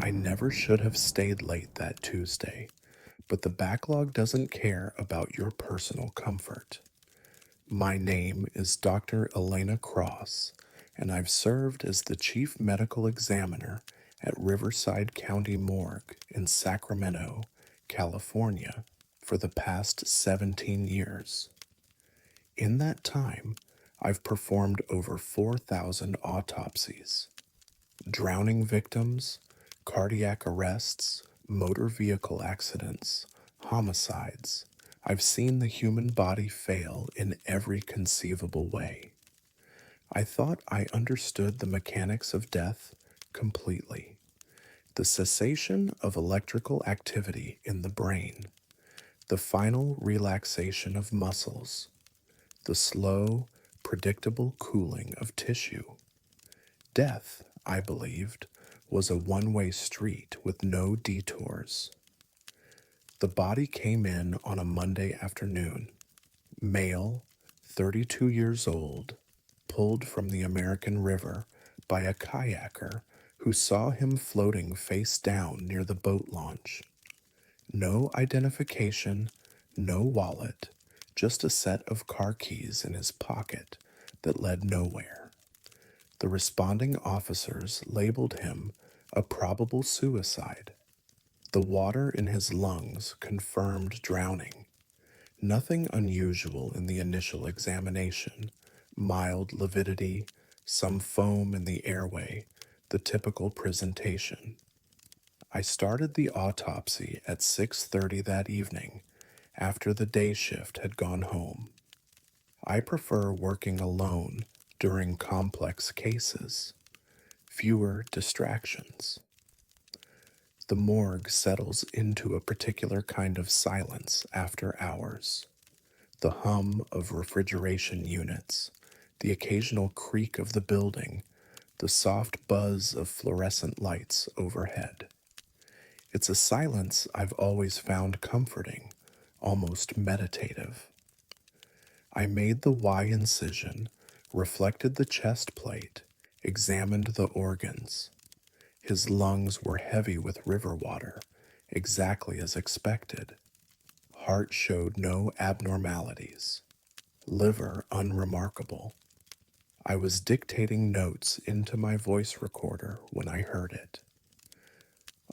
I never should have stayed late that Tuesday, but the backlog doesn't care about your personal comfort. My name is Dr. Elena Cross, and I've served as the Chief Medical Examiner at Riverside County Morgue in Sacramento, California, for the past 17 years. In that time, I've performed over 4,000 autopsies, drowning victims, cardiac arrests, motor vehicle accidents, homicides. I've seen the human body fail in every conceivable way. I thought I understood the mechanics of death completely. The cessation of electrical activity in the brain, the final relaxation of muscles, the slow, predictable cooling of tissue. Death, I believed, was a one-way street with no detours. The body came in on a Monday afternoon. Male, 32 years old, pulled from the American River by a kayaker who saw him floating face down near the boat launch. No identification, no wallet, just a set of car keys in his pocket that led nowhere. The responding officers labeled him a probable suicide. The water in his lungs confirmed drowning. Nothing unusual in the initial examination. Mild lividity, some foam in the airway, the typical presentation. I started the autopsy at 6:30 that evening, after the day shift had gone home. I prefer working alone during complex cases. Fewer distractions. The morgue settles into a particular kind of silence after hours. The hum of refrigeration units, the occasional creak of the building, the soft buzz of fluorescent lights overhead. It's a silence I've always found comforting, almost meditative. I made the Y incision, reflected the chest plate, examined the organs. His lungs were heavy with river water, exactly as expected. Heart showed no abnormalities. Liver unremarkable. I was dictating notes into my voice recorder when I heard it.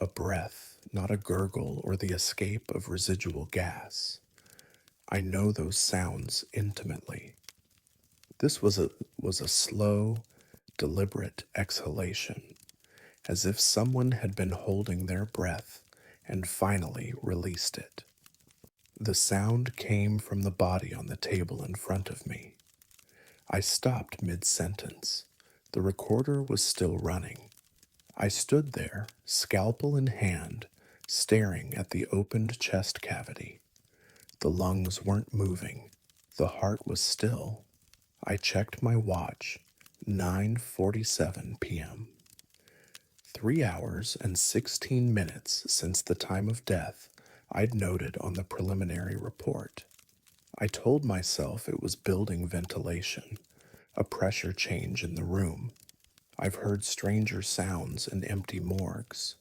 A breath, not a gurgle or the escape of residual gas. I know those sounds intimately. This was a slow, deliberate exhalation, as if someone had been holding their breath and finally released it. The sound came from the body on the table in front of me. I stopped mid-sentence. The recorder was still running. I stood there, scalpel in hand, staring at the opened chest cavity. The lungs weren't moving. The heart was still. I checked my watch. 9:47 p.m. 3 hours and 16 minutes since the time of death I'd noted on the preliminary report. I told myself it was building ventilation, a pressure change in the room. I've heard stranger sounds in empty morgues.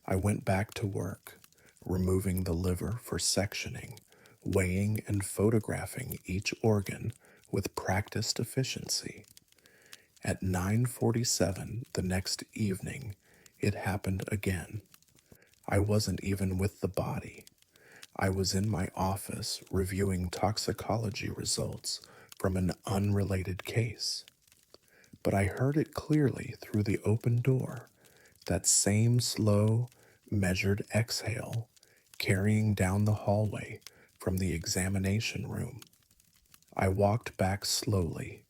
I went back to work, removing the liver for sectioning, weighing and photographing each organ with practiced efficiency. At 9:47 the next evening, it happened again. I wasn't even with the body. I was in my office reviewing toxicology results from an unrelated case. But I heard it clearly through the open door, that same slow, measured exhale carrying down the hallway from the examination room. I walked back slowly,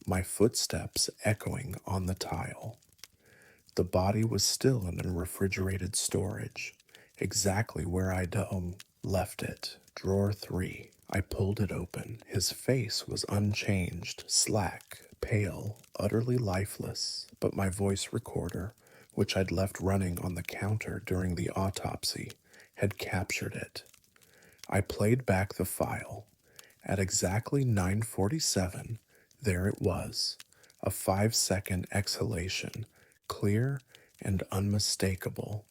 my footsteps echoing on the tile. The body was still in the refrigerated storage, exactly where I'd left it. Drawer 3. I pulled it open. His face was unchanged, slack, pale, utterly lifeless, but my voice recorder, which I'd left running on the counter during the autopsy, had captured it. I played back the file. At exactly 9:47, there it was, a 5-second exhalation, clear and unmistakable.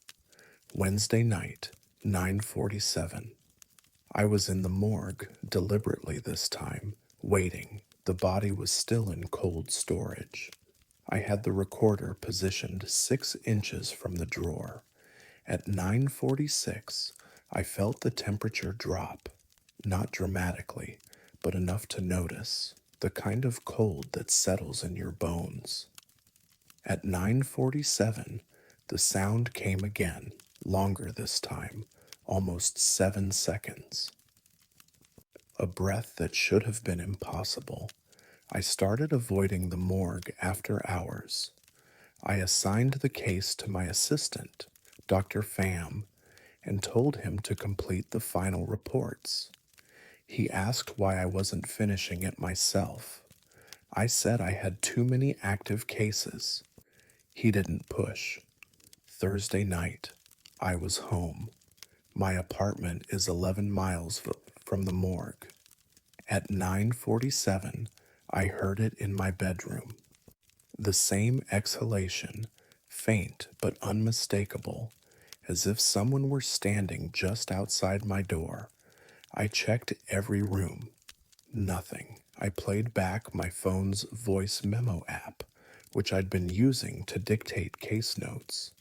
Wednesday night, 9:47. I was in the morgue deliberately this time, waiting. The body was still in cold storage. I had the recorder positioned 6 inches from the drawer. At 9:46, I felt the temperature drop, not dramatically, but enough to notice, the kind of cold that settles in your bones. At 9:47, the sound came again, longer this time, almost 7 seconds. A breath that should have been impossible. I started avoiding the morgue after hours. I assigned the case to my assistant, Dr. Pham, and told him to complete the final reports. He asked why I wasn't finishing it myself. I said I had too many active cases. He didn't push. Thursday night, I was home. My apartment is 11 miles from the morgue. At 9:47, I heard it in my bedroom. The same exhalation, faint but unmistakable, as if someone were standing just outside my door. I checked every room. Nothing. I played back my phone's voice memo app, which I'd been using to dictate case notes.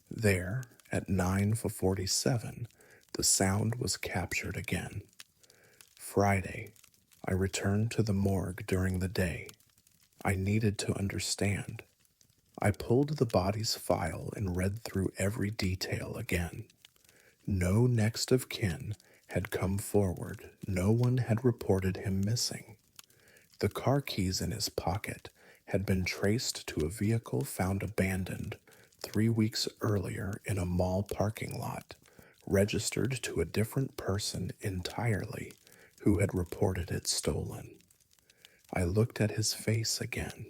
There, at 9:47, the sound was captured again. Friday, I returned to the morgue during the day. I needed to understand. I pulled the body's file and read through every detail again. No next of kin had come forward. No one had reported him missing. The car keys in his pocket had been traced to a vehicle found abandoned 3 weeks earlier in a mall parking lot, registered to a different person entirely who had reported it stolen. I looked at his face again.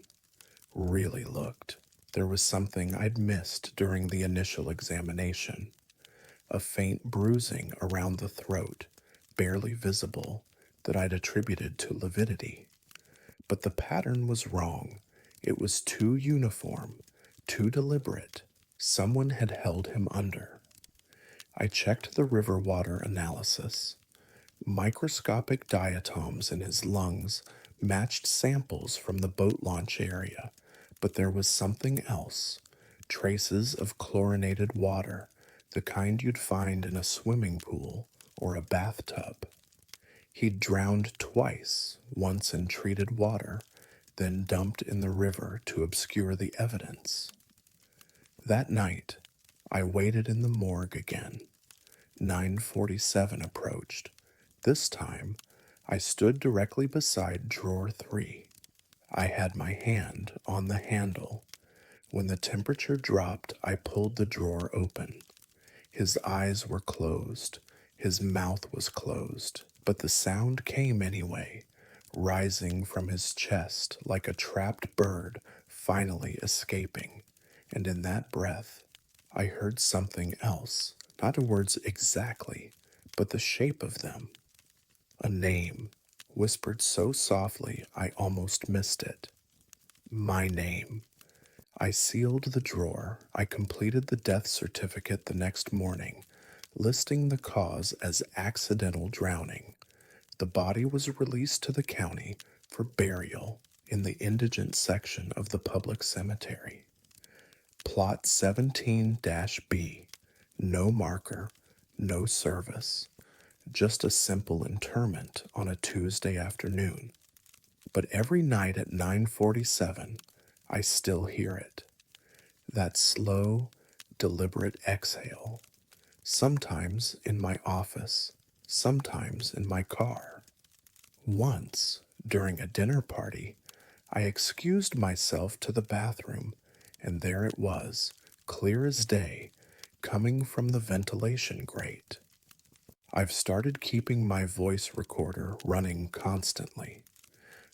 Really looked. There was something I'd missed during the initial examination. A faint bruising around the throat, barely visible, that I'd attributed to lividity. But the pattern was wrong. It was too uniform, too deliberate. Someone had held him under. I checked the river water analysis. Microscopic diatoms in his lungs matched samples from the boat launch area, but there was something else. Traces of chlorinated water, the kind you'd find in a swimming pool or a bathtub. He'd drowned twice, once in treated water, then dumped in the river to obscure the evidence. That night, I waited in the morgue again. 9:47 approached. This time, I stood directly beside drawer 3. I had my hand on the handle. When the temperature dropped, I pulled the drawer open. His eyes were closed. His mouth was closed. But the sound came anyway, rising from his chest like a trapped bird finally escaping. And in that breath, I heard something else. Not the words exactly, but the shape of them. A name, whispered so softly I almost missed it. My name. I sealed the drawer. I completed the death certificate the next morning, listing the cause as accidental drowning. The body was released to the county for burial in the indigent section of the public cemetery. Plot 17-B. No marker, no service. Just a simple interment on a Tuesday afternoon. But every night at 9:47, I still hear it. That slow, deliberate exhale. Sometimes in my office, sometimes in my car. Once, during a dinner party, I excused myself to the bathroom, and there it was, clear as day, coming from the ventilation grate. I've started keeping my voice recorder running constantly.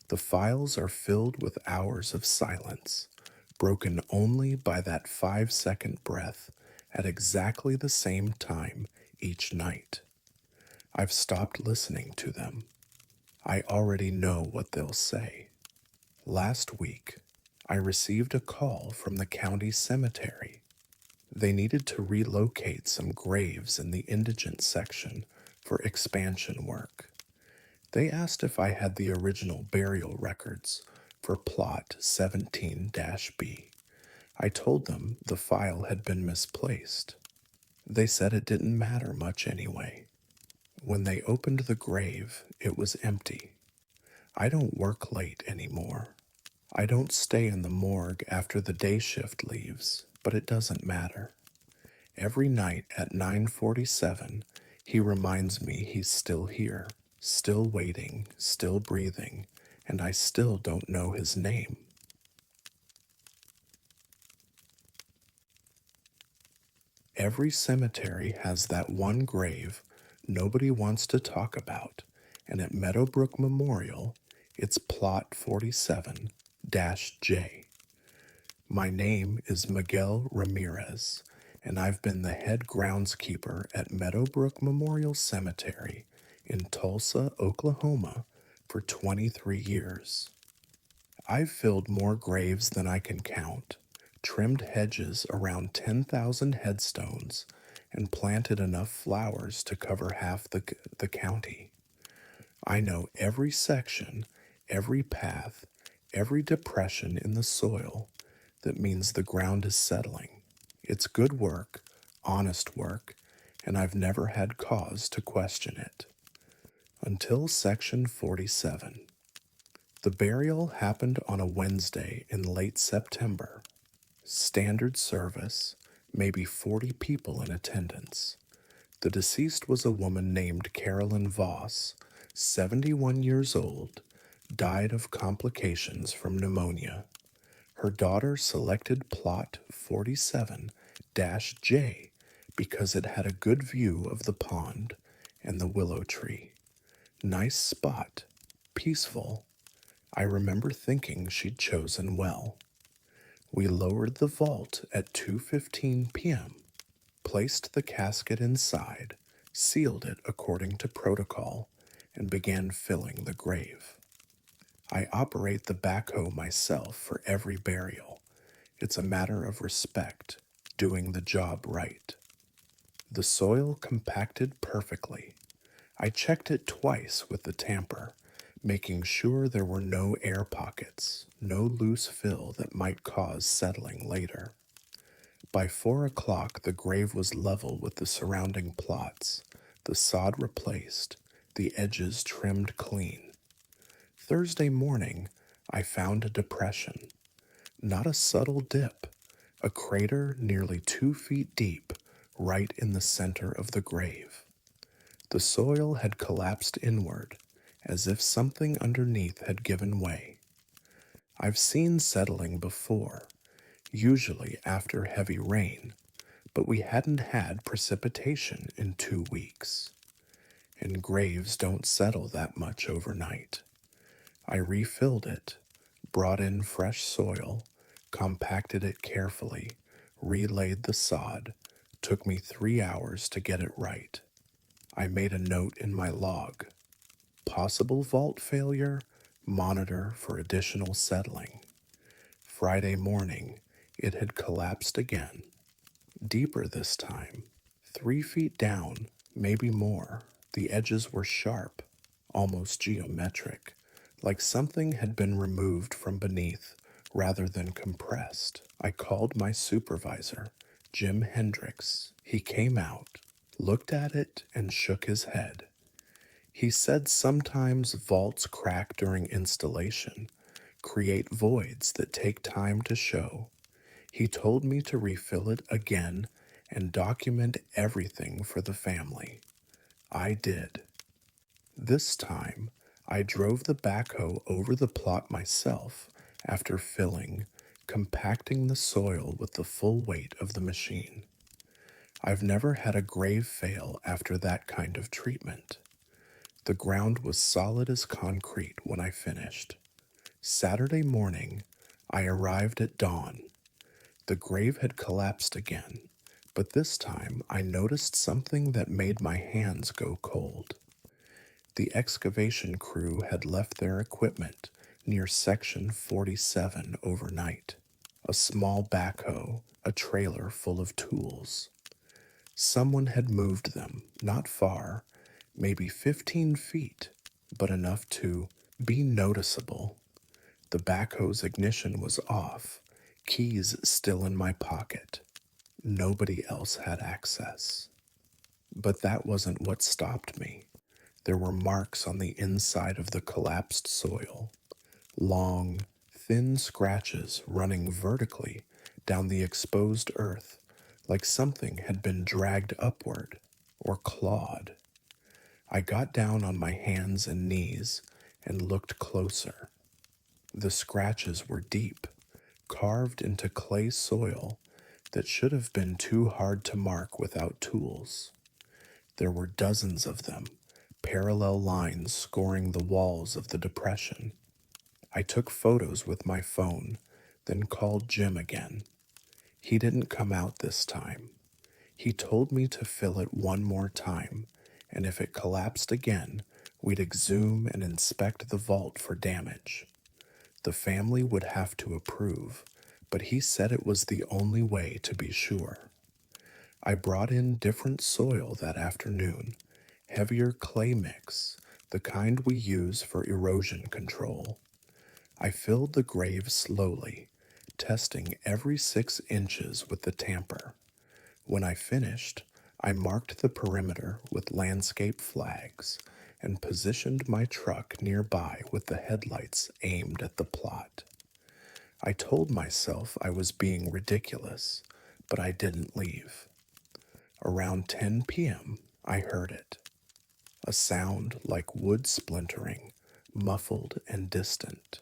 The files are filled with hours of silence, broken only by that 5-second breath at exactly the same time each night. I've stopped listening to them. I already know what they'll say. Last week, I received a call from the county cemetery. They needed to relocate some graves in the indigent section for expansion work. They asked if I had the original burial records for Plot 17 B. I told them the file had been misplaced. They said it didn't matter much anyway. When they opened the grave, it was empty. I don't work late anymore. I don't stay in the morgue after the day shift leaves, but it doesn't matter. Every night at 9:47, he reminds me he's still here, still waiting, still breathing, and I still don't know his name. Every cemetery has that one grave nobody wants to talk about, and at Meadowbrook Memorial, it's Plot 47 J. My name is Miguel Ramirez, and I've been the head groundskeeper at Meadowbrook Memorial Cemetery in Tulsa, Oklahoma for 23 years. I've filled more graves than I can count, trimmed hedges around 10,000 headstones, and planted enough flowers to cover half the county. I know every section, every path, every depression in the soil that means the ground is settling. It's good work, honest work, and I've never had cause to question it. Until section 47. The burial happened on a Wednesday in late September. Standard service, maybe 40 people in attendance. The deceased was a woman named Carolyn Voss, 71 years old, died of complications from pneumonia. Her daughter selected Plot 47 J because it had a good view of the pond and the willow tree. Nice spot, peaceful. I remember thinking she'd chosen well. We lowered the vault at 2:15 p.m., placed the casket inside, sealed it according to protocol, and began filling the grave. I operate the backhoe myself for every burial. It's a matter of respect, doing the job right. The soil compacted perfectly. I checked it twice with the tamper, making sure there were no air pockets, no loose fill that might cause settling later. By 4 o'clock, the grave was level with the surrounding plots, the sod replaced, the edges trimmed clean. Thursday morning, I found a depression. Not a subtle dip, a crater nearly 2 feet deep, right in the center of the grave. The soil had collapsed inward, as if something underneath had given way. I've seen settling before, usually after heavy rain, but we hadn't had precipitation in 2 weeks. And graves don't settle that much overnight. I refilled it, brought in fresh soil, compacted it carefully, relaid the sod. Took me 3 hours to get it right. I made a note in my log. Possible vault failure, monitor for additional settling. Friday morning, it had collapsed again. Deeper this time, 3 feet down, maybe more. The edges were sharp, almost geometric, like something had been removed from beneath rather than compressed. I called my supervisor, Jim Hendricks. He came out, looked at it, and shook his head. He said sometimes vaults crack during installation, create voids that take time to show. He told me to refill it again and document everything for the family. I did. This time, I drove the backhoe over the plot myself after filling, compacting the soil with the full weight of the machine. I've never had a grave fail after that kind of treatment. The ground was solid as concrete when I finished. Saturday morning, I arrived at dawn. The grave had collapsed again, but this time I noticed something that made my hands go cold. The excavation crew had left their equipment near section 47 overnight. a small backhoe, a trailer full of tools. Someone had moved them, not far, maybe 15 feet, but enough to be noticeable. The backhoe's ignition was off, keys still in my pocket. Nobody else had access. But that wasn't what stopped me. There were marks on the inside of the collapsed soil, long, thin scratches running vertically down the exposed earth, like something had been dragged upward or clawed. I got down on my hands and knees and looked closer. The scratches were deep, carved into clay soil that should have been too hard to mark without tools. There were dozens of them, parallel lines scoring the walls of the depression. I took photos with my phone, then called Jim again. He didn't come out this time. He told me to fill it one more time, and if it collapsed again, we'd exhume and inspect the vault for damage. The family would have to approve, but he said it was the only way to be sure. I brought in different soil that afternoon, heavier clay mix, the kind we use for erosion control. I filled the grave slowly, testing every 6 inches with the tamper. When I finished, I marked the perimeter with landscape flags and positioned my truck nearby with the headlights aimed at the plot. I told myself I was being ridiculous, but I didn't leave. Around 10 p.m., I heard it. A sound like wood splintering, muffled and distant.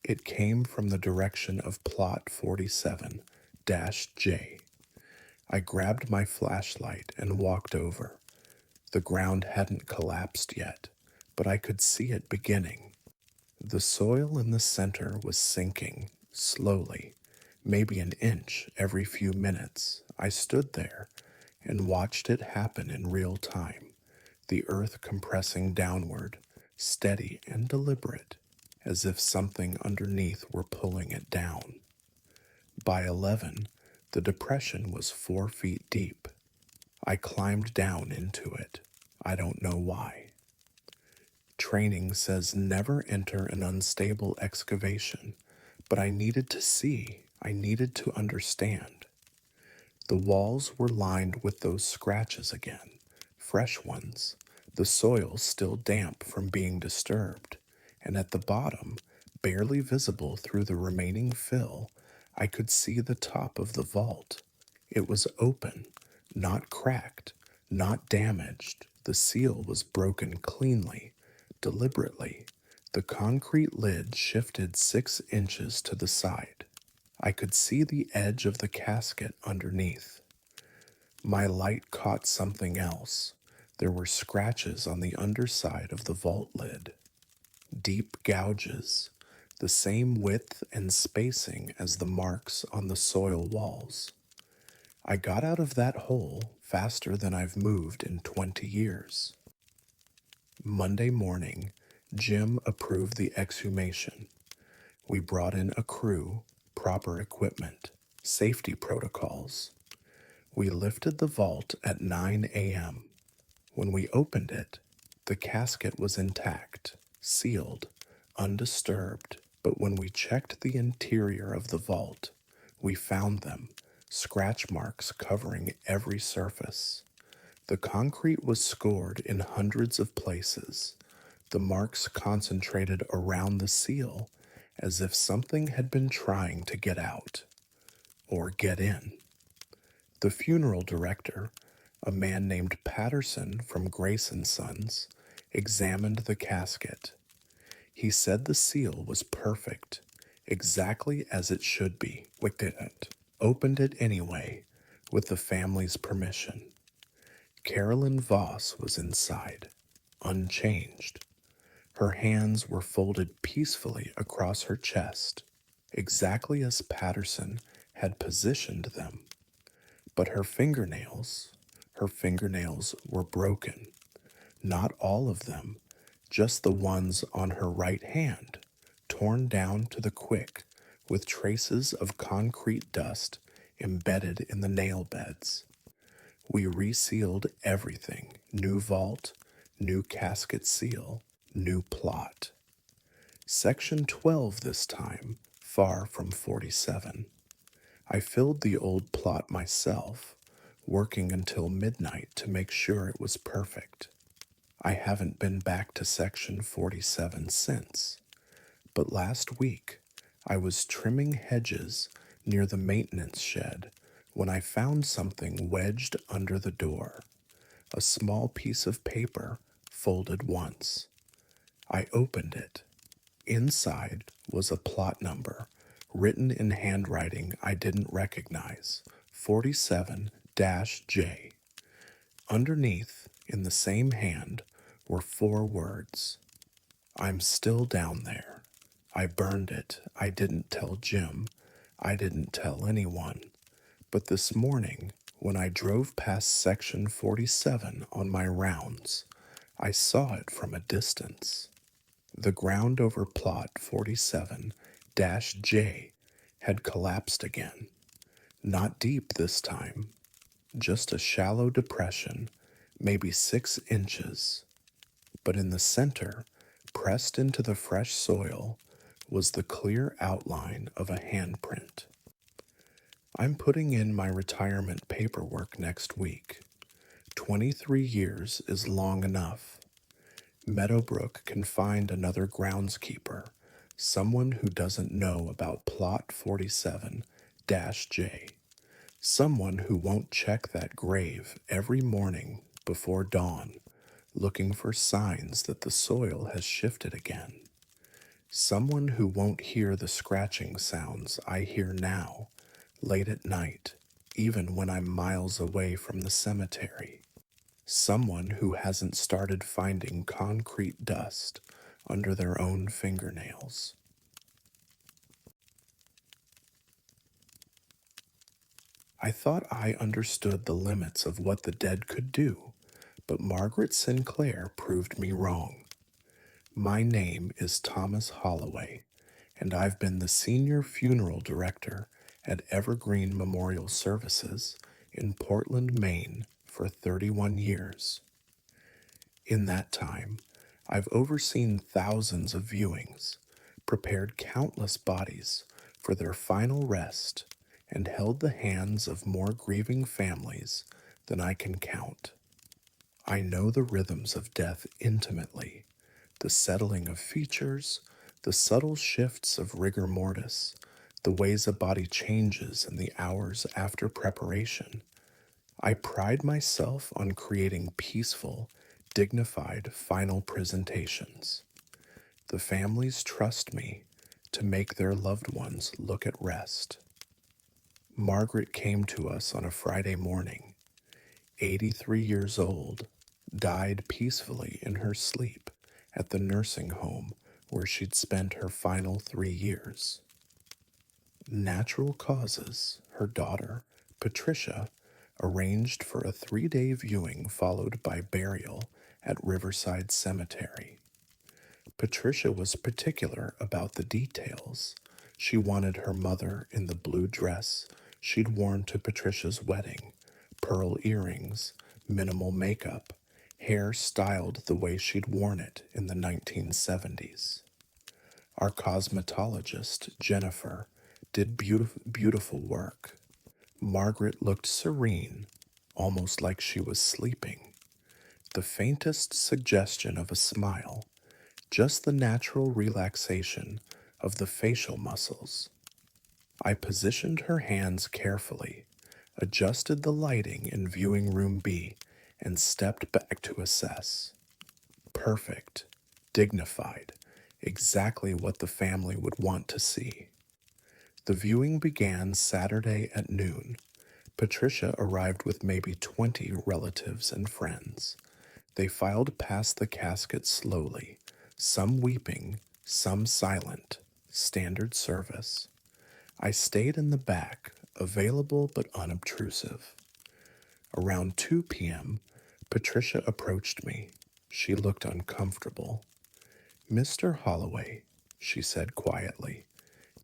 It came from the direction of plot 47-J. I grabbed my flashlight and walked over. The ground hadn't collapsed yet, but I could see it beginning. The soil in the center was sinking, slowly, maybe an inch every few minutes. I stood there and watched it happen in real time, the earth compressing downward, steady and deliberate, as if something underneath were pulling it down. By 11, the depression was 4 feet deep. I climbed down into it. I don't know why. Training says never enter an unstable excavation, but I needed to see. I needed to understand. The walls were lined with those scratches again, fresh ones, the soil still damp from being disturbed, and at the bottom, barely visible through the remaining fill, I could see the top of the vault. It was open, not cracked, not damaged. The seal was broken cleanly, deliberately. The concrete lid shifted 6 inches to the side. I could see the edge of the casket underneath. My light caught something else. There were scratches on the underside of the vault lid. Deep gouges, the same width and spacing as the marks on the soil walls. I got out of that hole faster than I've moved in 20 years. Monday morning, Jim approved the exhumation. We brought in a crew, proper equipment, safety protocols. We lifted the vault at 9 a.m. When we opened it, the casket was intact, sealed, undisturbed, but when we checked the interior of the vault, we found them, scratch marks covering every surface. The concrete was scored in hundreds of places, the marks concentrated around the seal, as if something had been trying to get out, or get in. The funeral director, a man named Patterson from Grace & Sons, examined the casket. He said the seal was perfect, exactly as it should be. We didn't. Opened it anyway, with the family's permission. Carolyn Voss was inside, unchanged. Her hands were folded peacefully across her chest, exactly as Patterson had positioned them. But her fingernails were broken. Not all of them, just the ones on her right hand, torn down to the quick, with traces of concrete dust embedded in the nail beds. We resealed everything: new vault, new casket seal, new plot. Section 12 this time, far from 47. I filled the old plot myself, working until midnight to make sure it was perfect. I haven't been back to section 47 since, but last week I was trimming hedges near the maintenance shed when I found something wedged under the door, a small piece of paper folded once. I opened it. Inside was a plot number, written in handwriting I didn't recognize: 47 J. Underneath, in the same hand, were 4 words: I'm still down there. I burned it. I didn't tell Jim. I didn't tell anyone. But this morning, when I drove past section 47 on my rounds, I saw it from a distance. The ground over plot 47 J had collapsed again. Not deep this time, just a shallow depression, maybe 6 inches. But in the center, pressed into the fresh soil, was the clear outline of a handprint. I'm putting in my retirement paperwork next week. 23 years is long enough. Meadowbrook can find another groundskeeper, someone who doesn't know about plot 47 J, someone who won't check that grave every morning before dawn, looking for signs that the soil has shifted again. Someone who won't hear the scratching sounds I hear now, late at night, even when I'm miles away from the cemetery. Someone who hasn't started finding concrete dust under their own fingernails. I thought I understood the limits of what the dead could do, but Margaret Sinclair proved me wrong. My name is Thomas Holloway, and I've been the senior funeral director at Evergreen Memorial Services in Portland, Maine for 31 years. In that time, I've overseen thousands of viewings, prepared countless bodies for their final rest, and held the hands of more grieving families than I can count. I know the rhythms of death intimately, the settling of features, the subtle shifts of rigor mortis, the ways a body changes in the hours after preparation. I pride myself on creating peaceful, dignified final presentations. The families trust me to make their loved ones look at rest. Margaret came to us on a Friday morning, 83 years old, died peacefully in her sleep at the nursing home where she'd spent her final 3 years. Natural Causes, her daughter, Patricia, arranged for a 3-day viewing followed by burial at Riverside Cemetery. Patricia was particular about the details. She wanted her mother in the blue dress she'd worn to Patricia's wedding, pearl earrings, minimal makeup, hair styled the way she'd worn it in the 1970s. Our cosmetologist, Jennifer, did beautiful work. Margaret looked serene, almost like she was sleeping. The faintest suggestion of a smile, just the natural relaxation of the facial muscles. I positioned her hands carefully, adjusted the lighting in viewing room B, and stepped back to assess. Perfect, dignified, exactly what the family would want to see. The viewing began Saturday at noon. Patricia arrived with maybe 20 relatives and friends. They filed past the casket slowly, some weeping, some silent, standard service. I stayed in the back, available but unobtrusive. Around 2 p.m., Patricia approached me. She looked uncomfortable. "Mr. Holloway," she said quietly,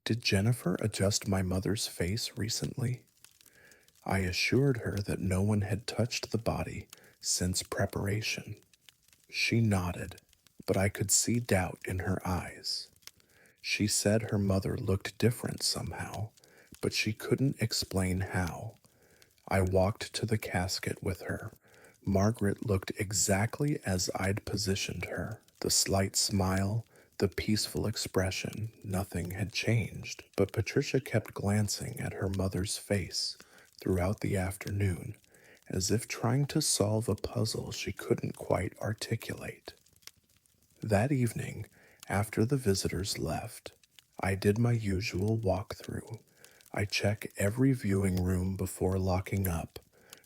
Did Jennifer adjust my mother's face recently? I assured her that no one had touched the body since preparation. She nodded, but I could see doubt in her eyes. She said her mother looked different somehow, but she couldn't explain how. I walked to the casket with her. Margaret looked exactly as I'd positioned her. The slight smile, the peaceful expression, nothing had changed, but Patricia kept glancing at her mother's face throughout the afternoon, as if trying to solve a puzzle she couldn't quite articulate. That evening, after the visitors left, I did my usual walkthrough. I check every viewing room before locking up,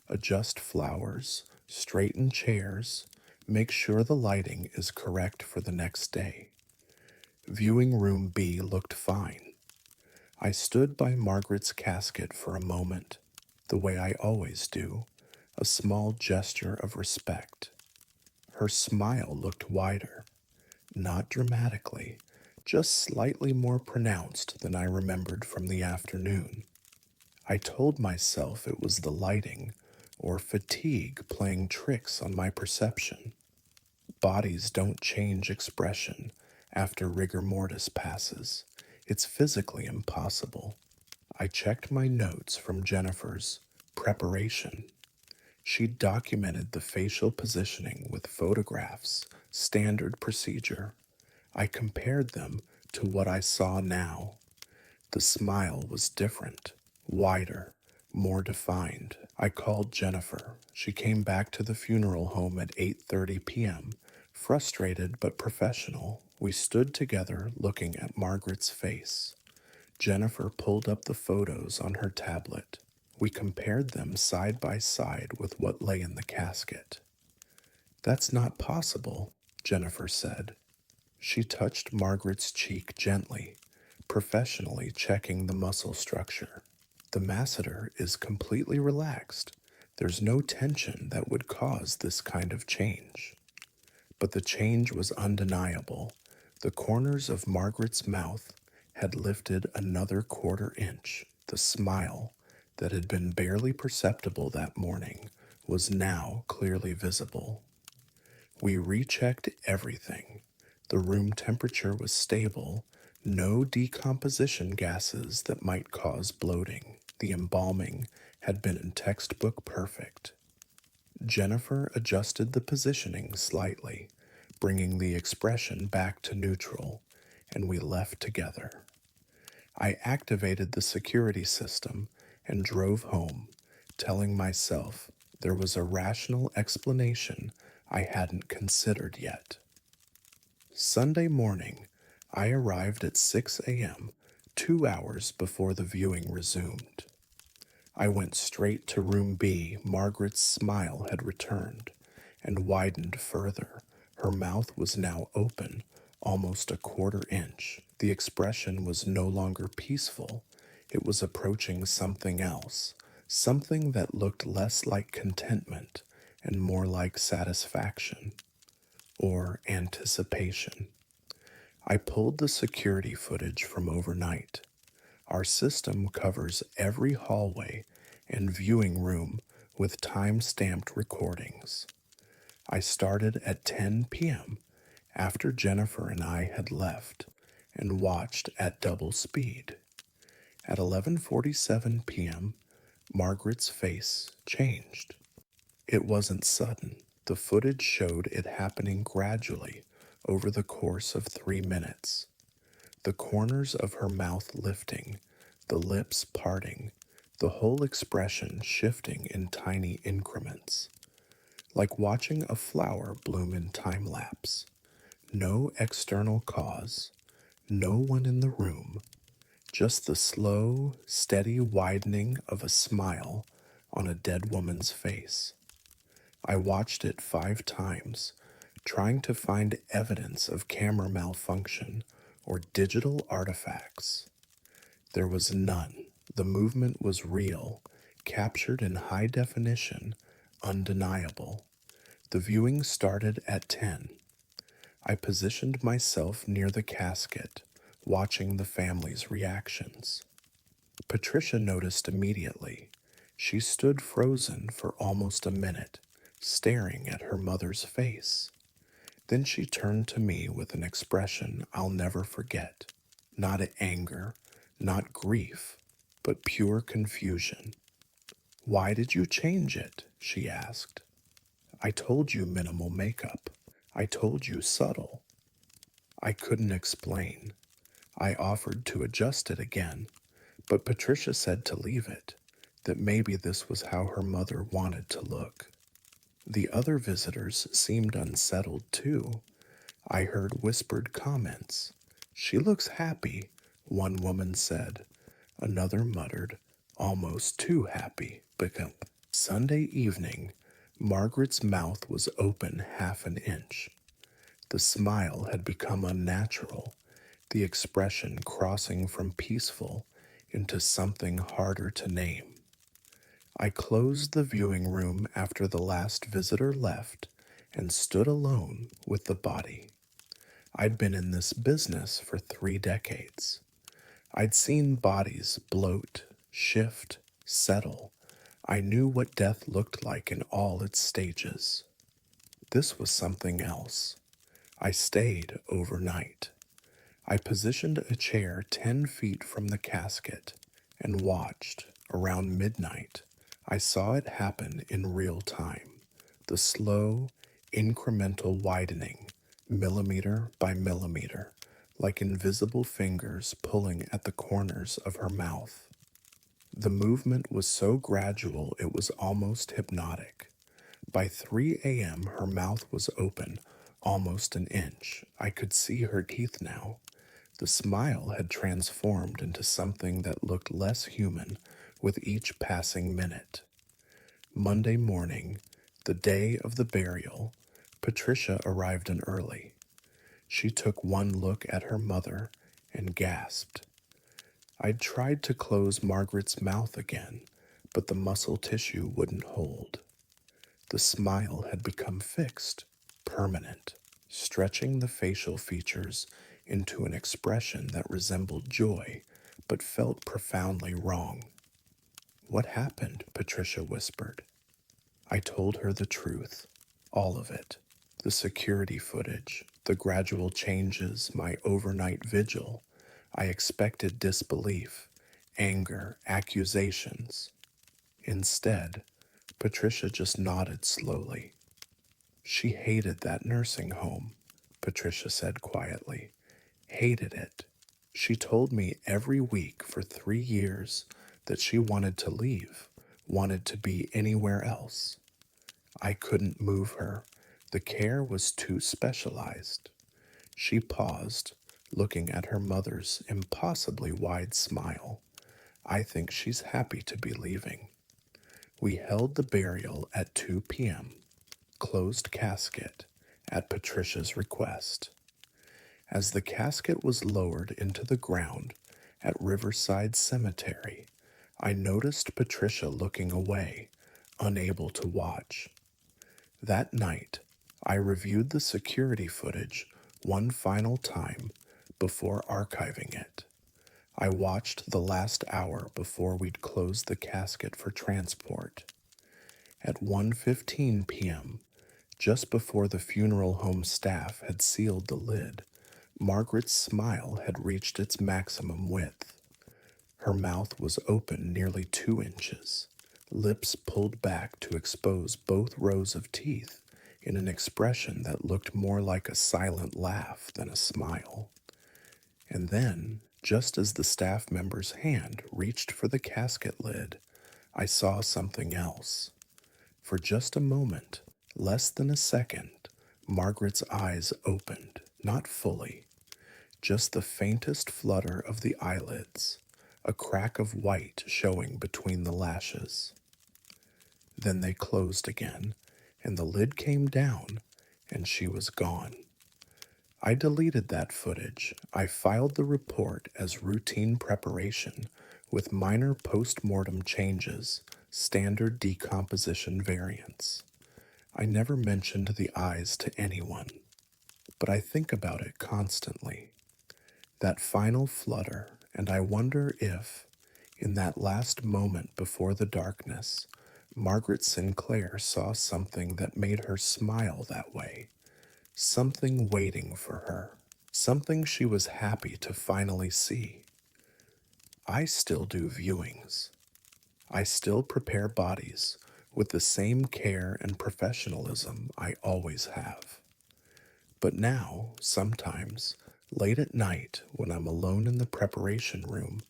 adjust flowers, straighten chairs, make sure the lighting is correct for the next day. Viewing room B looked fine. I stood by Margaret's casket for a moment, the way I always do, a small gesture of respect. Her smile looked wider, not dramatically, just slightly more pronounced than I remembered from the afternoon. I told myself it was the lighting or fatigue playing tricks on my perception. Bodies don't change expression after rigor mortis passes. It's physically impossible. I checked my notes from Jennifer's preparation. She documented the facial positioning with photographs, standard procedure. I compared them to what I saw now. The smile was different, wider, more defined. I called Jennifer. She came back to the funeral home at 8:30 p.m., frustrated but professional. We stood together looking at Margaret's face. Jennifer pulled up the photos on her tablet. We compared them side by side with what lay in the casket. "That's not possible," Jennifer said. She touched Margaret's cheek gently, professionally checking the muscle structure. "The masseter is completely relaxed. There's no tension that would cause this kind of change." But the change was undeniable. The corners of Margaret's mouth had lifted another quarter inch. The smile, that had been barely perceptible that morning, was now clearly visible. We rechecked everything. The room temperature was stable, no decomposition gases that might cause bloating. The embalming had been in textbook perfect. Jennifer adjusted the positioning slightly, bringing the expression back to neutral, and we left together. I activated the security system and drove home, telling myself there was a rational explanation I hadn't considered yet. Sunday morning, I arrived at 6 a.m., 2 hours before the viewing resumed. I went straight to room B. Margaret's smile had returned and widened further. Her mouth was now open, almost a quarter inch. The expression was no longer peaceful. It was approaching something else, something that looked less like contentment and more like satisfaction or anticipation. I pulled the security footage from overnight. Our system covers every hallway and viewing room with time-stamped recordings. I started at 10 p.m. after Jennifer and I had left and watched at double speed. At 11:47 p.m., Margaret's face changed. It wasn't sudden. The footage showed it happening gradually over the course of 3 minutes. The corners of her mouth lifting, the lips parting, the whole expression shifting in tiny increments, like watching a flower bloom in time lapse. No external cause, no one in the room, just the slow, steady widening of a smile on a dead woman's face. I watched it 5 times, trying to find evidence of camera malfunction or digital artifacts. There was none. The movement was real, captured in high definition, undeniable. The viewing started at 10. I positioned myself near the casket, watching the family's reactions. Patricia noticed immediately. She stood frozen for almost a minute, staring at her mother's face. Then she turned to me with an expression I'll never forget. Not anger, not grief, but pure confusion. "Why did you change it?" she asked. "I told you minimal makeup. I told you subtle." I couldn't explain. I offered to adjust it again, but Patricia said to leave it, that maybe this was how her mother wanted to look. The other visitors seemed unsettled too. I heard whispered comments. "She looks happy," one woman said. Another muttered, "Almost too happy." Because Sunday evening, Margaret's mouth was open half an inch. The smile had become unnatural, the expression crossing from peaceful into something harder to name. I closed the viewing room after the last visitor left and stood alone with the body. I'd been in this business for 3 decades. I'd seen bodies bloat, shift, settle. I knew what death looked like in all its stages. This was something else. I stayed overnight. I positioned a chair 10 feet from the casket and watched. Around midnight, I saw it happen in real time. The slow, incremental widening, millimeter by millimeter, like invisible fingers pulling at the corners of her mouth. The movement was so gradual it was almost hypnotic. By 3 a.m., her mouth was open, almost an inch. I could see her teeth now. The smile had transformed into something that looked less human with each passing minute. Monday morning, the day of the burial, Patricia arrived in early. She took one look at her mother and gasped. I'd tried to close Margaret's mouth again, but the muscle tissue wouldn't hold. The smile had become fixed, permanent, stretching the facial features into an expression that resembled joy but felt profoundly wrong. "What happened?" Patricia whispered. I told her the truth, all of it. The security footage, the gradual changes, my overnight vigil. I expected disbelief, anger, accusations. Instead, Patricia just nodded slowly. "She hated that nursing home," Patricia said quietly. "Hated it. She told me every week for 3 years that she wanted to leave, wanted to be anywhere else. I couldn't move her. The care was too specialized." She paused, looking at her mother's impossibly wide smile. "I think she's happy to be leaving." We held the burial at 2 p.m., closed casket, at Patricia's request. As the casket was lowered into the ground at Riverside Cemetery, I noticed Patricia looking away, unable to watch. That night, I reviewed the security footage one final time before archiving it. I watched the last hour before we'd close the casket for transport. At 1:15 p.m., just before the funeral home staff had sealed the lid, Margaret's smile had reached its maximum width. Her mouth was open nearly 2 inches, lips pulled back to expose both rows of teeth in an expression that looked more like a silent laugh than a smile. And then, just as the staff member's hand reached for the casket lid, I saw something else. For just a moment, less than a second, Margaret's eyes opened, not fully, just the faintest flutter of the eyelids, a crack of white showing between the lashes. Then they closed again, and the lid came down, and she was gone. I deleted that footage. I filed the report as routine preparation with minor post-mortem changes, standard decomposition variants. I never mentioned the eyes to anyone, but I think about it constantly. That final flutter, and I wonder if, in that last moment before the darkness, Margaret Sinclair saw something that made her smile that way, something waiting for her, something she was happy to finally see. I still do viewings. I still prepare bodies with the same care and professionalism I always have. But now, sometimes, late at night when I'm alone in the preparation room,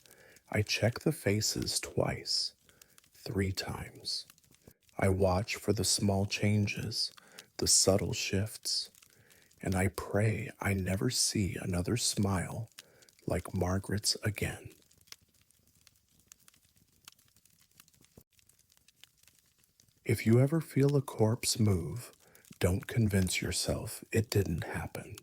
I check the faces twice, 3 times. I watch for the small changes, the subtle shifts, and I pray I never see another smile like Margaret's again. If you ever feel a corpse move, don't convince yourself it didn't happen.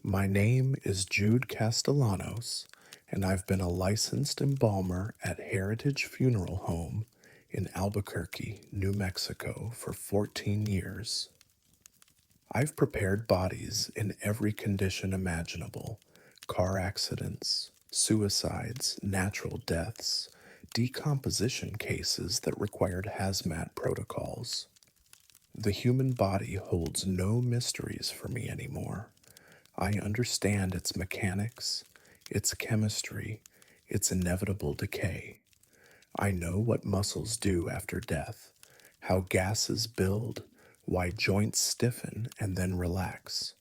My name is Jude Castellanos, and I've been a licensed embalmer at Heritage Funeral Home in Albuquerque, New Mexico for 14 years. I've prepared bodies in every condition imaginable: car accidents, suicides, natural deaths, decomposition cases that required hazmat protocols. The human body holds no mysteries for me anymore. I understand its mechanics, its chemistry, its inevitable decay. I know what muscles do after death, how gases build, why joints stiffen and then relax.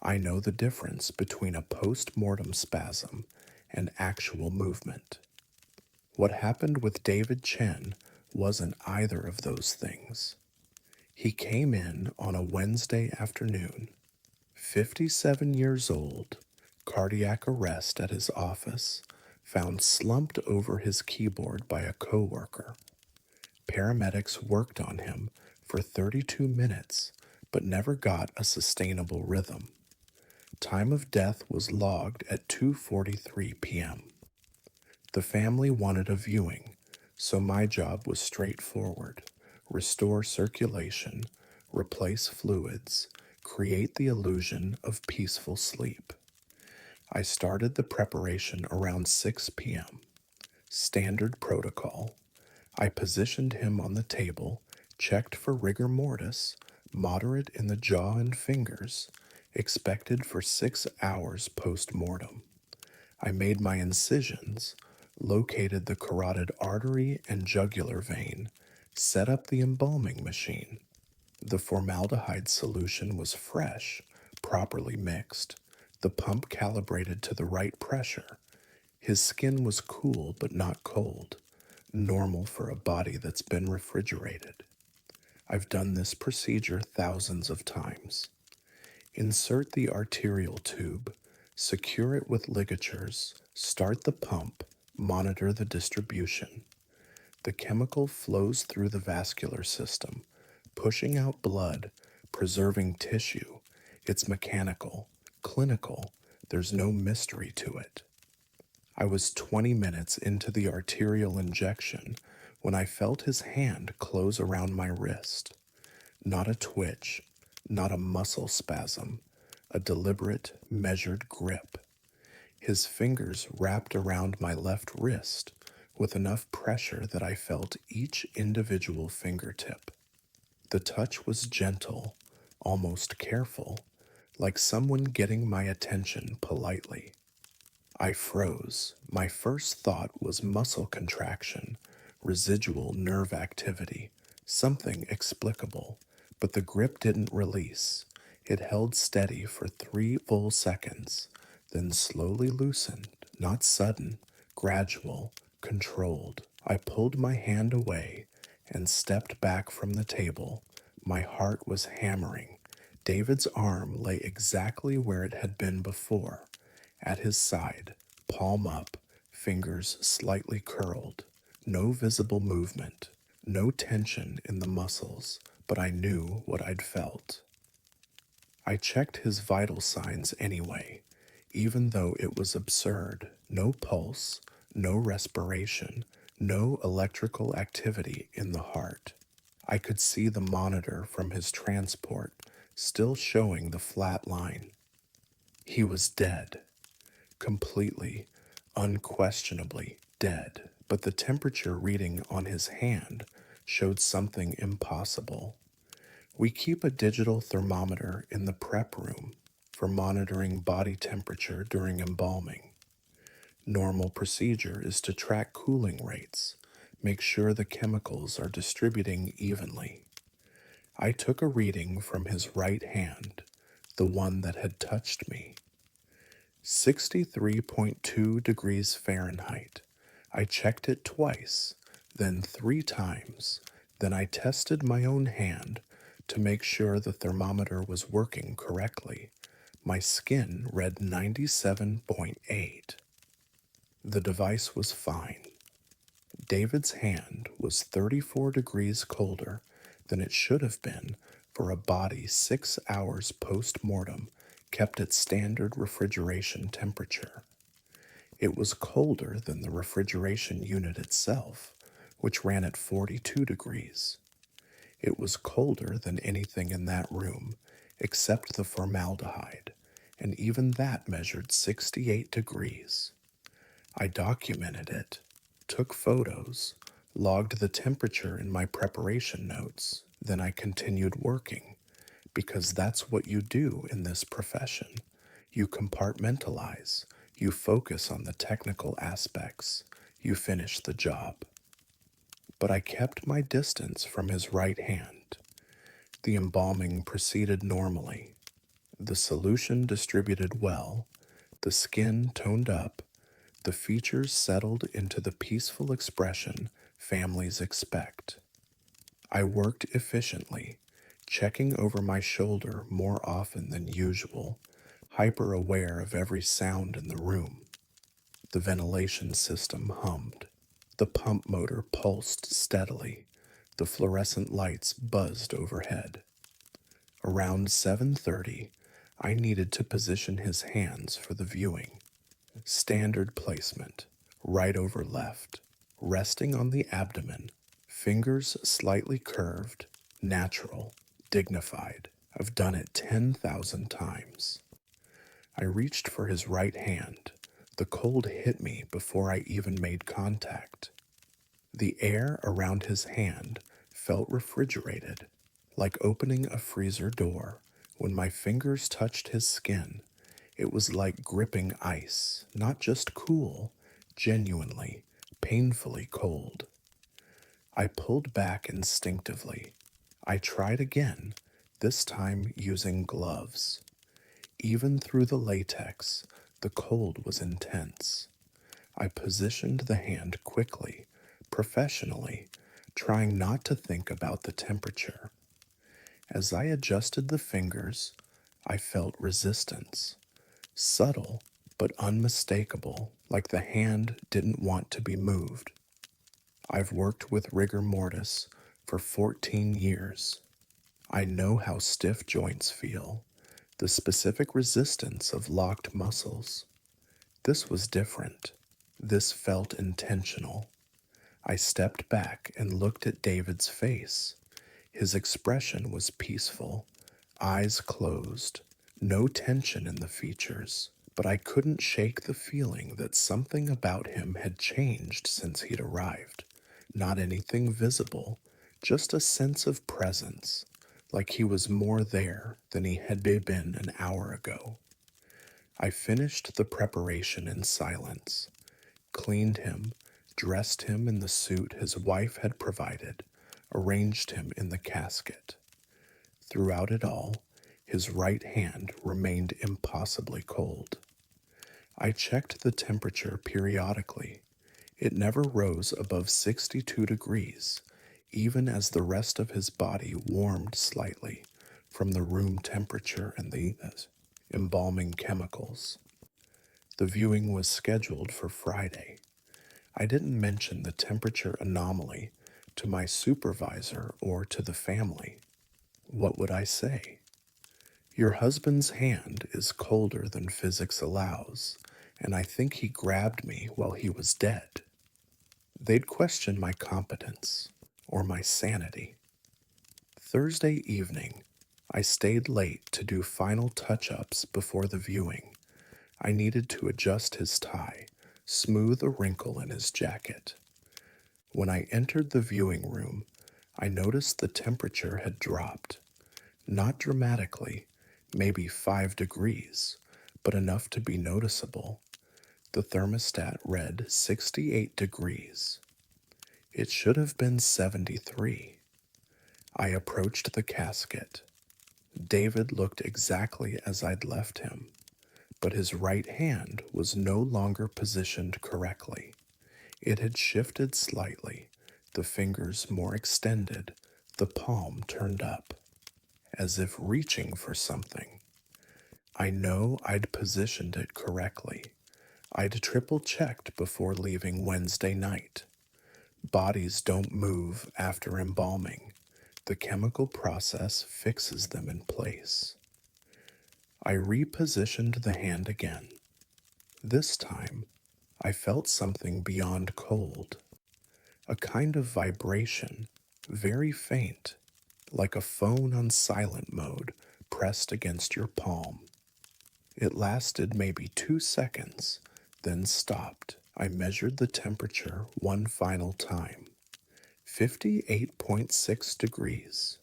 I know the difference between a post mortem spasm and actual movement. What happened with David Chen wasn't either of those things. He came in on a Wednesday afternoon, 57 years old, cardiac arrest at his office, found slumped over his keyboard by a coworker. Paramedics worked on him for 32 minutes but never got a sustainable rhythm. Time of death was logged at 2:43 p.m. The family wanted a viewing, so my job was straightforward: restore circulation, replace fluids, create the illusion of peaceful sleep. I started the preparation around 6 p.m. Standard protocol. I positioned him on the table, checked for rigor mortis, moderate in the jaw and fingers, expected for 6 hours post mortem. I made my incisions, located the carotid artery and jugular vein, set up the embalming machine. The formaldehyde solution was fresh, properly mixed, the pump calibrated to the right pressure. His skin was cool but not cold, normal for a body that's been refrigerated. I've done this procedure thousands of times. Insert the arterial tube, secure it with ligatures, start the pump, monitor the distribution. The chemical flows through the vascular system, pushing out blood, preserving tissue. It's mechanical, clinical. There's no mystery to it. I was 20 minutes into the arterial injection when I felt his hand close around my wrist. Not a twitch, not a muscle spasm, a deliberate, measured grip. His fingers wrapped around my left wrist with enough pressure that I felt each individual fingertip. The touch was gentle, almost careful, like someone getting my attention politely. I froze. My first thought was muscle contraction, residual nerve activity, something explicable, but the grip didn't release. It held steady for 3 full seconds, then slowly loosened, not sudden, gradual, controlled. I pulled my hand away and stepped back from the table. My heart was hammering. David's arm lay exactly where it had been before, at his side, palm up, fingers slightly curled. No visible movement, no tension in the muscles, but I knew what I'd felt. I checked his vital signs anyway, even though it was absurd. No pulse, no respiration, no electrical activity in the heart. I could see the monitor from his transport, still showing the flat line. He was dead. completely, unquestionably dead. But the temperature reading on his hand showed something impossible. We keep a digital thermometer in the prep room for monitoring body temperature during embalming. Normal procedure is to track cooling rates, make sure the chemicals are distributing evenly. I took a reading from his right hand, the one that had touched me. 63.2 degrees Fahrenheit. I checked it twice, then 3 times. Then I tested my own hand to make sure the thermometer was working correctly. My skin read 97.8. The device was fine. David's hand was 34 degrees colder than it should have been for a body 6 hours post mortem kept at standard refrigeration temperature. It was colder than the refrigeration unit itself, which ran at 42 degrees. It was colder than anything in that room except the formaldehyde, and even that measured 68 degrees. I documented it, took photos, logged the temperature in my preparation notes. Then I continued working, because that's what you do in this profession. You compartmentalize, you focus on the technical aspects, you finish the job. But I kept my distance from his right hand. The embalming proceeded normally. The solution distributed well, the skin toned up, the features settled into the peaceful expression families expect. I worked efficiently, checking over my shoulder more often than usual, hyper aware of every sound in the room. The ventilation system hummed. The pump motor pulsed steadily. The fluorescent lights buzzed overhead. Around 7:30, I needed to position his hands for the viewing. Standard placement, right over left, resting on the abdomen, fingers slightly curved, natural, dignified. I've done it 10,000 times. I reached for his right hand. The cold hit me before I even made contact. The air around his hand felt refrigerated, like opening a freezer door. When my fingers touched his skin, it was like gripping ice, not just cool, genuinely, painfully cold. I pulled back instinctively. I tried again, this time using gloves. Even through the latex, the cold was intense. I positioned the hand quickly, professionally, trying not to think about the temperature. As I adjusted the fingers, I felt resistance. Subtle, but unmistakable, like the hand didn't want to be moved. I've worked with rigor mortis for 14 years. I know how stiff joints feel, the specific resistance of locked muscles. This was different. This felt intentional. I stepped back and looked at David's face. His expression was peaceful, eyes closed, no tension in the features, but I couldn't shake the feeling that something about him had changed since he'd arrived. Not anything visible, just a sense of presence, like he was more there than he had been an hour ago. I finished the preparation in silence, cleaned him, dressed him in the suit his wife had provided, arranged him in the casket. Throughout it all, his right hand remained impossibly cold. I checked the temperature periodically. It never rose above 62 degrees, even as the rest of his body warmed slightly from the room temperature and the embalming chemicals. The viewing was scheduled for Friday. I didn't mention the temperature anomaly to my supervisor or to the family. What would I say? Your husband's hand is colder than physics allows, and I think he grabbed me while he was dead. They'd question my competence or my sanity. Thursday evening, I stayed late to do final touch-ups before the viewing. I needed to adjust his tie, smooth a wrinkle in his jacket. When I entered the viewing room, I noticed the temperature had dropped. Not dramatically, maybe 5 degrees, but enough to be noticeable. The thermostat read 68 degrees. It should have been 73. I approached the casket. David looked exactly as I'd left him, but his right hand was no longer positioned correctly. It had shifted slightly, the fingers more extended, the palm turned up, as if reaching for something. I know I'd positioned it correctly. I'd triple checked before leaving Wednesday night. Bodies don't move after embalming. The chemical process fixes them in place. I repositioned the hand again. This time, I felt something beyond cold, a kind of vibration, very faint, like a phone on silent mode pressed against your palm. It lasted maybe 2 seconds, then stopped. I measured the temperature one final time. 58.6 degrees.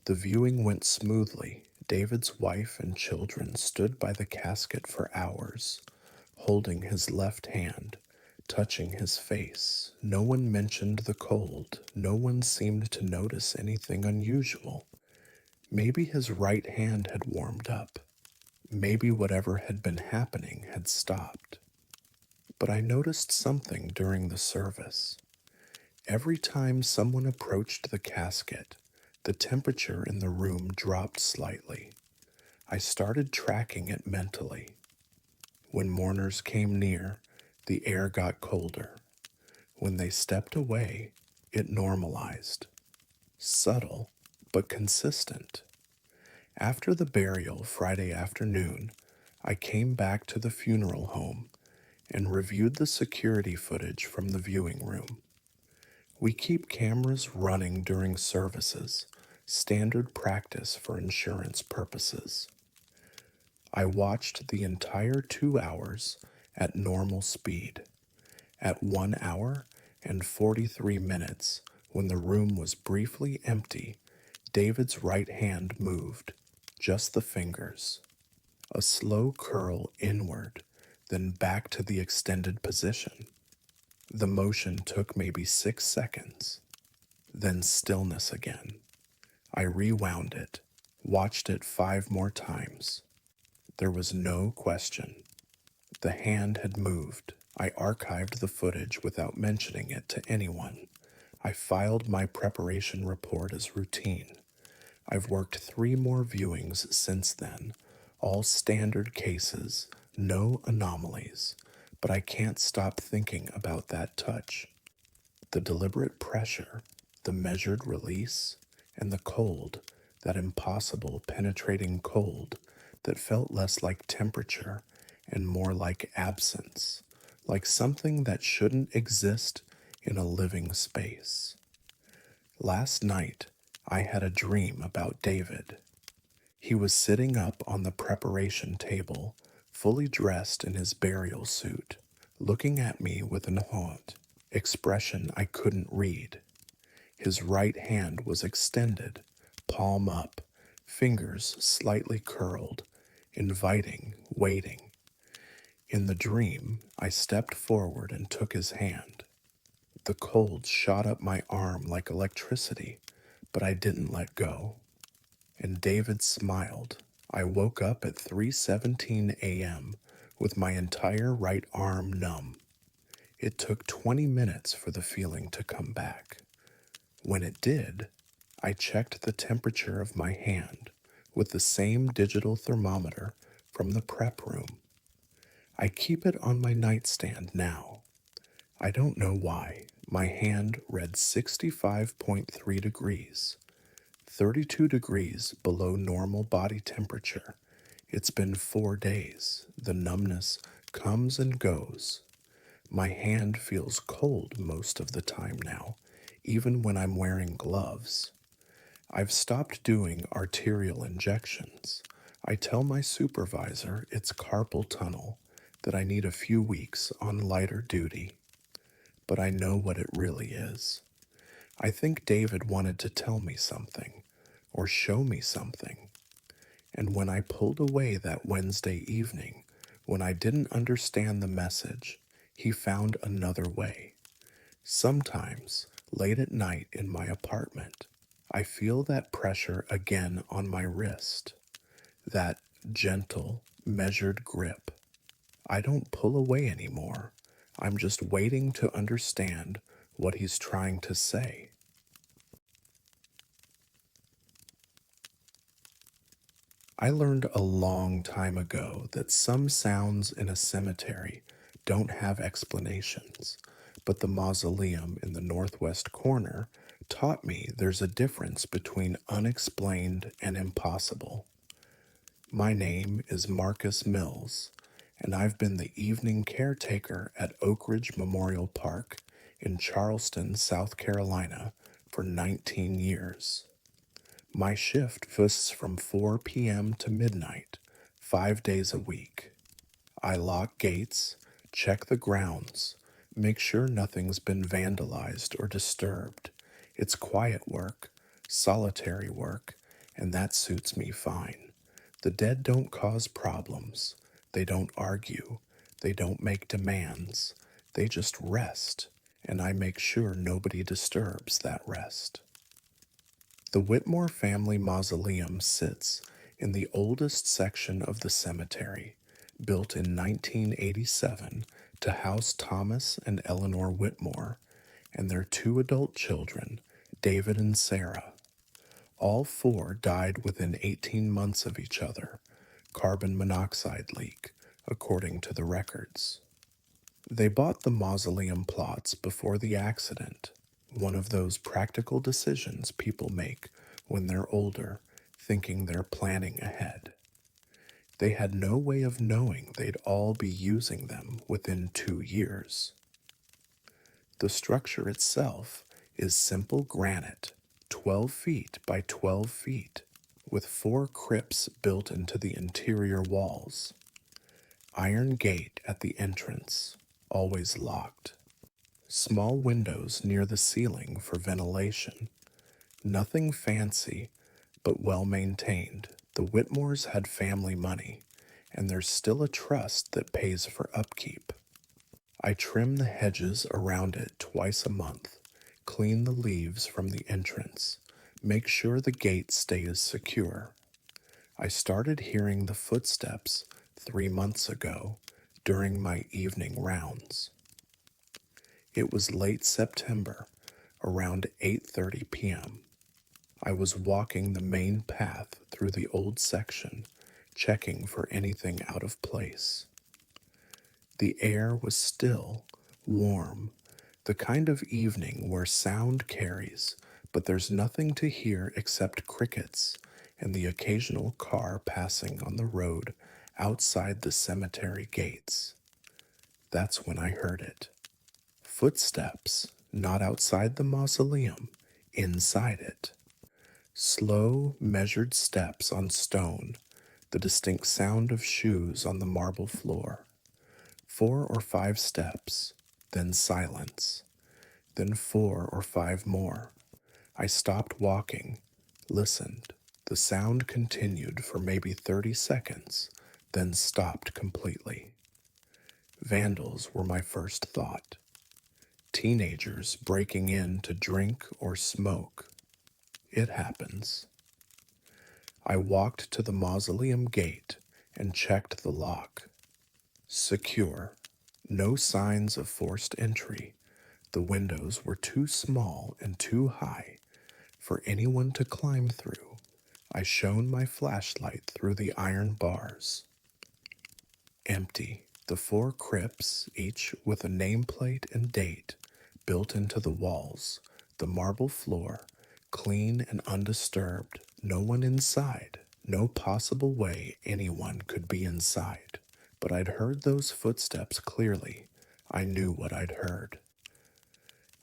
The viewing went smoothly. David's wife and children stood by the casket for hours, holding his left hand, touching his face. No one mentioned the cold. No one seemed to notice anything unusual. Maybe his right hand had warmed up. Maybe whatever had been happening had stopped. But I noticed something during the service. Every time someone approached the casket, the temperature in the room dropped slightly. I started tracking it mentally. When mourners came near, the air got colder. When they stepped away, it normalized. Subtle, but consistent. After the burial Friday afternoon, I came back to the funeral home and reviewed the security footage from the viewing room. We keep cameras running during services, standard practice for insurance purposes. I watched the entire 2 hours at normal speed. At 1 hour and 43 minutes, when the room was briefly empty, David's right hand moved, just the fingers. A slow curl inward, then back to the extended position. The motion took maybe 6 seconds, then stillness again. I rewound it, watched it 5 more times. There was no question. The hand had moved. I archived the footage without mentioning it to anyone. I filed my preparation report as routine. I've worked 3 more viewings since then, all standard cases, no anomalies, but I can't stop thinking about that touch. The deliberate pressure, the measured release, and the cold, that impossible penetrating cold that felt less like temperature and more like absence, like something that shouldn't exist in a living space. Last night, I had a dream about David. He was sitting up on the preparation table, fully dressed in his burial suit, looking at me with an haunt expression I couldn't read. His right hand was extended, palm up, fingers slightly curled, inviting, waiting. In the dream, I stepped forward and took his hand. The cold shot up my arm like electricity, but I didn't let go. And David smiled. I woke up at 3:17 a.m. with my entire right arm numb. It took 20 minutes for the feeling to come back. When it did, I checked the temperature of my hand with the same digital thermometer from the prep room. I keep it on my nightstand now. I don't know why. My hand read 65.3 degrees, 32 degrees below normal body temperature. It's been 4 days. The numbness comes and goes. My hand feels cold most of the time now, even when I'm wearing gloves. I've stopped doing arterial injections. I tell my supervisor it's carpal tunnel, that I need a few weeks on lighter duty, but I know what it really is. I think David wanted to tell me something, or show me something, and when I pulled away that Wednesday evening, when I didn't understand the message, he found another way. Sometimes, late at night in my apartment, I feel that pressure again on my wrist, that gentle, measured grip. I don't pull away anymore. I'm just waiting to understand what he's trying to say. I learned a long time ago that some sounds in a cemetery don't have explanations, but the mausoleum in the northwest corner taught me there's a difference between unexplained and impossible. My name is Marcus Mills, and I've been the evening caretaker at Oak Ridge Memorial Park in Charleston, South Carolina for 19 years. My shift was from 4 p.m. to midnight, 5 days a week. I lock gates, check the grounds, make sure nothing's been vandalized or disturbed. It's quiet work, solitary work, and that suits me fine. The dead don't cause problems. They don't argue. They don't make demands. They just rest, and I make sure nobody disturbs that rest. The Whitmore family mausoleum sits in the oldest section of the cemetery, built in 1987 to house Thomas and Eleanor Whitmore and their two adult children, David and Sarah. All four died within 18 months of each other, carbon monoxide leak, according to the records. They bought the mausoleum plots before the accident, one of those practical decisions people make when they're older, thinking they're planning ahead. They had no way of knowing they'd all be using them within 2 years. The structure itself is simple granite, 12 feet by 12 feet, with 4 crypts built into the interior walls. Iron gate at the entrance, always locked. Small windows near the ceiling for ventilation. Nothing fancy, but well maintained. The Whitmores had family money, and there's still a trust that pays for upkeep. I trim the hedges around it twice a month, clean the leaves from the entrance, make sure the gate stays secure. I started hearing the footsteps 3 months ago during my evening rounds. It was late September, around 8:30 p.m. I was walking the main path through the old section, checking for anything out of place. The air was still, warm, the kind of evening where sound carries, but there's nothing to hear except crickets and the occasional car passing on the road outside the cemetery gates. That's when I heard it. Footsteps, not outside the mausoleum, inside it. Slow, measured steps on stone, the distinct sound of shoes on the marble floor. 4 or 5 steps, then silence, then 4 or 5 more. I stopped walking, listened. The sound continued for maybe 30 seconds, then stopped completely. Vandals were my first thought. Teenagers breaking in to drink or smoke. It happens. I walked to the mausoleum gate and checked the lock. Secure. No signs of forced entry. The windows were too small and too high for anyone to climb through. I shone my flashlight through the iron bars. Empty. The 4 crypts, each with a nameplate and date, built into the walls. The marble floor, clean and undisturbed. No one inside. No possible way anyone could be inside. But I'd heard those footsteps clearly. I knew what I'd heard.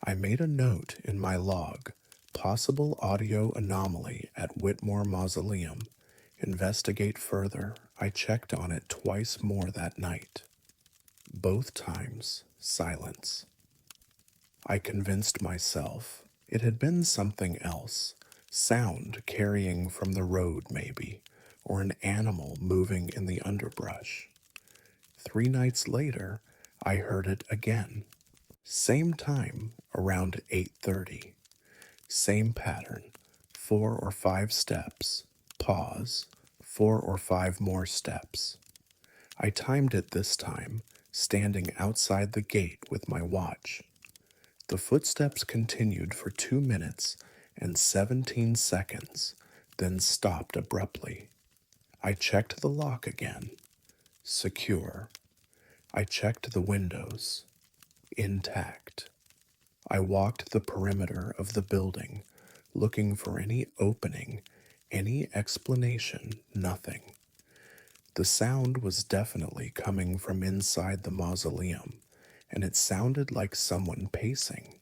I made a note in my log, possible audio anomaly at Whitmore Mausoleum. Investigate further, I checked on it twice more that night. Both times, silence. I convinced myself it had been something else, sound carrying from the road, maybe, or an animal moving in the underbrush. 3 nights later, I heard it again. Same time, around 8:30. Same pattern, 4 or 5 steps, pause, 4 or 5 more steps. I timed it this time, standing outside the gate with my watch. The footsteps continued for 2 minutes and 17 seconds, then stopped abruptly. I checked the lock again. Secure. I checked the windows. Intact. I walked the perimeter of the building, looking for any opening, any explanation, nothing. The sound was definitely coming from inside the mausoleum, and it sounded like someone pacing.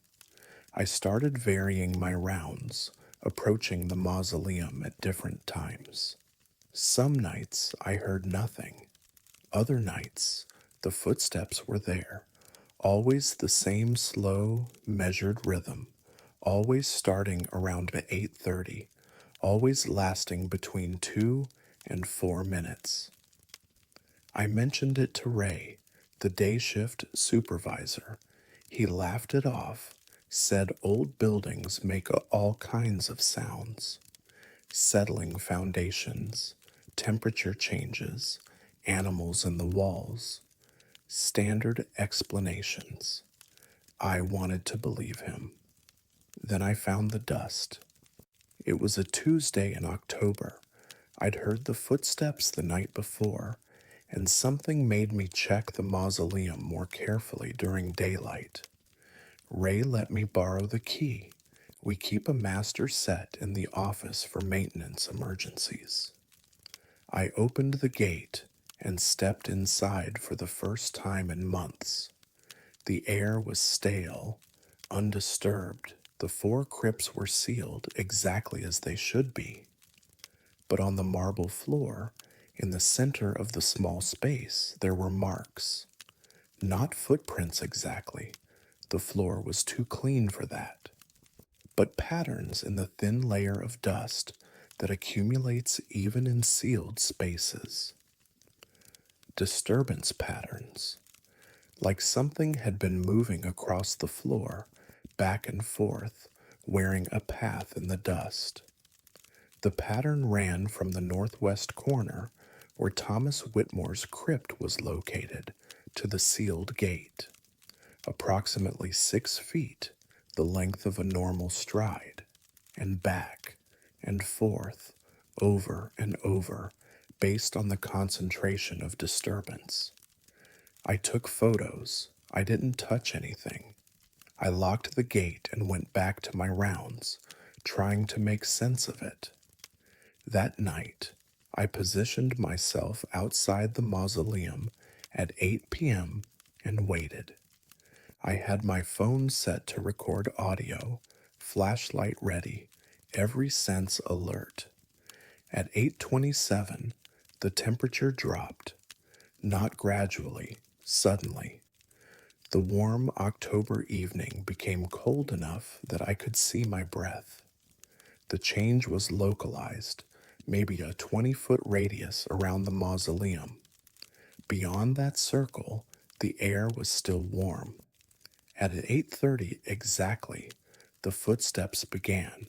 I started varying my rounds, approaching the mausoleum at different times. Some nights I heard nothing. Other nights, the footsteps were there, always the same slow, measured rhythm, always starting around 8:30, always lasting between 2 and 4 minutes. I mentioned it to Ray, the day shift supervisor. He laughed it off, said old buildings make all kinds of sounds. Settling foundations, temperature changes, animals in the walls. Standard explanations. I wanted to believe him. Then I found the dust. It was a Tuesday in October. I'd heard the footsteps the night before, and something made me check the mausoleum more carefully during daylight. Ray let me borrow the key. We keep a master set in the office for maintenance emergencies. I opened the gate and stepped inside for the first time in months. The air was stale, undisturbed. The 4 crypts were sealed exactly as they should be. But on the marble floor, in the center of the small space, there were marks. Not footprints exactly. The floor was too clean for that. But patterns in the thin layer of dust that accumulates even in sealed spaces. Disturbance patterns. Like something had been moving across the floor, back and forth, wearing a path in the dust. The pattern ran from the northwest corner, where Thomas Whitmore's crypt was located, to the sealed gate. Approximately 6 feet, the length of a normal stride, and back and forth, over and over, based on the concentration of disturbance. I took photos. I didn't touch anything. I locked the gate and went back to my rounds, trying to make sense of it. That night, I positioned myself outside the mausoleum at 8 p.m. and waited. I had my phone set to record audio, flashlight ready, every sense alert. At 8:27, the temperature dropped, not gradually, suddenly. The warm October evening became cold enough that I could see my breath. The change was localized, maybe a 20-foot radius around the mausoleum. Beyond that circle, the air was still warm. At 8:30 exactly, the footsteps began.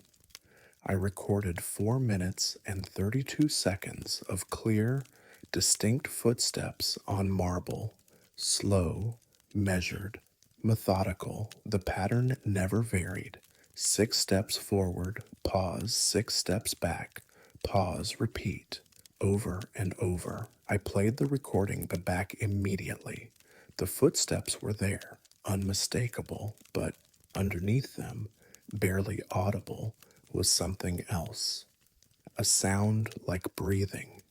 I recorded 4 minutes and 32 seconds of clear, distinct footsteps on marble, slow, measured, methodical. The pattern never varied. 6 steps forward, pause, 6 steps back, pause, repeat, over and over. I played the recording back immediately. The footsteps were there, unmistakable, but underneath them, barely audible, was something else. A sound like breathing.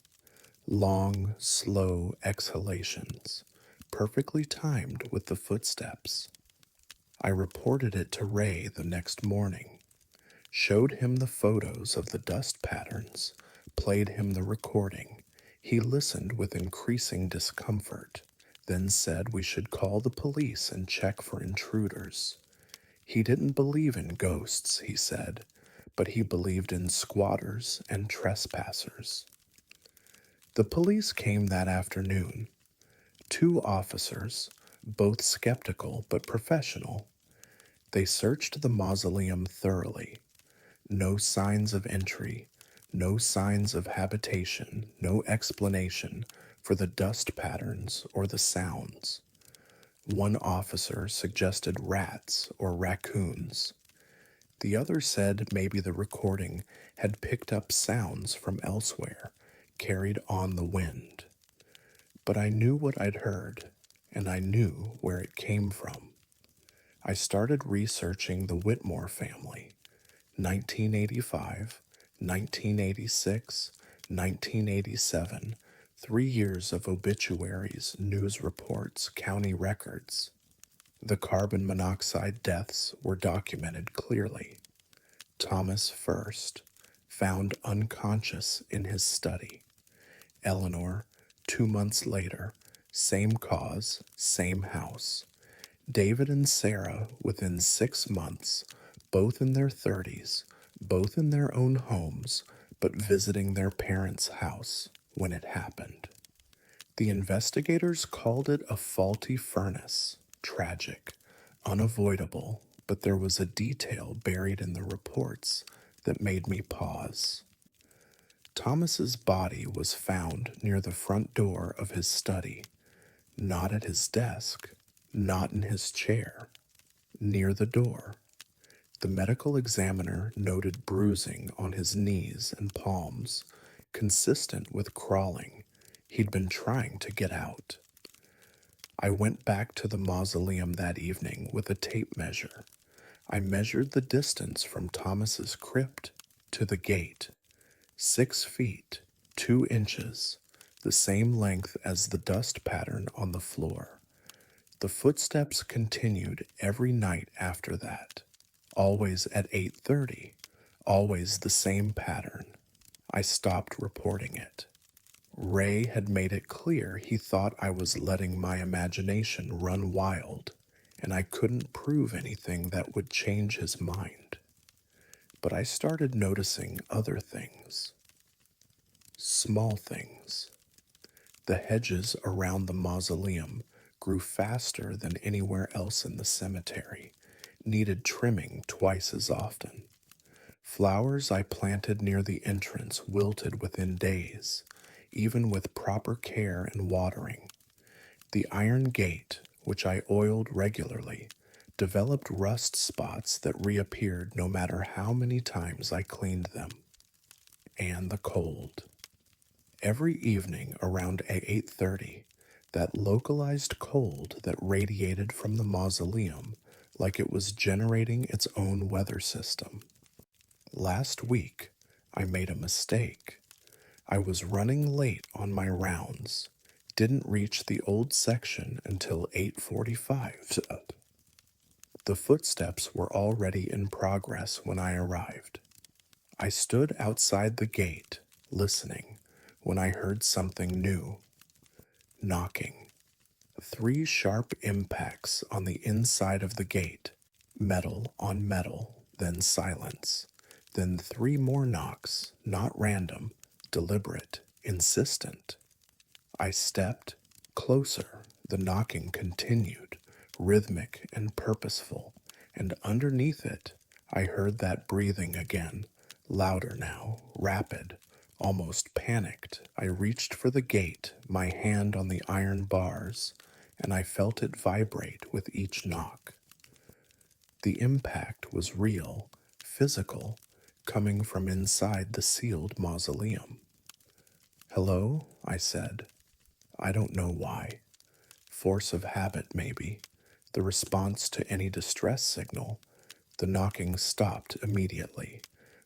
Long, slow exhalations, perfectly timed with the footsteps. I reported it to Ray the next morning, showed him the photos of the dust patterns, played him the recording. He listened with increasing discomfort, then said we should call the police and check for intruders. He didn't believe in ghosts, he said, but he believed in squatters and trespassers. The police came that afternoon. 2 officers, both skeptical but professional. They searched the mausoleum thoroughly. No signs of entry, no signs of habitation, no explanation for the dust patterns or the sounds. One officer suggested rats or raccoons. The other said maybe the recording had picked up sounds from elsewhere, carried on the wind. But I knew what I'd heard, and I knew where it came from. I started researching the Whitmore family, 1985, 1986, 1987, 3 years of obituaries, news reports, county records. The carbon monoxide deaths were documented clearly. Thomas first, found unconscious in his study. Eleanor, 2 months later, same cause, same house. David and Sarah, within 6 months, both in their 30s, both in their own homes, but visiting their parents' house when it happened. The investigators called it a faulty furnace. Tragic, unavoidable, but there was a detail buried in the reports that made me pause. Thomas's body was found near the front door of his study, not at his desk, not in his chair, near the door. The medical examiner noted bruising on his knees and palms, consistent with crawling. He'd been trying to get out. I went back to the mausoleum that evening with a tape measure. I measured the distance from Thomas's crypt to the gate. 6 feet, 2 inches, the same length as the dust pattern on the floor. The footsteps continued every night after that, always at 8:30, always the same pattern. I stopped reporting it. Ray had made it clear he thought I was letting my imagination run wild, and I couldn't prove anything that would change his mind. But I started noticing other things. Small things. The hedges around the mausoleum grew faster than anywhere else in the cemetery, needed trimming twice as often. Flowers I planted near the entrance wilted within days, even with proper care and watering. The iron gate, which I oiled regularly, developed rust spots that reappeared no matter how many times I cleaned them. And the cold. Every evening around 8:30, that localized cold that radiated from the mausoleum like it was generating its own weather system. Last week, I made a mistake. I was running late on my rounds, didn't reach the old section until 8:45. The footsteps were already in progress when I arrived. I stood outside the gate, listening, when I heard something new. Knocking. 3 sharp impacts on the inside of the gate, metal on metal, then silence. Then 3 more knocks, not random, deliberate, insistent. I stepped closer. The knocking continued, rhythmic and purposeful, and underneath it, I heard that breathing again, louder now, rapid, almost panicked. I reached for the gate, my hand on the iron bars, and I felt it vibrate with each knock. The impact was real, physical, coming from inside the sealed mausoleum. "Hello?" I said. I don't know why. Force of habit, maybe. The response to any distress signal. The knocking stopped immediately.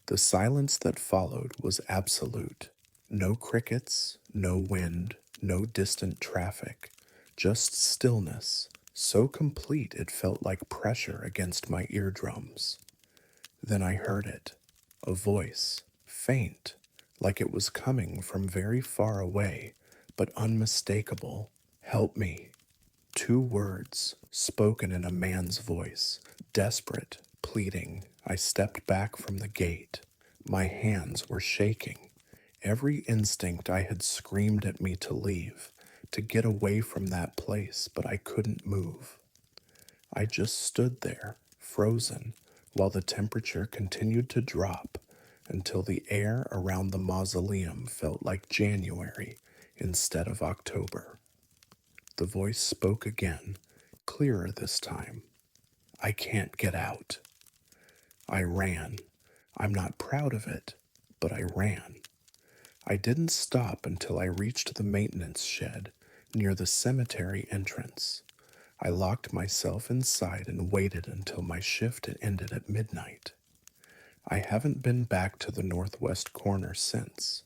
The silence that followed was absolute. No crickets, no wind, no distant traffic. Just stillness, so complete it felt like pressure against my eardrums. Then I heard it. A voice, faint, like it was coming from very far away, but unmistakable. Help me. Two words, spoken in a man's voice, desperate, pleading. I stepped back from the gate. My hands were shaking. Every instinct I had screamed at me to leave, to get away from that place, but I couldn't move. I just stood there, frozen, while the temperature continued to drop until the air around the mausoleum felt like January instead of October. The voice spoke again, clearer this time. I can't get out. I ran. I'm not proud of it, but I ran. I didn't stop until I reached the maintenance shed near the cemetery entrance. I locked myself inside and waited until my shift had ended at midnight. I haven't been back to the northwest corner since.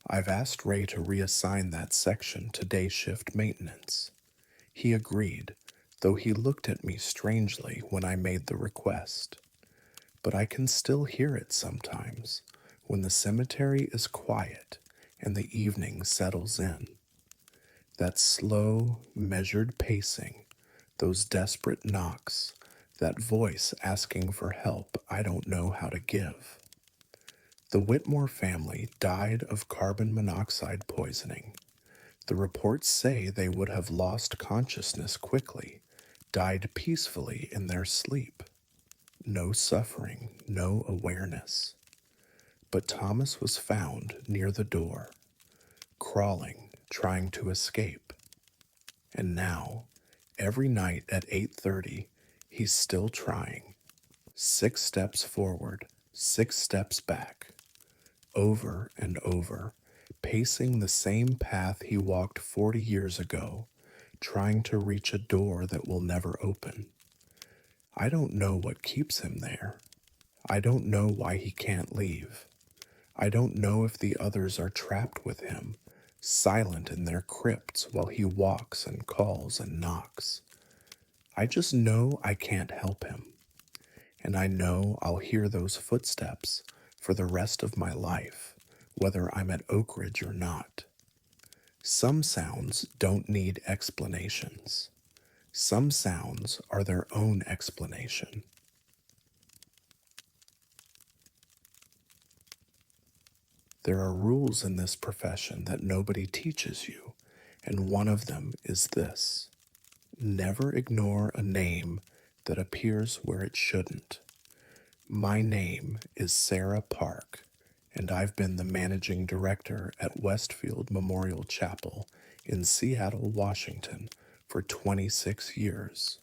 I've asked Ray to reassign that section to day shift maintenance. He agreed, though he looked at me strangely when I made the request. But I can still hear it sometimes when the cemetery is quiet and the evening settles in. That slow, measured pacing, those desperate knocks, that voice asking for help I don't know how to give. The Whitmore family died of carbon monoxide poisoning. The reports say they would have lost consciousness quickly, died peacefully in their sleep. No suffering, no awareness. But Thomas was found near the door, crawling, trying to escape. And now, every night at 8:30, he's still trying. 6 steps forward, 6 steps back, over and over, pacing the same path he walked 40 years ago, trying to reach a door that will never open. I don't know what keeps him there. I don't know why he can't leave. I don't know if the others are trapped with him, silent in their crypts while he walks and calls and knocks. I just know I can't help him. And I know I'll hear those footsteps for the rest of my life, whether I'm at Oak Ridge or not. Some sounds don't need explanations. Some sounds are their own explanation. There are rules in this profession that nobody teaches you, and one of them is this: never ignore a name that appears where it shouldn't. My name is Sarah Park, and I've been the managing director at Westfield Memorial Chapel in Seattle, Washington for 26 years.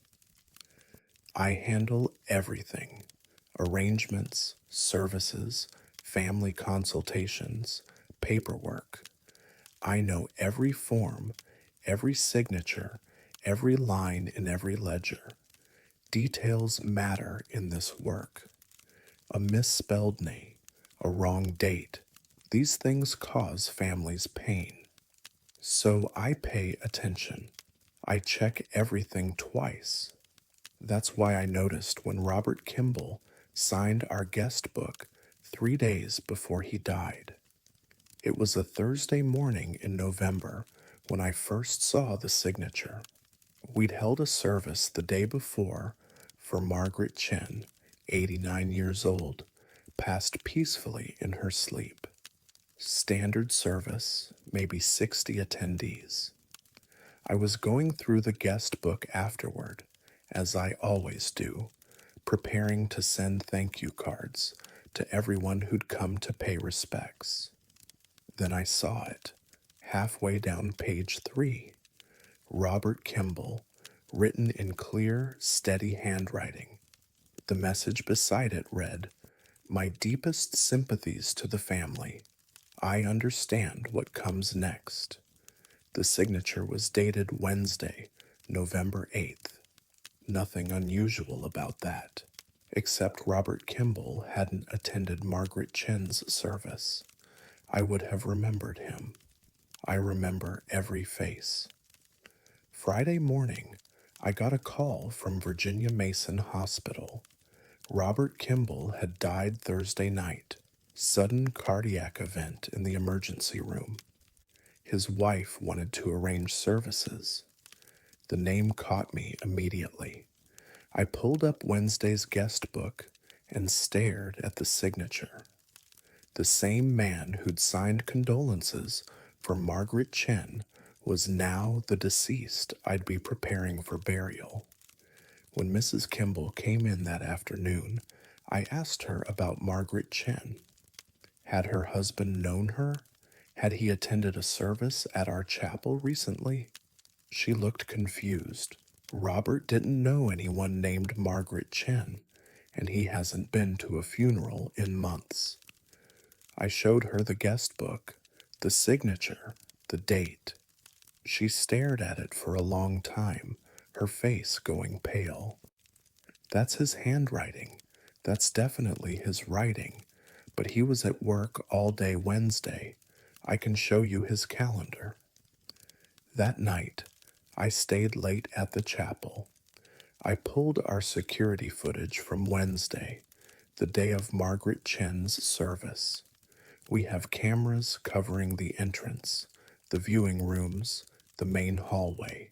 I handle everything: arrangements, services, family consultations, paperwork. I know every form, every signature, every line in every ledger. Details matter in this work. A misspelled name, a wrong date. These things cause families pain. So I pay attention. I check everything twice. That's why I noticed when Robert Kimball signed our guest book 3 days before he died. It was a Thursday morning in November when I first saw the signature. We'd held a service the day before for Margaret Chen, 89 years old, passed peacefully in her sleep. Standard service, maybe 60 attendees. I was going through the guest book afterward, as I always do, preparing to send thank you cards to everyone who'd come to pay respects. Then I saw it, halfway down page 3. Robert Kimball, written in clear, steady handwriting. The message beside it read, "My deepest sympathies to the family. I understand what comes next." The signature was dated Wednesday, November 8th. Nothing unusual about that, except Robert Kimball hadn't attended Margaret Chen's service. I would have remembered him. I remember every face. Friday morning, I got a call from Virginia Mason Hospital. Robert Kimball had died Thursday night. Sudden cardiac event in the emergency room. His wife wanted to arrange services. The name caught me immediately. I pulled up Wednesday's guest book and stared at the signature. The same man who'd signed condolences for Margaret Chen was now the deceased I'd be preparing for burial. When Mrs. Kimball came in that afternoon, I asked her about Margaret Chen. Had her husband known her? Had he attended a service at our chapel recently? She looked confused. Robert didn't know anyone named Margaret Chen, and he hasn't been to a funeral in months. I showed her the guest book, the signature, the date. She stared at it for a long time, her face going pale. That's his handwriting. That's definitely his writing. But he was at work all day Wednesday. I can show you his calendar. That night, I stayed late at the chapel. I pulled our security footage from Wednesday, the day of Margaret Chen's service. We have cameras covering the entrance, the viewing rooms, the main hallway.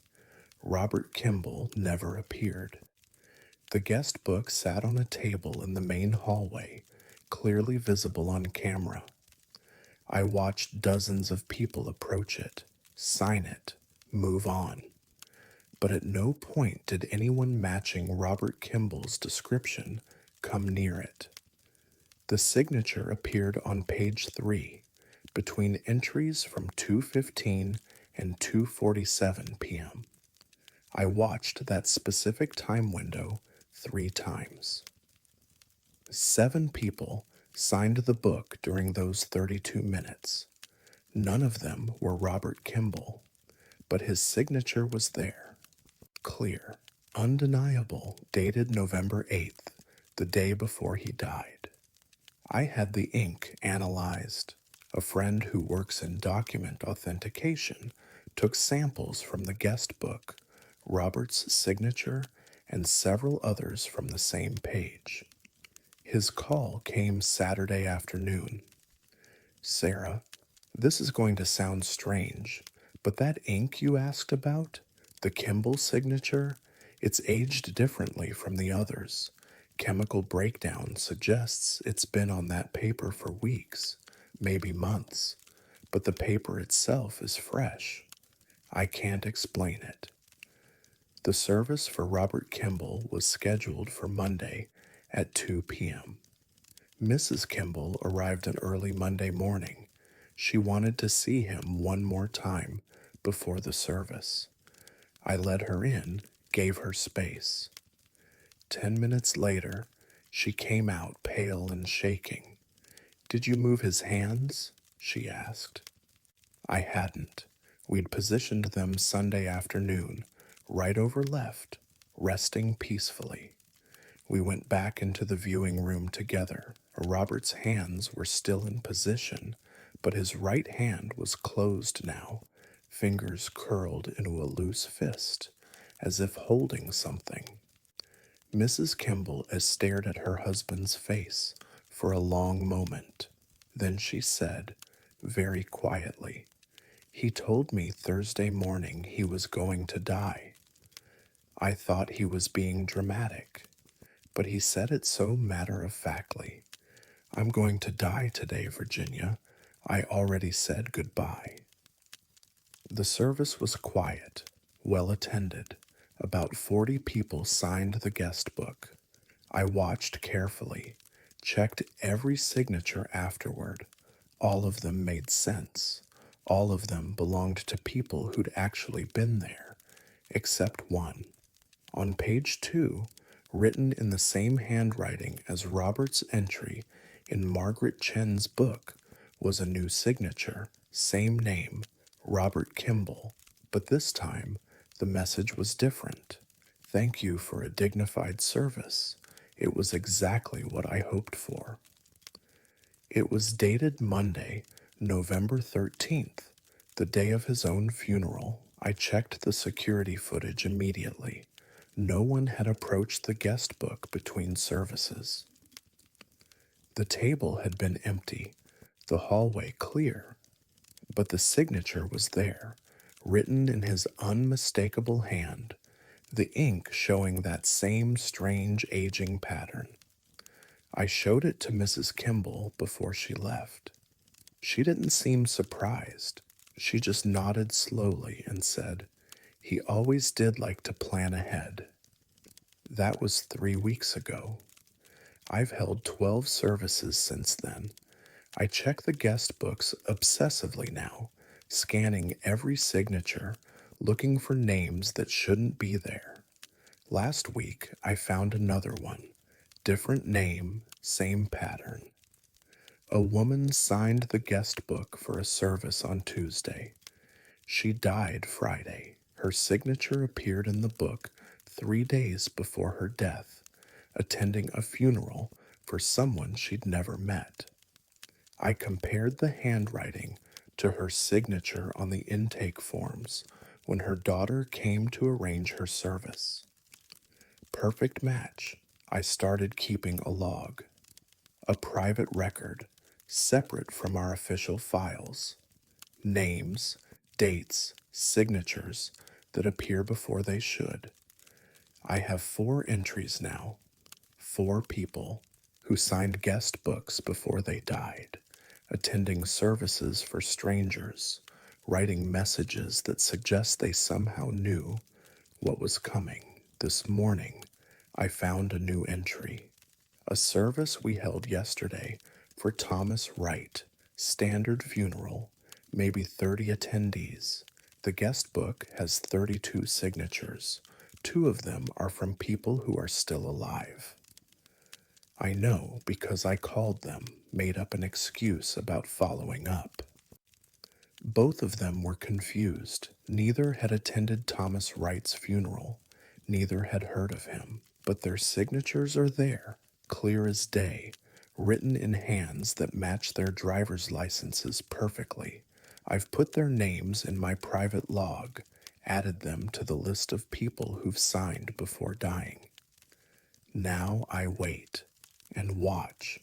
Robert Kimball never appeared. The guest book sat on a table in the main hallway, clearly visible on camera. I watched dozens of people approach it, sign it, move on. But at no point did anyone matching Robert Kimball's description come near it. The signature appeared on page 3, between entries from 2:15 and 2:47 p.m. I watched that specific time window 3 times. 7 people signed the book during those 32 minutes. None of them were Robert Kimball, but his signature was there, clear, undeniable, dated November 8th, the day before he died. I had the ink analyzed. A friend who works in document authentication took samples from the guest book, Robert's signature, and several others from the same page. His call came Saturday afternoon. Sarah, this is going to sound strange, but that ink you asked about, the Kimball signature, it's aged differently from the others. Chemical breakdown suggests it's been on that paper for weeks, maybe months, but the paper itself is fresh. I can't explain it. The service for Robert Kimball was scheduled for Monday at 2 p.m. Mrs. Kimball arrived an early Monday morning. She wanted to see him one more time before the service. I let her in, gave her space. 10 minutes later, she came out pale and shaking. "Did you move his hands?" she asked. I hadn't. We'd positioned them Sunday afternoon, right over left, resting peacefully. We went back into the viewing room together. Robert's hands were still in position, but his right hand was closed now, fingers curled into a loose fist, as if holding something. Mrs. Kimball stared at her husband's face for a long moment. Then she said, very quietly, "He told me Thursday morning he was going to die. I thought he was being dramatic, but he said it so matter-of-factly. I'm going to die today, Virginia. I already said goodbye." The service was quiet, well attended. About 40 people signed the guest book. I watched carefully, checked every signature afterward. All of them made sense. All of them belonged to people who'd actually been there, except one. On page 2, written in the same handwriting as Robert's entry in Margaret Chen's book, was a new signature, same name, Robert Kimball, but this time the message was different. "Thank you for a dignified service." It was exactly what I hoped for. It was dated Monday, November 13th, the day of his own funeral. I checked the security footage immediately. No one had approached the guest book between services. The table had been empty, the hallway clear, but the signature was there, written in his unmistakable hand, the ink showing that same strange aging pattern. I showed it to Mrs. Kimball before she left. She didn't seem surprised. She just nodded slowly and said, "He always did like to plan ahead." That was 3 weeks ago. I've held 12 services since then. I check the guest books obsessively now, scanning every signature, looking for names that shouldn't be there. Last week, I found another one. Different name, same pattern. A woman signed the guest book for a service on Tuesday. She died Friday. Her signature appeared in the book 3 days before her death, attending a funeral for someone she'd never met. I compared the handwriting to her signature on the intake forms when her daughter came to arrange her service. Perfect match. I started keeping a log, a private record, separate from our official files. Names, dates, signatures that appear before they should. I have 4 entries now, 4 people who signed guest books before they died, attending services for strangers, writing messages that suggest they somehow knew what was coming. This morning, I found a new entry. A service we held yesterday for Thomas Wright, standard funeral, maybe 30 attendees. The guest book has 32 signatures. 2 of them are from people who are still alive. I know because I called them, made up an excuse about following up. Both of them were confused. Neither had attended Thomas Wright's funeral. Neither had heard of him. But their signatures are there, clear as day, written in hands that match their driver's licenses perfectly. I've put their names in my private log, added them to the list of people who've signed before dying. Now I wait and watch.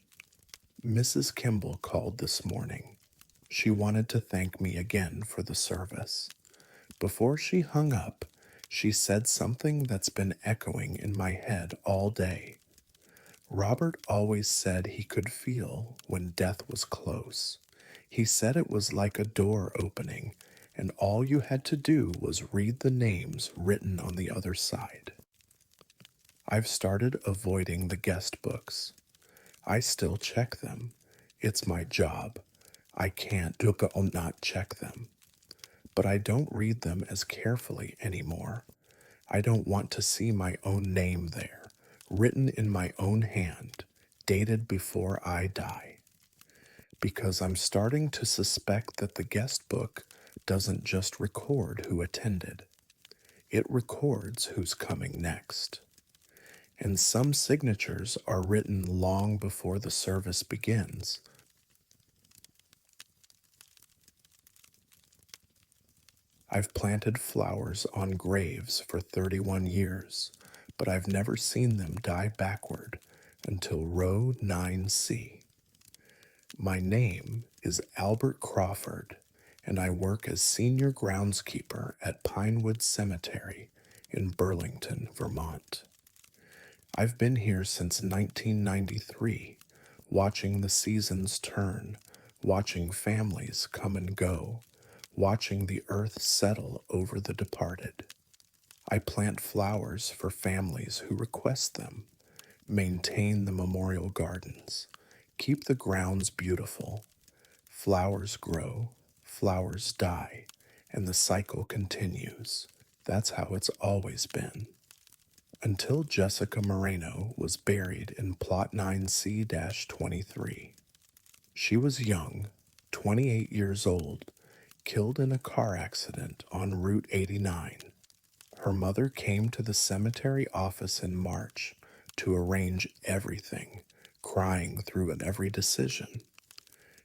Mrs. Kimball called this morning. She wanted to thank me again for the service. Before she hung up, she said something that's been echoing in my head all day. Robert always said he could feel when death was close. He said it was like a door opening, and all you had to do was read the names written on the other side. I've started avoiding the guest books. I still check them. It's my job. I can't not check them. But I don't read them as carefully anymore. I don't want to see my own name there, written in my own hand, dated before I die. Because I'm starting to suspect that the guest book doesn't just record who attended, it records who's coming next. And some signatures are written long before the service begins. I've planted flowers on graves for 31 years, but I've never seen them die backward until row 9C. My name is Albert Crawford, and I work as senior groundskeeper at Pinewood Cemetery in Burlington, Vermont. I've been here since 1993, watching the seasons turn, watching families come and go, watching the earth settle over the departed. I plant flowers for families who request them, maintain the memorial gardens, keep the grounds beautiful. Flowers grow, flowers die, and the cycle continues. That's how it's always been. Until Jessica Moreno was buried in Plot 9C-23. She was young, 28 years old, killed in a car accident on Route 89. Her mother came to the cemetery office in March to arrange everything, crying through every decision.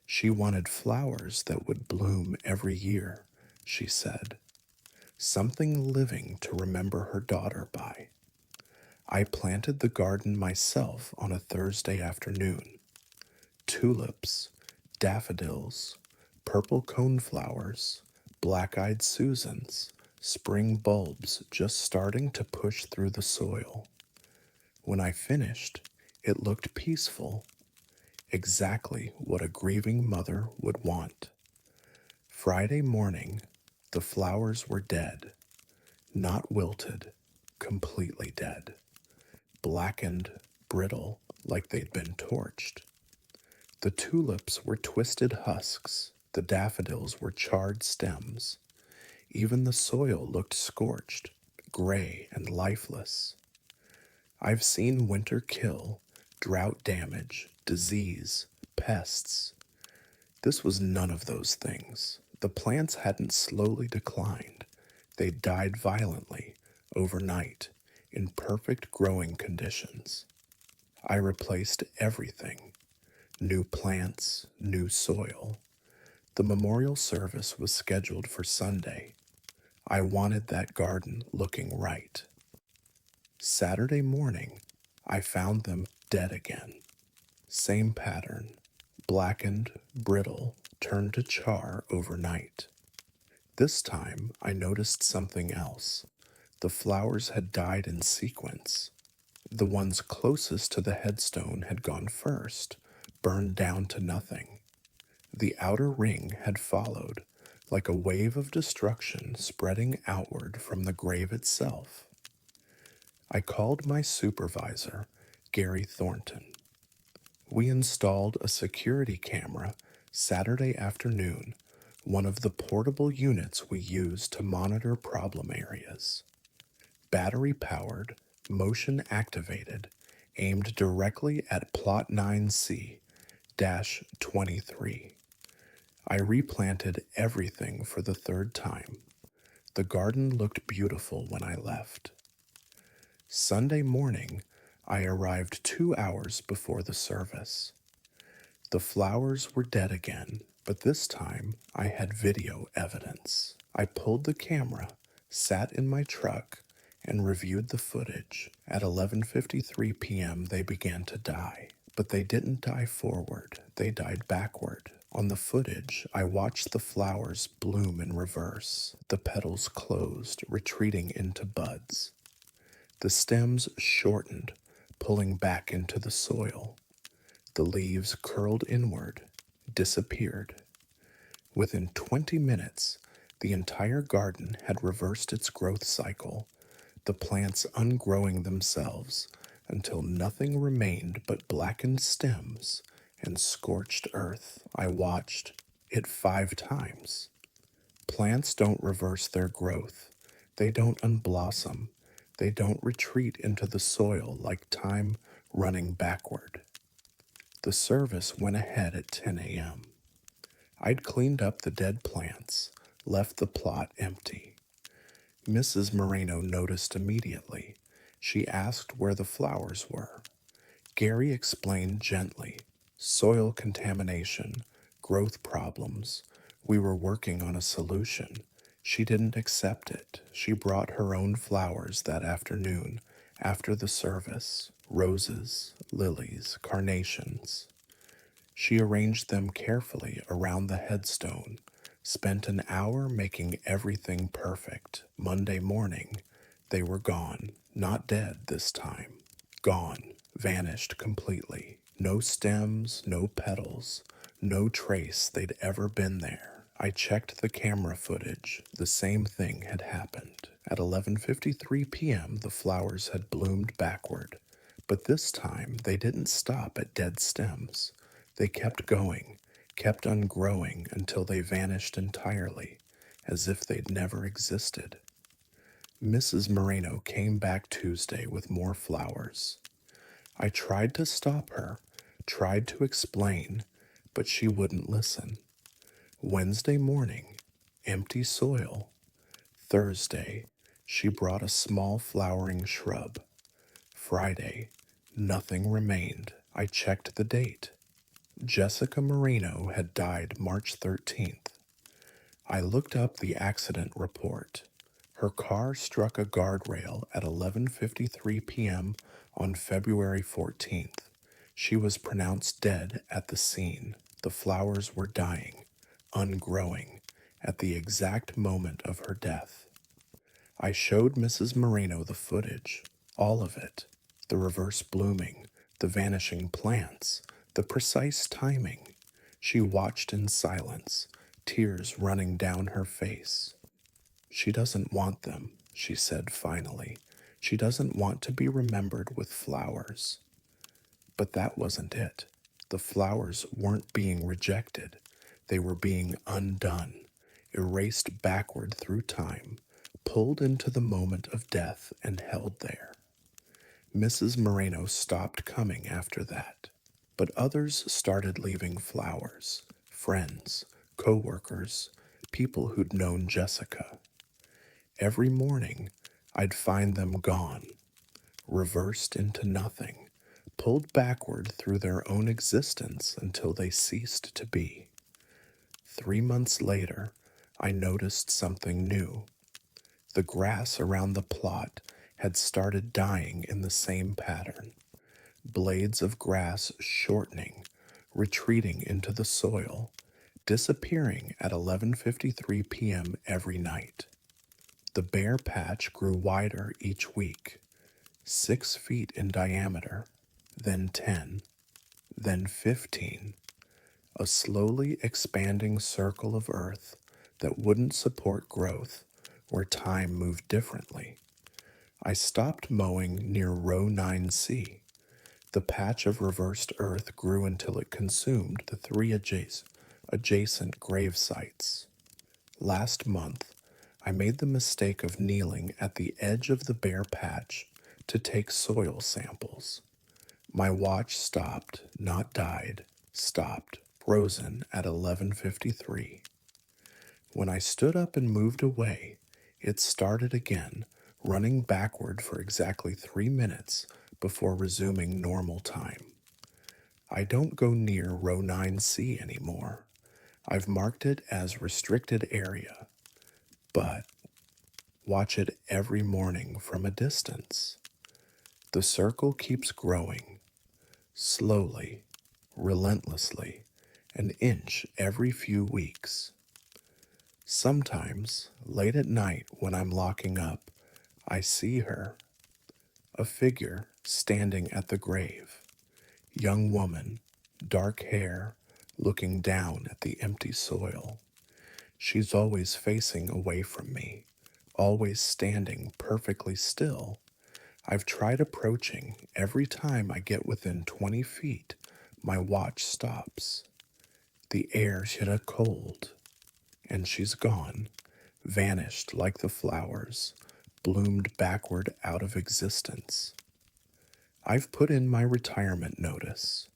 She wanted flowers that would bloom every year, she said. Something living to remember her daughter by. I planted the garden myself on a Thursday afternoon. tulips, daffodils, purple coneflowers, black-eyed Susans, spring bulbs just starting to push through the soil. When I finished, it looked peaceful, exactly what a grieving mother would want. Friday morning, the flowers were dead, not wilted, completely dead, blackened, brittle, like they'd been torched. The tulips were twisted husks, the daffodils were charred stems. Even the soil looked scorched, gray and lifeless. I've seen winter kill, drought damage, disease, pests. This was none of those things. The plants hadn't slowly declined. They died violently, overnight, in perfect growing conditions. I replaced everything. New plants, new soil. The memorial service was scheduled for Sunday. I wanted that garden looking right. Saturday morning, I found them dead again. Same pattern. Blackened, brittle, turned to char overnight. This time, I noticed something else. The flowers had died in sequence. The ones closest to the headstone had gone first, burned down to nothing. The outer ring had followed, like a wave of destruction spreading outward from the grave itself. I called my supervisor, Gary Thornton. We installed a security camera Saturday afternoon, one of the portable units we use to monitor problem areas. Battery powered, motion activated, aimed directly at plot 9C 23. I replanted everything for the third time. The garden looked beautiful when I left. Sunday morning, I arrived 2 hours before the service. The flowers were dead again, but this time I had video evidence. I pulled the camera, sat in my truck, and reviewed the footage. At 11:53 p.m., they began to die. But they didn't die forward, they died backward. On the footage, I watched the flowers bloom in reverse. The petals closed, retreating into buds. The stems shortened, pulling back into the soil. The leaves curled inward, disappeared. Within 20 minutes, the entire garden had reversed its growth cycle, the plants ungrowing themselves until nothing remained but blackened stems and scorched earth. I watched it 5 times. Plants don't reverse their growth. They don't unblossom. They don't retreat into the soil like time running backward. The service went ahead at 10 a.m. I'd cleaned up the dead plants, left the plot empty. Mrs. Moreno noticed immediately. She asked where the flowers were. Gary explained gently. Soil contamination, growth problems. We were working on a solution. She didn't accept it. She brought her own flowers that afternoon, after the service. Roses, lilies, carnations. She arranged them carefully around the headstone, spent an hour making everything perfect. Monday morning, they were gone, not dead this time. Gone, vanished completely. No stems, no petals, no trace they'd ever been there. I checked the camera footage. The same thing had happened. At 11:53 p.m., the flowers had bloomed backward. But this time, they didn't stop at dead stems. They kept going, kept ungrowing until they vanished entirely, as if they'd never existed. Mrs. Moreno came back Tuesday with more flowers. I tried to stop her, tried to explain, but she wouldn't listen. Wednesday morning, empty soil. Thursday, she brought a small flowering shrub. Friday, nothing remained. I checked the date. Jessica Moreno had died March 13th. I looked up the accident report. Her car struck a guardrail at 11:53 p.m. on February 14th. She was pronounced dead at the scene. The flowers were dying, ungrowing, at the exact moment of her death. I showed Mrs. Moreno the footage, all of it, the reverse blooming, the vanishing plants, the precise timing. She watched in silence, tears running down her face. She doesn't want them, she said finally. She doesn't want to be remembered with flowers. But that wasn't it. The flowers weren't being rejected, they were being undone, erased backward through time, pulled into the moment of death and held there. Mrs. Moreno stopped coming after that, but others started leaving flowers, friends, co-workers, people who'd known Jessica. Every morning, I'd find them gone, reversed into nothing, pulled backward through their own existence until they ceased to be. 3 months later, I noticed something new. The grass around the plot had started dying in the same pattern, blades of grass shortening, retreating into the soil, disappearing at 11:53 p.m. every night. The bare patch grew wider each week, 6 feet in diameter, then 10, then 15, a slowly expanding circle of earth that wouldn't support growth where time moved differently. I stopped mowing near row 9C. The patch of reversed earth grew until it consumed the 3 adjacent grave sites. Last month, I made the mistake of kneeling at the edge of the bare patch to take soil samples. My watch stopped, not died, stopped, frozen at 11:53. When I stood up and moved away, it started again, running backward for exactly 3 minutes before resuming normal time. I don't go near row 9C anymore. I've marked it as restricted area, but watch it every morning from a distance. The circle keeps growing, slowly, relentlessly, an inch every few weeks. Sometimes, late at night when I'm locking up, I see her, a figure standing at the grave. Young woman, dark hair, looking down at the empty soil. She's always facing away from me, always standing perfectly still. I've tried approaching. Every time I get within 20 feet, my watch stops. The air's hit a cold, and she's gone, vanished like the flowers, bloomed backward out of existence. I've put in my retirement notice.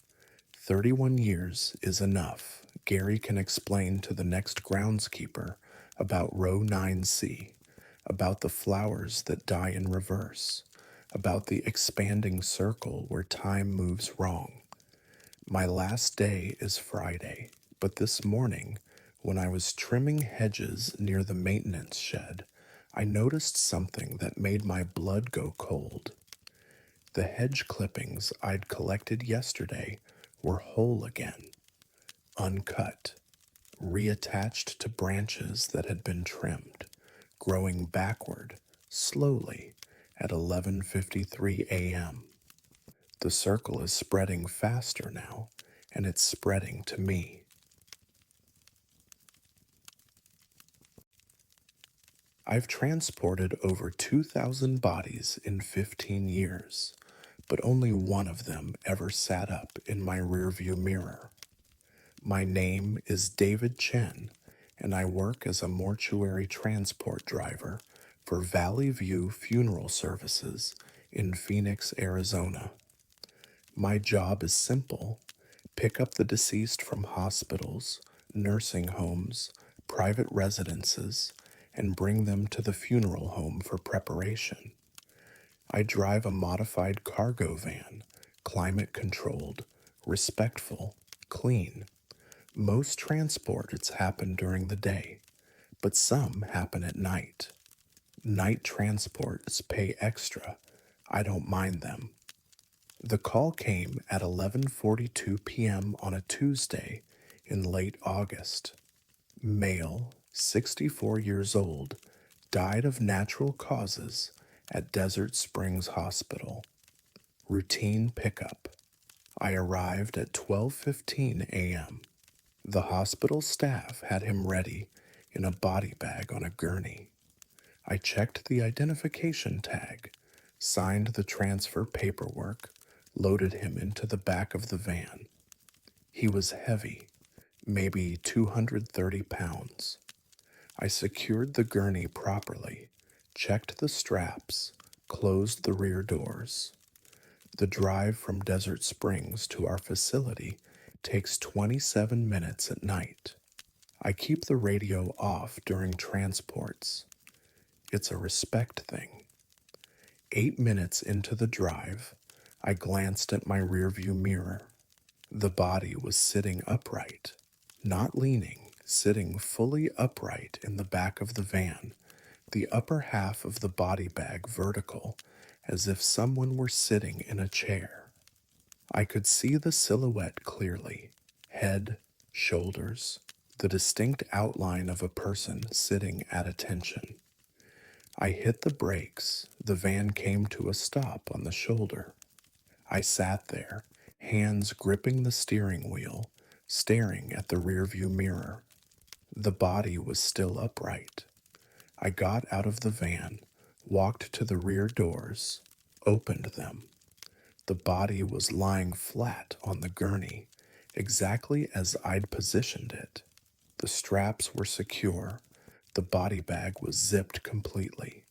31 years is enough. Gary can explain to the next groundskeeper about row 9C, about the flowers that die in reverse, about the expanding circle where time moves wrong. My last day is Friday, but this morning, when I was trimming hedges near the maintenance shed, I noticed something that made my blood go cold. The hedge clippings I'd collected yesterday were whole again, uncut, reattached to branches that had been trimmed, growing backward, slowly, at 11:53 a.m. The circle is spreading faster now, and it's spreading to me. I've transported over 2,000 bodies in 15 years, but only one of them ever sat up in my rearview mirror. My name is David Chen, and I work as a mortuary transport driver for Valley View Funeral Services in Phoenix, Arizona. My job is simple: pick up the deceased from hospitals, nursing homes, private residences, and bring them to the funeral home for preparation. I drive a modified cargo van, climate controlled, respectful, clean. Most transports happen during the day, but some happen at night. Night transports pay extra. I don't mind them. The call came at 11:42 p.m. on a Tuesday in late August. Male, 64 years old, died of natural causes at Desert Springs Hospital. Routine pickup. I arrived at 12:15 a.m. The hospital staff had him ready in a body bag on a gurney. I checked the identification tag, signed the transfer paperwork, loaded him into the back of the van. He was heavy, maybe 230 pounds. I secured the gurney properly, checked the straps, closed the rear doors. The drive from Desert Springs to our facility takes 27 minutes at night. I keep the radio off during transports. It's a respect thing. 8 minutes into the drive, I glanced at my rearview mirror. The body was sitting upright, not leaning, sitting fully upright in the back of the van, the upper half of the body bag vertical, as if someone were sitting in a chair. I could see the silhouette clearly, head, shoulders, the distinct outline of a person sitting at attention. I hit the brakes. The van came to a stop on the shoulder. I sat there, hands gripping the steering wheel, staring at the rearview mirror. The body was still upright. I got out of the van, walked to the rear doors, opened them. The body was lying flat on the gurney, exactly as I'd positioned it. The straps were secure. The body bag was zipped completely.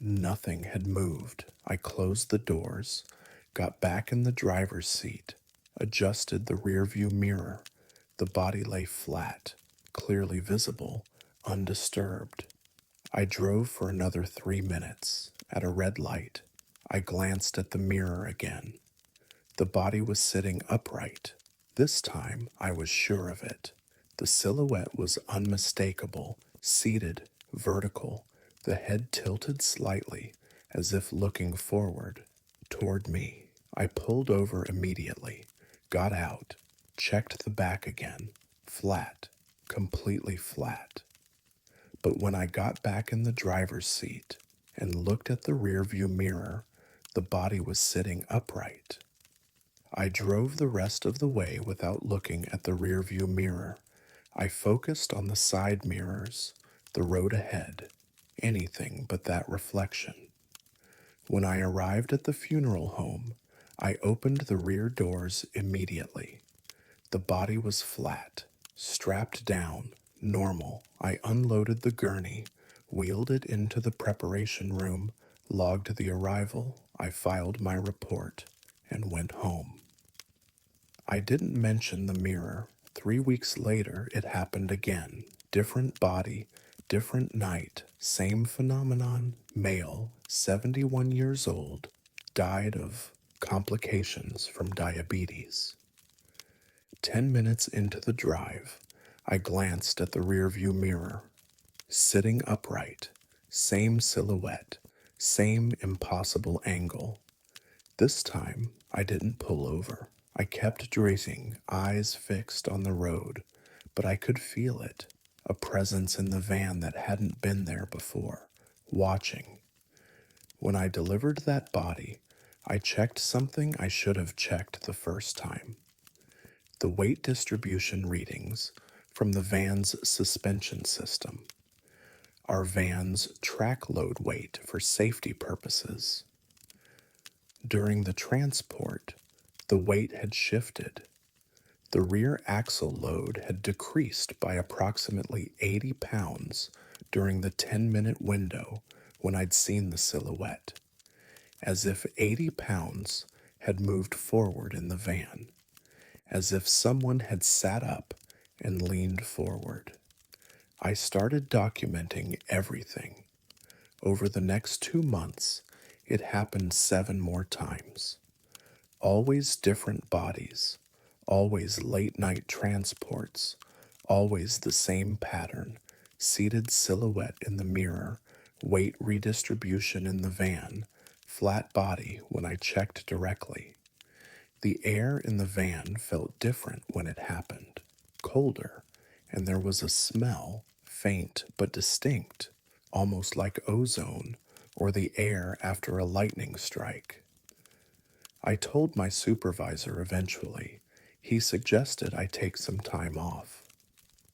Nothing had moved. I closed the doors, got back in the driver's seat, adjusted the rearview mirror. The body lay flat, clearly visible, undisturbed. I drove for another 3 minutes. At a red light, I glanced at the mirror again. The body was sitting upright. This time, I was sure of it. The silhouette was unmistakable, seated, vertical, the head tilted slightly, as if looking forward, toward me. I pulled over immediately, got out, checked the back again. Flat, completely flat. But when I got back in the driver's seat and looked at the rearview mirror, the body was sitting upright. I drove the rest of the way without looking at the rearview mirror. I focused on the side mirrors, the road ahead, anything but that reflection. When I arrived at the funeral home, I opened the rear doors immediately. The body was flat, strapped down, normal. I unloaded the gurney, wheeled it into the preparation room, logged the arrival. I filed my report, and went home. I didn't mention the mirror. 3 weeks later, it happened again. Different body, different night, same phenomenon. Male, 71 years old, died of complications from diabetes. 10 minutes into the drive, I glanced at the rearview mirror. Sitting upright, same silhouette, same impossible angle. This time, I didn't pull over. I kept racing, eyes fixed on the road, but I could feel it, a presence in the van that hadn't been there before, watching. When I delivered that body, I checked something I should have checked the first time. The weight distribution readings from the van's suspension system. Our van's track load weight for safety purposes. During the transport, the weight had shifted. The rear axle load had decreased by approximately 80 pounds during the 10-minute window when I'd seen the silhouette, as if 80 pounds had moved forward in the van, as if someone had sat up and leaned forward. I started documenting everything. Over the next 2 months, it happened 7 more times. Always different bodies, always late-night transports, always the same pattern, seated silhouette in the mirror, weight redistribution in the van, flat body when I checked directly. The air in the van felt different when it happened, colder, and there was a smell, faint but distinct, almost like ozone or the air after a lightning strike. I told my supervisor eventually. He suggested I take some time off.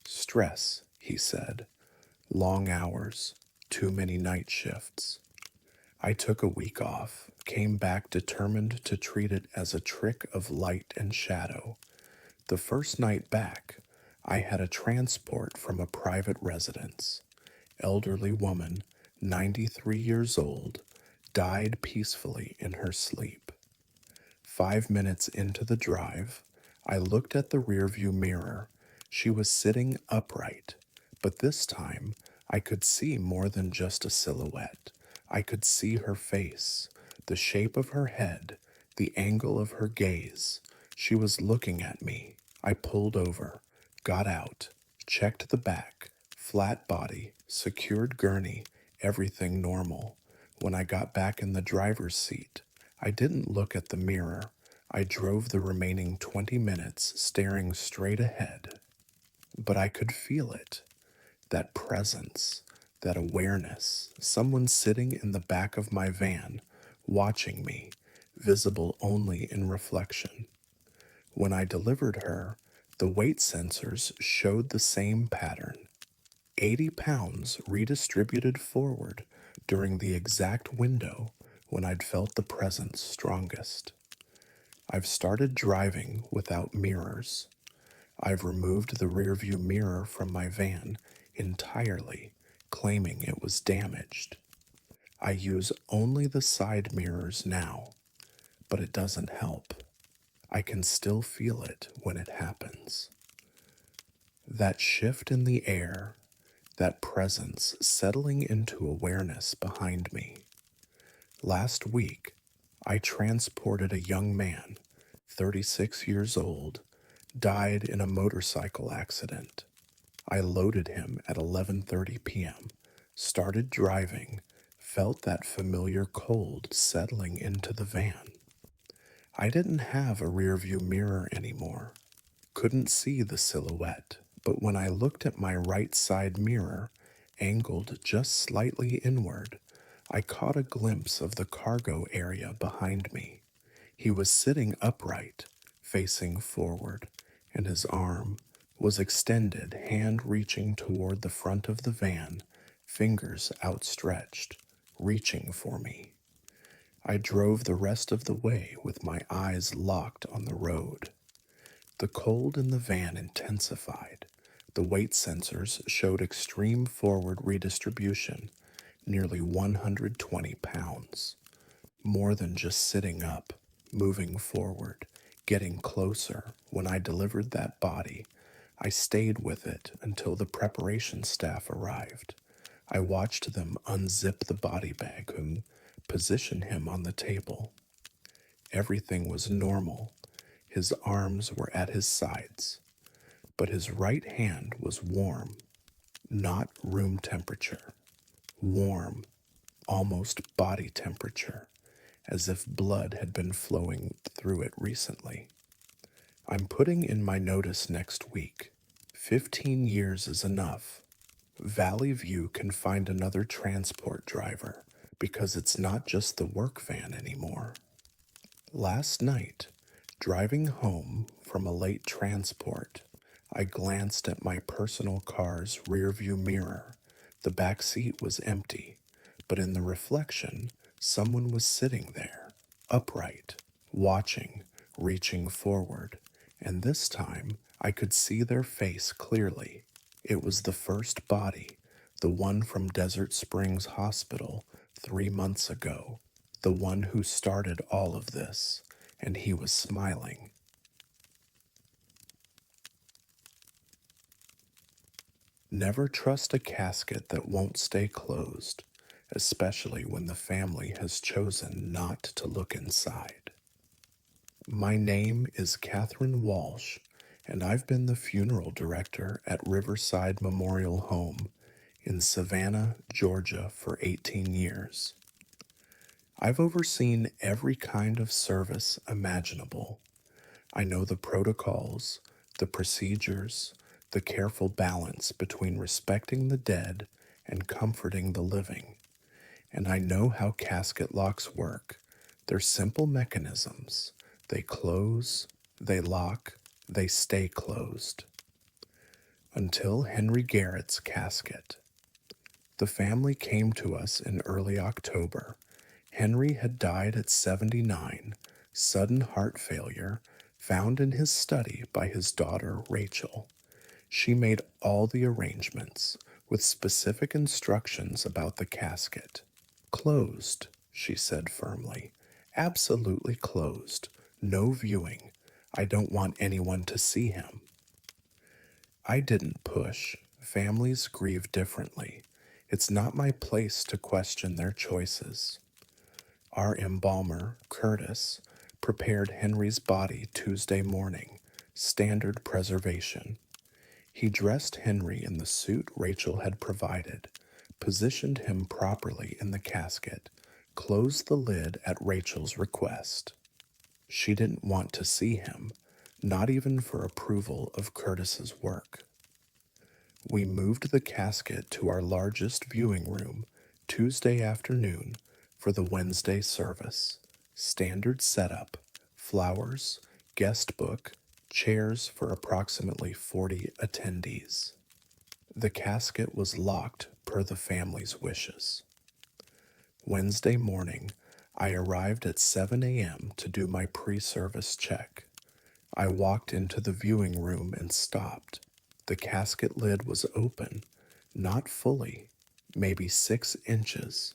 Stress, he said. Long hours, too many night shifts. I took a week off, came back determined to treat it as a trick of light and shadow. The first night back, I had a transport from a private residence. Elderly woman, 93 years old, died peacefully in her sleep. 5 minutes into the drive, I looked at the rearview mirror. She was sitting upright, but this time I could see more than just a silhouette. I could see her face, the shape of her head, the angle of her gaze. She was looking at me. I pulled over, got out, checked the back, flat body, secured gurney, everything normal. When I got back in the driver's seat, I didn't look at the mirror. I drove the remaining 20 minutes staring straight ahead. But I could feel it, that presence, that awareness, someone sitting in the back of my van, watching me, visible only in reflection. When I delivered her, the weight sensors showed the same pattern. 80 pounds redistributed forward during the exact window when I'd felt the presence strongest. I've started driving without mirrors. I've removed the rearview mirror from my van entirely, claiming it was damaged. I use only the side mirrors now, but it doesn't help. I can still feel it when it happens. That shift in the air, that presence settling into awareness behind me. Last week, I transported a young man, 36 years old, died in a motorcycle accident. I loaded him at 11:30 p.m., started driving, felt that familiar cold settling into the van. I didn't have a rearview mirror anymore. Couldn't see the silhouette, but when I looked at my right side mirror, angled just slightly inward, I caught a glimpse of the cargo area behind me. He was sitting upright, facing forward, and his arm was extended, hand reaching toward the front of the van, fingers outstretched, reaching for me. I drove the rest of the way with my eyes locked on the road. The cold in the van intensified. The weight sensors showed extreme forward redistribution, nearly 120 pounds. More than just sitting up, moving forward, getting closer. When I delivered that body, I stayed with it until the preparation staff arrived. I watched them unzip the body bag and position him on the table. Everything was normal. His arms were at his sides, but his right hand was warm, not room temperature. Warm, almost body temperature, as if blood had been flowing through it recently. I'm putting in my notice next week. 15 years is enough. Valley View can find another transport driver because it's not just the work van anymore. Last night, driving home from a late transport, I glanced at my personal car's rearview mirror. The back seat was empty, but in the reflection, someone was sitting there, upright, watching, reaching forward, and this time I could see their face clearly. It was the first body, the one from Desert Springs Hospital 3 months ago, the one who started all of this, and he was smiling. Never trust a casket that won't stay closed, especially when the family has chosen not to look inside. My name is Catherine Walsh, and I've been the funeral director at Riverside Memorial Home in Savannah, Georgia for 18 years. I've overseen every kind of service imaginable, I know the protocols, the procedures, the careful balance between respecting the dead and comforting the living. And I know how casket locks work. They're simple mechanisms. They close, they lock, they stay closed. Until Henry Garrett's casket. The family came to us in early October. Henry had died at 79, sudden heart failure, found in his study by his daughter Rachel. She made all the arrangements, with specific instructions about the casket. Closed, she said firmly. Absolutely closed. No viewing. I don't want anyone to see him. I didn't push. Families grieve differently. It's not my place to question their choices. Our embalmer, Curtis, prepared Henry's body Tuesday morning, standard preservation. He dressed Henry in the suit Rachel had provided, positioned him properly in the casket, closed the lid at Rachel's request. She didn't want to see him, not even for approval of Curtis's work. We moved the casket to our largest viewing room Tuesday afternoon for the Wednesday service. Standard setup, flowers, guest book, chairs for approximately 40 attendees. The casket was locked per the family's wishes. Wednesday morning, I arrived at 7 a.m. to do my pre-service check. I walked into the viewing room and stopped. The casket lid was open, not fully, maybe 6 inches,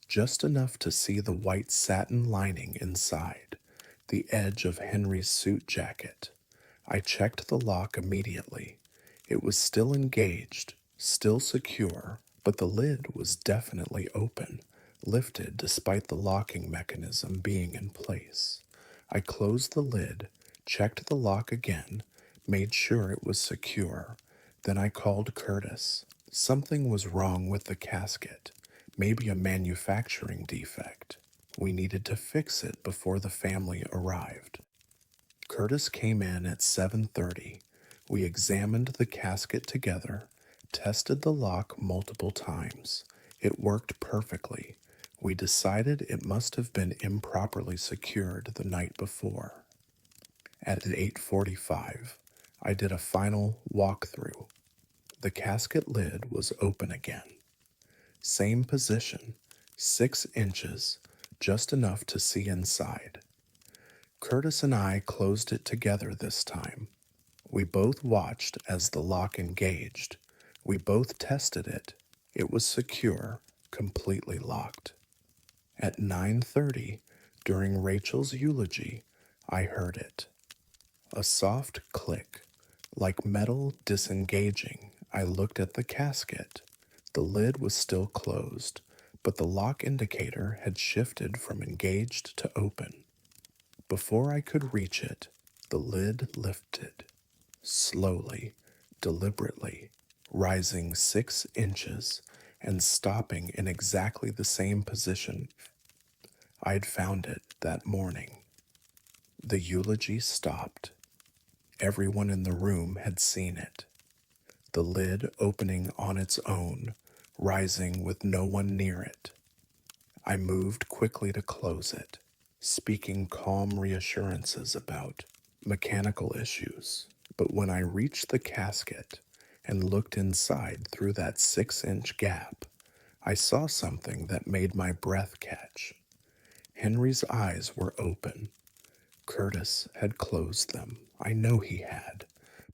just enough to see the white satin lining inside, the edge of Henry's suit jacket. I checked the lock immediately. It was still engaged, still secure, but the lid was definitely open, lifted despite the locking mechanism being in place. I closed the lid, checked the lock again, made sure it was secure. Then I called Curtis. Something was wrong with the casket, maybe a manufacturing defect. We needed to fix it before the family arrived. Curtis came in at 7:30. We examined the casket together, tested the lock multiple times. It worked perfectly. We decided it must have been improperly secured the night before. At 8:45, I did a final walkthrough. The casket lid was open again. Same position, 6 inches, just enough to see inside. Curtis and I closed it together this time. We both watched as the lock engaged. We both tested it. It was secure, completely locked. At 9:30, during Rachel's eulogy, I heard it. A soft click, like metal disengaging. I looked at the casket. The lid was still closed, but the lock indicator had shifted from engaged to open. Before I could reach it, the lid lifted, slowly, deliberately, rising 6 inches and stopping in exactly the same position I'd found it that morning. The eulogy stopped. Everyone in the room had seen it. The lid opening on its own, rising with no one near it. I moved quickly to close it, speaking calm reassurances about mechanical issues. But when I reached the casket and looked inside through that 6-inch gap, I saw something that made my breath catch. Henry's eyes were open. Curtis had closed them. I know he had,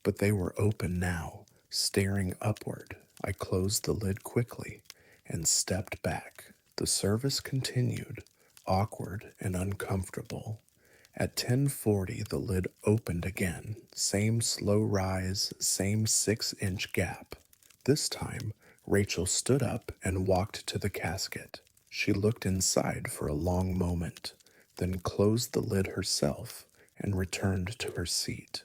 but they were open now, staring upward. I closed the lid quickly and stepped back. The service continued, awkward and uncomfortable. At 10:40, the lid opened again. Same slow rise, same 6-inch gap. This time, Rachel stood up and walked to the casket. She looked inside for a long moment, then closed the lid herself and returned to her seat.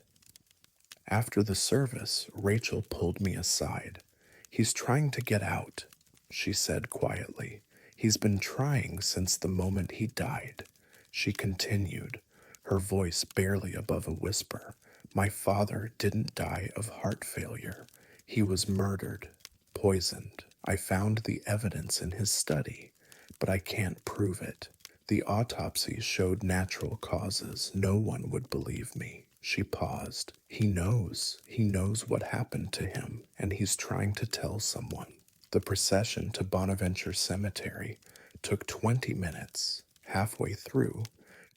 After the service, Rachel pulled me aside. "He's trying to get out," she said quietly. "He's been trying since the moment he died." She continued, her voice barely above a whisper. My father didn't die of heart failure. He was murdered, poisoned. I found the evidence in his study, but I can't prove it. The autopsy showed natural causes. No one would believe me. She paused. He knows. He knows what happened to him, and he's trying to tell someone. The procession to Bonaventure Cemetery took 20 minutes. Halfway through,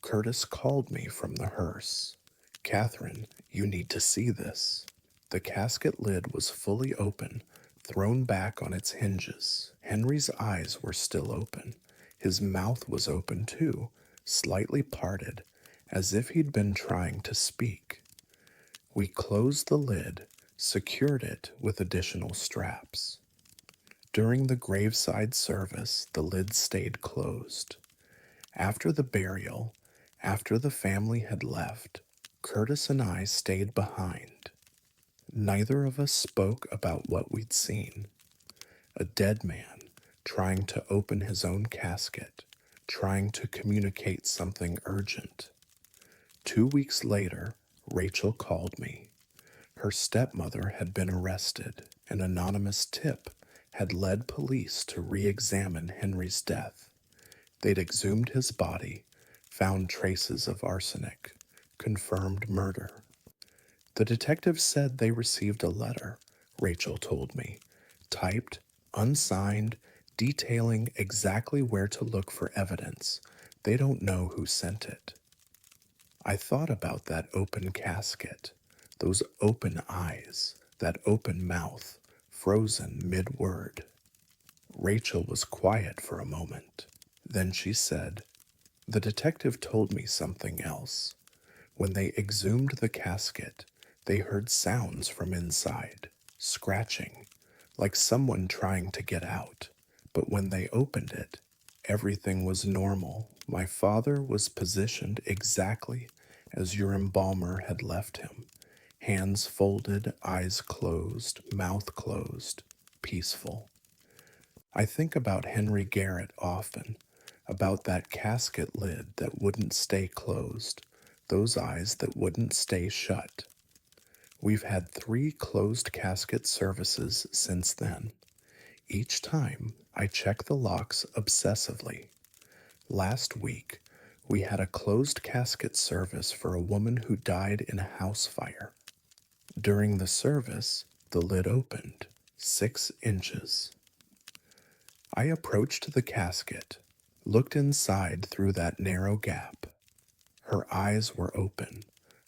Curtis called me from the hearse. Catherine, you need to see this. The casket lid was fully open, thrown back on its hinges. Henry's eyes were still open. His mouth was open too, slightly parted, as if he'd been trying to speak. We closed the lid, secured it with additional straps. During the graveside service, the lid stayed closed. After the burial, after the family had left, Curtis and I stayed behind. Neither of us spoke about what we'd seen. A dead man trying to open his own casket, trying to communicate something urgent. 2 weeks later, Rachel called me. Her stepmother had been arrested. An anonymous tip had led police to re-examine Henry's death. They'd exhumed his body, found traces of arsenic, confirmed murder. The detectives said they received a letter, Rachel told me, typed, unsigned, detailing exactly where to look for evidence. They don't know who sent it. I thought about that open casket, those open eyes, that open mouth, frozen mid-word. Rachel was quiet for a moment. Then she said, the detective told me something else. When they exhumed the casket, they heard sounds from inside, scratching, like someone trying to get out. But when they opened it, everything was normal. My father was positioned exactly as your embalmer had left him. Hands folded, eyes closed, mouth closed, peaceful. I think about Henry Garrett often, about that casket lid that wouldn't stay closed, those eyes that wouldn't stay shut. We've had 3 closed casket services since then. Each time, I check the locks obsessively. Last week, we had a closed casket service for a woman who died in a house fire. During the service, the lid opened, 6 inches. I approached the casket, looked inside through that narrow gap. Her eyes were open,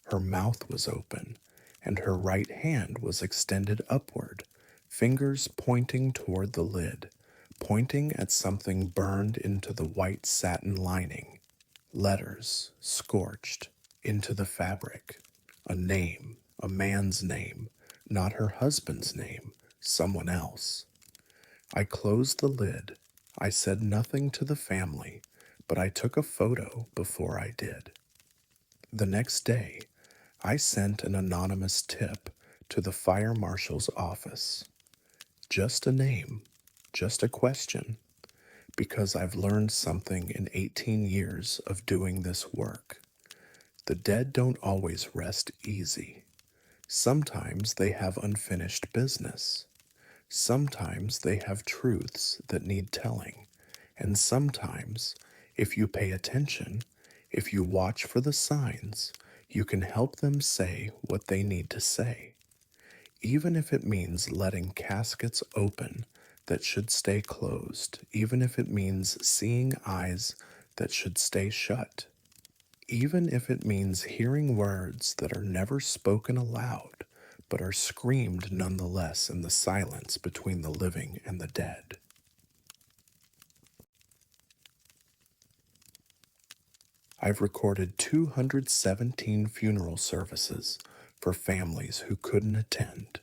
her mouth was open, and her right hand was extended upward, fingers pointing toward the lid, pointing at something burned into the white satin lining. Letters, scorched, into the fabric. A name, a man's name, not her husband's name, someone else. I closed the lid. I said nothing to the family, but I took a photo before I did. The next day, I sent an anonymous tip to the fire marshal's office. Just a name, just a question, because I've learned something in 18 years of doing this work. The dead don't always rest easy. Sometimes they have unfinished business. Sometimes they have truths that need telling. And sometimes, if you pay attention, if you watch for the signs, you can help them say what they need to say, even if it means letting caskets open that should stay closed, even if it means seeing eyes that should stay shut, even if it means hearing words that are never spoken aloud, but are screamed nonetheless in the silence between the living and the dead. I've recorded 217 funeral services for families who couldn't attend,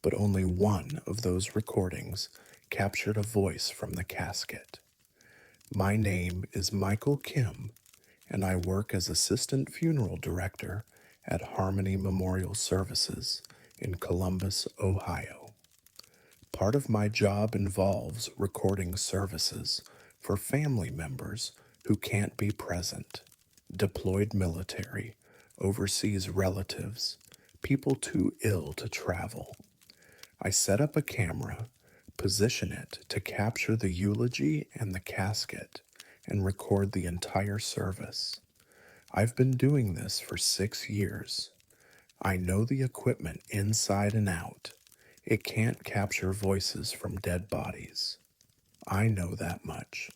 but only one of those recordings captured a voice from the casket. My name is Michael Kim, and I work as Assistant Funeral Director at Harmony Memorial Services in Columbus, Ohio. Part of my job involves recording services for family members who can't be present. deployed military, overseas relatives, people too ill to travel. I set up a camera, position it to capture the eulogy and the casket, and record the entire service. I've been doing this for 6 years. I know the equipment inside and out. It can't capture voices from dead bodies. I know that much.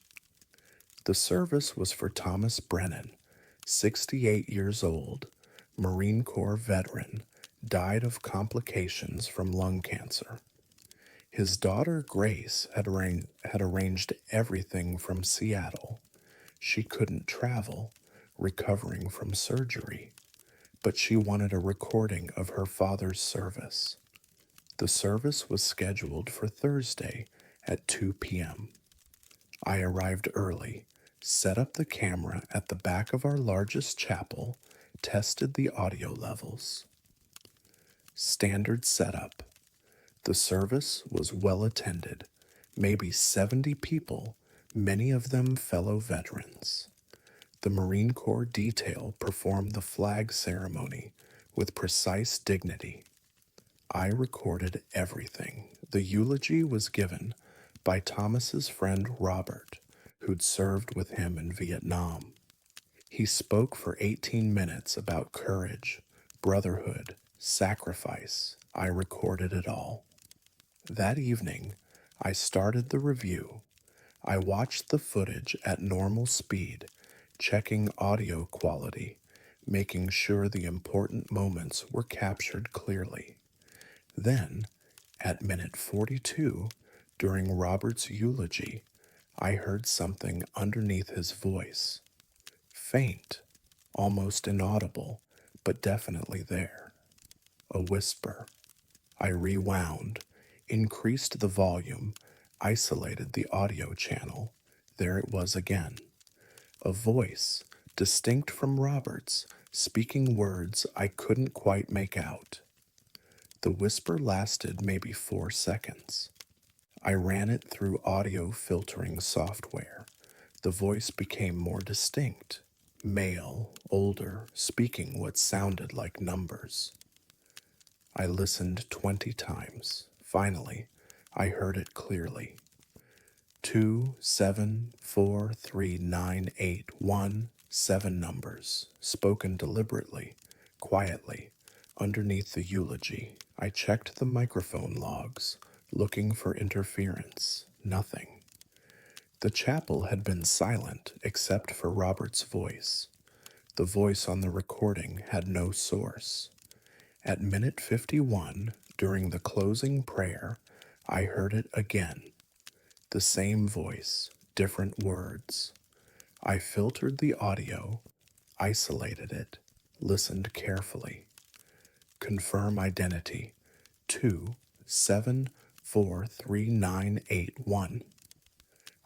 The service was for Thomas Brennan, 68 years old, Marine Corps veteran, died of complications from lung cancer. His daughter Grace had arranged everything from Seattle. She couldn't travel, recovering from surgery, but she wanted a recording of her father's service. The service was scheduled for Thursday at 2 p.m. I arrived early, set up the camera at the back of our largest chapel, tested the audio levels. Standard setup. The service was well attended, maybe 70 people, many of them fellow veterans. The Marine Corps detail performed the flag ceremony with precise dignity. I recorded everything. The eulogy was given by Thomas's friend Robert, who'd served with him in Vietnam. He spoke for 18 minutes about courage, brotherhood, sacrifice. I recorded it all. That evening, I started the review. I watched the footage at normal speed, checking audio quality, making sure the important moments were captured clearly. Then, at minute 42, during Robert's eulogy, I heard something underneath his voice. Faint, almost inaudible, but definitely there. A whisper. I rewound, increased the volume, isolated the audio channel. There it was again. A voice, distinct from Robert's, speaking words I couldn't quite make out. The whisper lasted maybe 4 seconds. I ran it through audio filtering software. The voice became more distinct. Male, older, speaking what sounded like numbers. I listened 20 times. Finally, I heard it clearly. 2, 7, 4, 3, 9, 8, 1, 7 numbers, spoken deliberately, quietly, underneath the eulogy. I checked the microphone logs, looking for interference. Nothing. The chapel had been silent except for Robert's voice. The voice on the recording had no source. At minute 51, during the closing prayer, I heard it again. The same voice, different words. I filtered the audio, isolated it, listened carefully. Confirm identity. 2, 7, 4, 3, 9, 8, 1.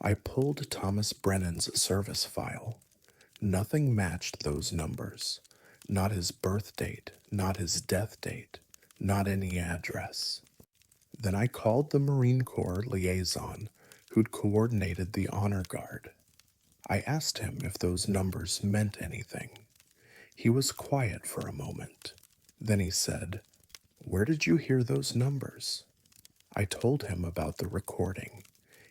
I pulled Thomas Brennan's service file. Nothing matched those numbers. Not his birth date, not his death date, not any address. Then I called the Marine Corps liaison who'd coordinated the honor guard. I asked him if those numbers meant anything. He was quiet for a moment. Then he said, "Where did you hear those numbers?" I told him about the recording.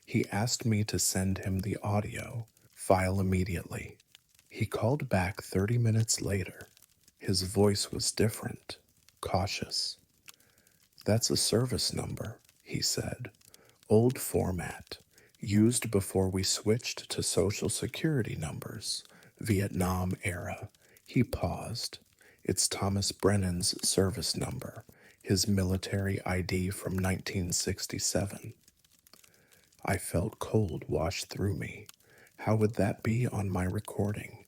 He asked me to send him the audio file immediately. He called back 30 minutes later. His voice was different, cautious. "That's a service number," he said. "Old format, used before we switched to Social Security numbers, Vietnam era." He paused. "It's Thomas Brennan's service number, his military ID from 1967. I felt cold wash through me. How would that be on my recording?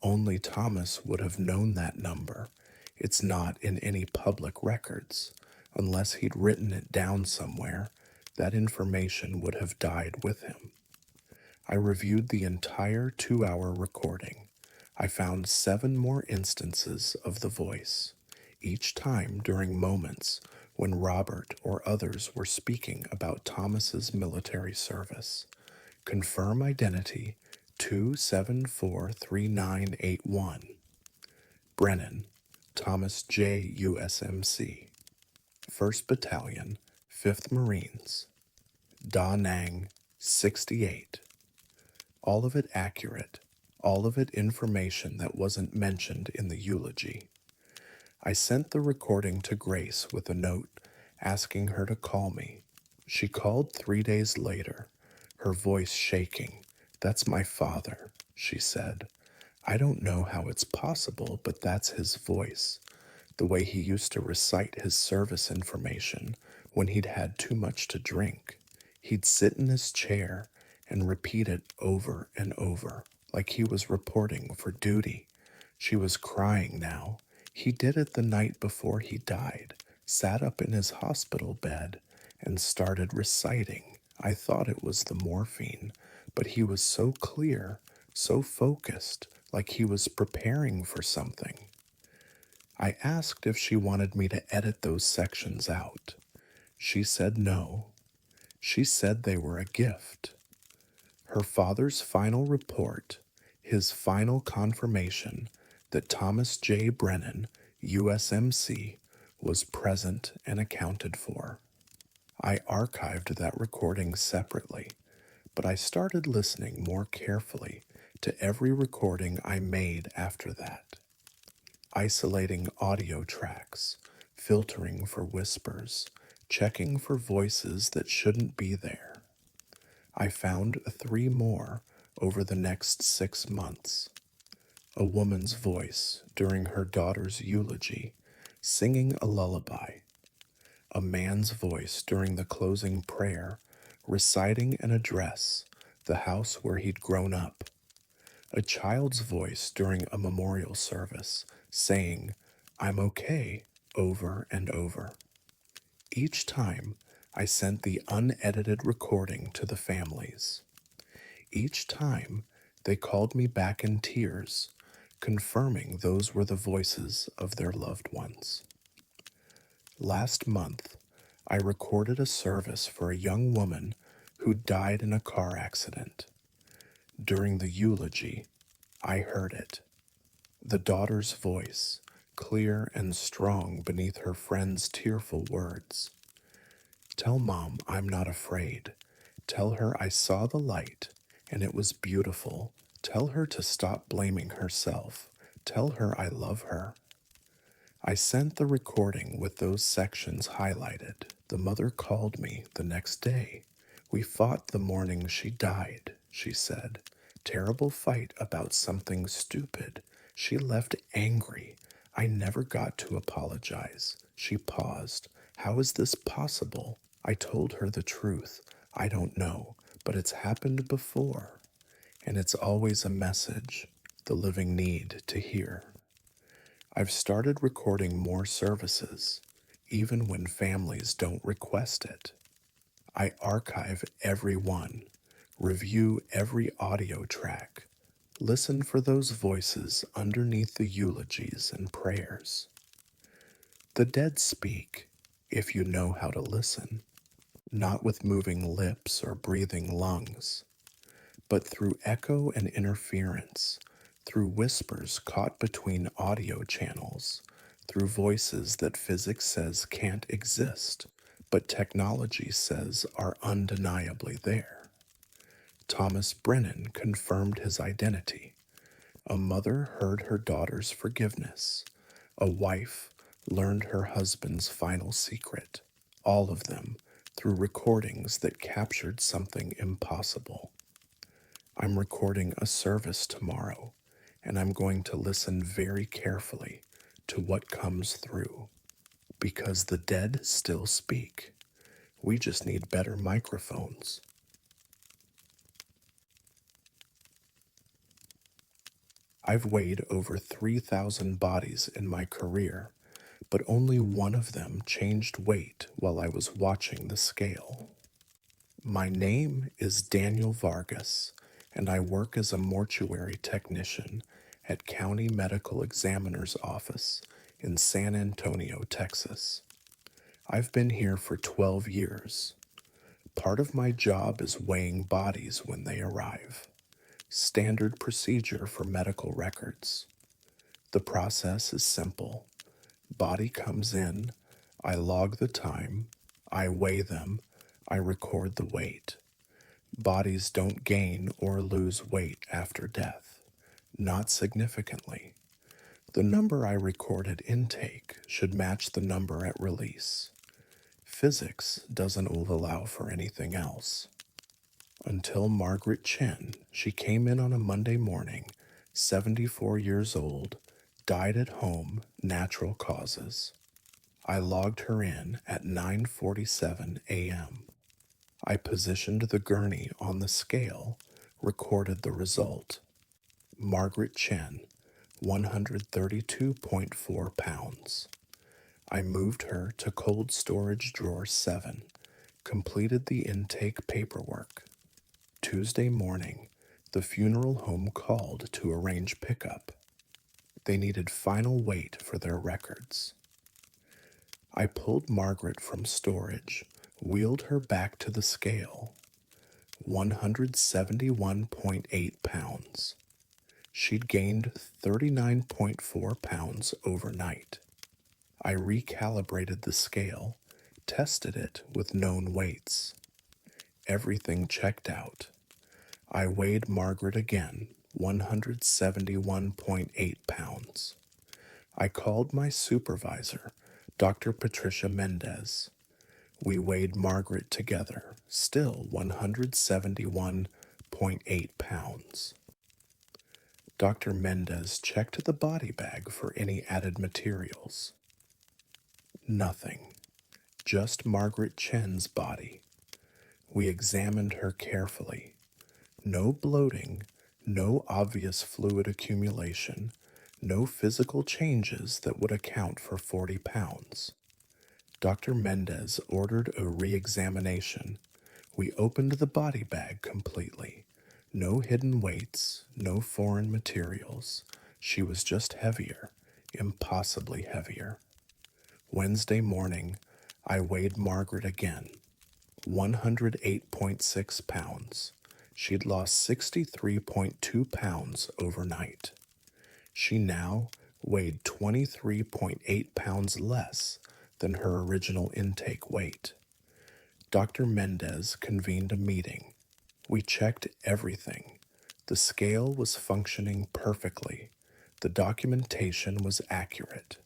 Only Thomas would have known that number. It's not in any public records. Unless he'd written it down somewhere, that information would have died with him. I reviewed the entire 2-hour recording. I found 7 more instances of the voice, each time during moments when Robert or others were speaking about Thomas's military service. Confirm identity 2743981. Brennan, Thomas J. USMC. 1st Battalion, 5th Marines. Da Nang, 68. All of it accurate, all of it information that wasn't mentioned in the eulogy. I sent the recording to Grace with a note asking her to call me. She called 3 days later, her voice shaking. "That's my father," she said. "I don't know how it's possible, but that's his voice. The way he used to recite his service information when he'd had too much to drink. He'd sit in his chair and repeat it over and over, like he was reporting for duty." She was crying now. "He did it the night before he died, sat up in his hospital bed, and started reciting. I thought it was the morphine, but he was so clear, so focused, like he was preparing for something." I asked if she wanted me to edit those sections out. She said no. She said they were a gift. Her father's final report, his final confirmation that Thomas J. Brennan, USMC, was present and accounted for. I archived that recording separately, but I started listening more carefully to every recording I made after that, isolating audio tracks, filtering for whispers, checking for voices that shouldn't be there. I found 3 more over the next 6 months. A woman's voice during her daughter's eulogy, singing a lullaby. A man's voice during the closing prayer, reciting an address, the house where he'd grown up. A child's voice during a memorial service, saying, "I'm okay," over and over. Each time, I sent the unedited recording to the families. Each time, they called me back in tears, confirming those were the voices of their loved ones. Last month, I recorded a service for a young woman who died in a car accident. During the eulogy, I heard it. The daughter's voice, clear and strong beneath her friend's tearful words. "Tell Mom I'm not afraid. Tell her I saw the light and it was beautiful. Tell her to stop blaming herself. Tell her I love her." I sent the recording with those sections highlighted. The mother called me the next day. "We fought the morning she died," she said. "Terrible fight about something stupid. She left angry. I never got to apologize." She paused. "How is this possible?" I told her the truth. "I don't know, but it's happened before." And it's always a message the living need to hear. I've started recording more services, even when families don't request it. I archive every one, review every audio track, listen for those voices underneath the eulogies and prayers. The dead speak, if you know how to listen, not with moving lips or breathing lungs, but through echo and interference, through whispers caught between audio channels, through voices that physics says can't exist, but technology says are undeniably there. Thomas Brennan confirmed his identity. A mother heard her daughter's forgiveness. A wife learned her husband's final secret. All of them through recordings that captured something impossible. I'm recording a service tomorrow, and I'm going to listen very carefully to what comes through, because the dead still speak. We just need better microphones. I've weighed over 3,000 bodies in my career, but only one of them changed weight while I was watching the scale. My name is Daniel Vargas, and I work as a mortuary technician at County Medical Examiner's Office in San Antonio, Texas. I've been here for 12 years. Part of my job is weighing bodies when they arrive. Standard procedure for medical records. The process is simple. Body comes in, I log the time, I weigh them, I record the weight. Bodies don't gain or lose weight after death, not significantly. The number I record at intake should match the number at release. Physics doesn't allow for anything else. Until Margaret Chen, she came in on a Monday morning, 74 years old, died at home, natural causes. I logged her in at 9:47 a.m. I positioned the gurney on the scale, recorded the result. Margaret Chen, 132.4 pounds. I moved her to cold storage drawer 7, completed the intake paperwork. Tuesday morning, the funeral home called to arrange pickup. They needed final weight for their records. I pulled Margaret from storage, wheeled her back to the scale. 171.8 pounds. She'd gained 39.4 pounds overnight. I recalibrated the scale, tested it with known weights. Everything checked out. I weighed Margaret again, 171.8 pounds. I called my supervisor, Dr. Patricia Mendez. We weighed Margaret together, still 171.8 pounds. Dr. Mendez checked the body bag for any added materials. Nothing, just Margaret Chen's body. We examined her carefully. No bloating, no obvious fluid accumulation, no physical changes that would account for 40 pounds. Dr. Mendez ordered a re-examination. We opened the body bag completely. No hidden weights, no foreign materials. She was just heavier, impossibly heavier. Wednesday morning, I weighed Margaret again. 108.6 pounds. She'd lost 63.2 pounds overnight. She now weighed 23.8 pounds less than her original intake weight. Dr. Mendez convened a meeting. We checked everything. The scale was functioning perfectly. The documentation was accurate.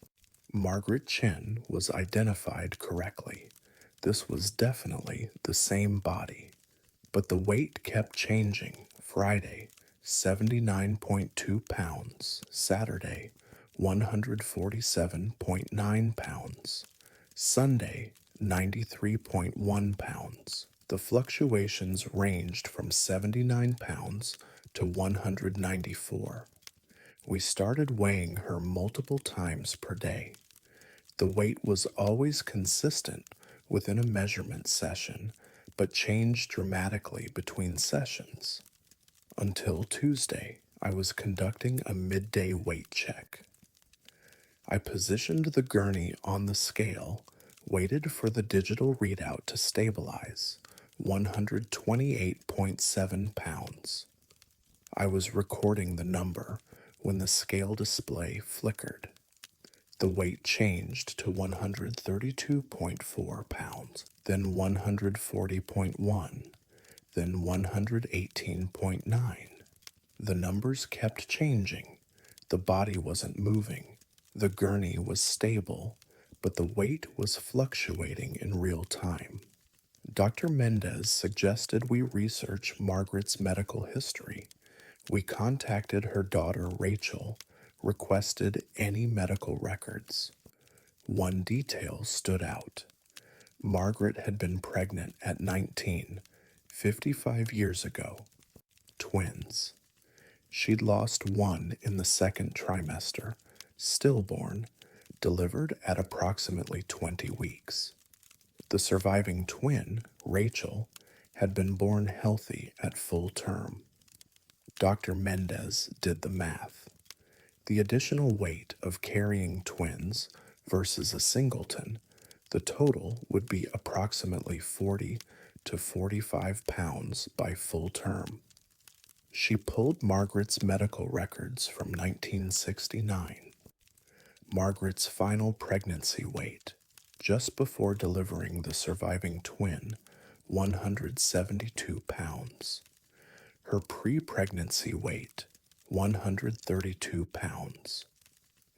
Margaret Chen was identified correctly. This was definitely the same body. But the weight kept changing. Friday, 79.2 pounds. Saturday, 147.9 pounds. Sunday, 93.1 pounds. The fluctuations ranged from 79 pounds to 194. We started weighing her multiple times per day. The weight was always consistent within a measurement session, but changed dramatically between sessions. Until Tuesday, I was conducting a midday weight check. I positioned the gurney on the scale, waited for the digital readout to stabilize, 128.7 pounds. I was recording the number when the scale display flickered. The weight changed to 132.4 pounds, then 140.1, then 118.9. The numbers kept changing. The body wasn't moving. The gurney was stable, but the weight was fluctuating in real time. Dr. Mendez suggested we research Margaret's medical history. We contacted her daughter Rachel, requested any medical records. One detail stood out. Margaret had been pregnant at 19, 55 years ago. Twins. She'd lost one in the second trimester, stillborn, delivered at approximately 20 weeks. The surviving twin, Rachel, had been born healthy at full term. Dr. Mendez did the math. The additional weight of carrying twins versus a singleton, the total would be approximately 40 to 45 pounds by full term. She pulled Margaret's medical records from 1969, Margaret's final pregnancy weight, just before delivering the surviving twin, 172 pounds. Her pre pregnancy weight, 132 pounds.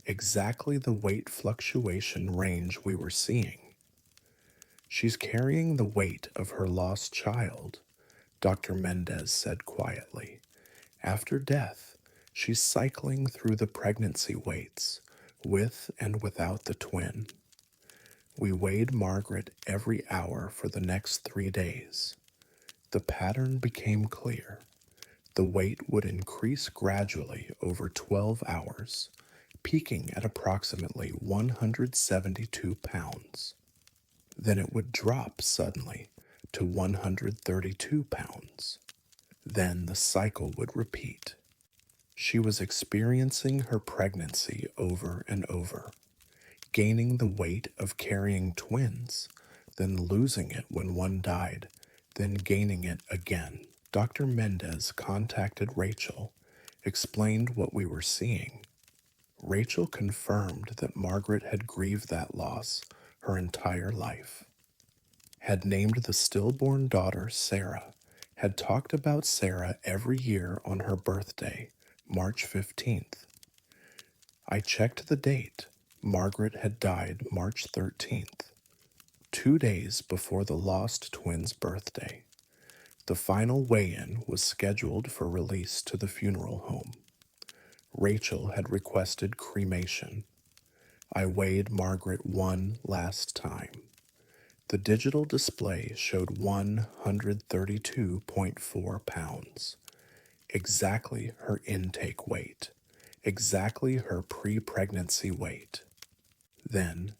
Exactly the weight fluctuation range we were seeing. She's carrying the weight of her lost child, Dr. Mendez said quietly. After death, she's cycling through the pregnancy weights, with and without the twin. We weighed Margaret every hour for the next 3 days. The pattern became clear. The weight would increase gradually over 12 hours, peaking at approximately 172 pounds. Then it would drop suddenly to 132 pounds. Then the cycle would repeat. She was experiencing her pregnancy over and over, gaining the weight of carrying twins, then losing it when one died, then gaining it again. Dr. Mendez contacted Rachel, explained what we were seeing. Rachel confirmed that Margaret had grieved that loss her entire life, had named the stillborn daughter Sarah, had talked about Sarah every year on her birthday, March 15th. I checked the date. Margaret had died March 13th, 2 days before the lost twins' birthday. The final weigh-in was scheduled for release to the funeral home. Rachel had requested cremation. I weighed Margaret one last time. The digital display showed 132.4 pounds, exactly her intake weight, exactly her pre-pregnancy weight. Then,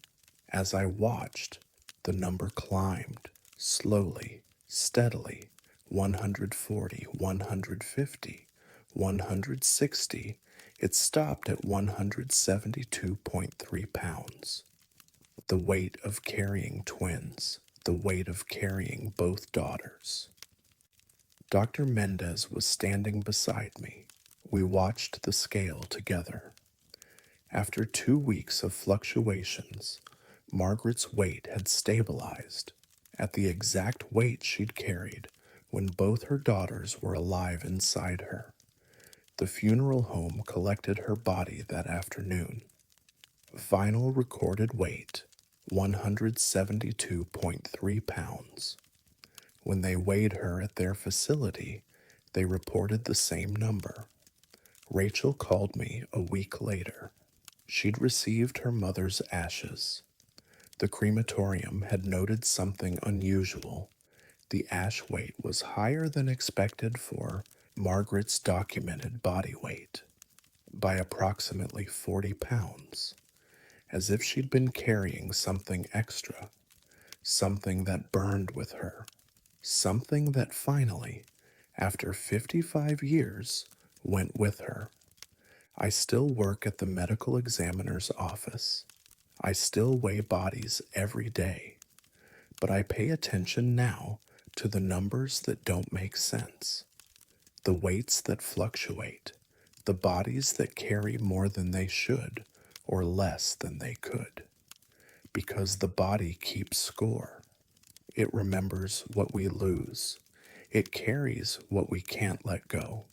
as I watched, the number climbed, slowly, steadily, 140, 150, 160. It stopped at 172.3 pounds. The weight of carrying twins, the weight of carrying both daughters. Dr. Mendez was standing beside me. We watched the scale together. After 2 weeks of fluctuations, Margaret's weight had stabilized at the exact weight she'd carried when both her daughters were alive inside her. The funeral home collected her body that afternoon. Final recorded weight, 172.3 pounds. When they weighed her at their facility, they reported the same number. Rachel called me a week later. She'd received her mother's ashes. The crematorium had noted something unusual. The ash weight was higher than expected for Margaret's documented body weight by approximately 40 pounds, as if she'd been carrying something extra, something that burned with her, something that finally, after 55 years, went with her. I still work at the medical examiner's office. I still weigh bodies every day, but I pay attention now to the numbers that don't make sense, the weights that fluctuate, the bodies that carry more than they should or less than they could, because the body keeps score. It remembers what we lose. It carries what we can't let go.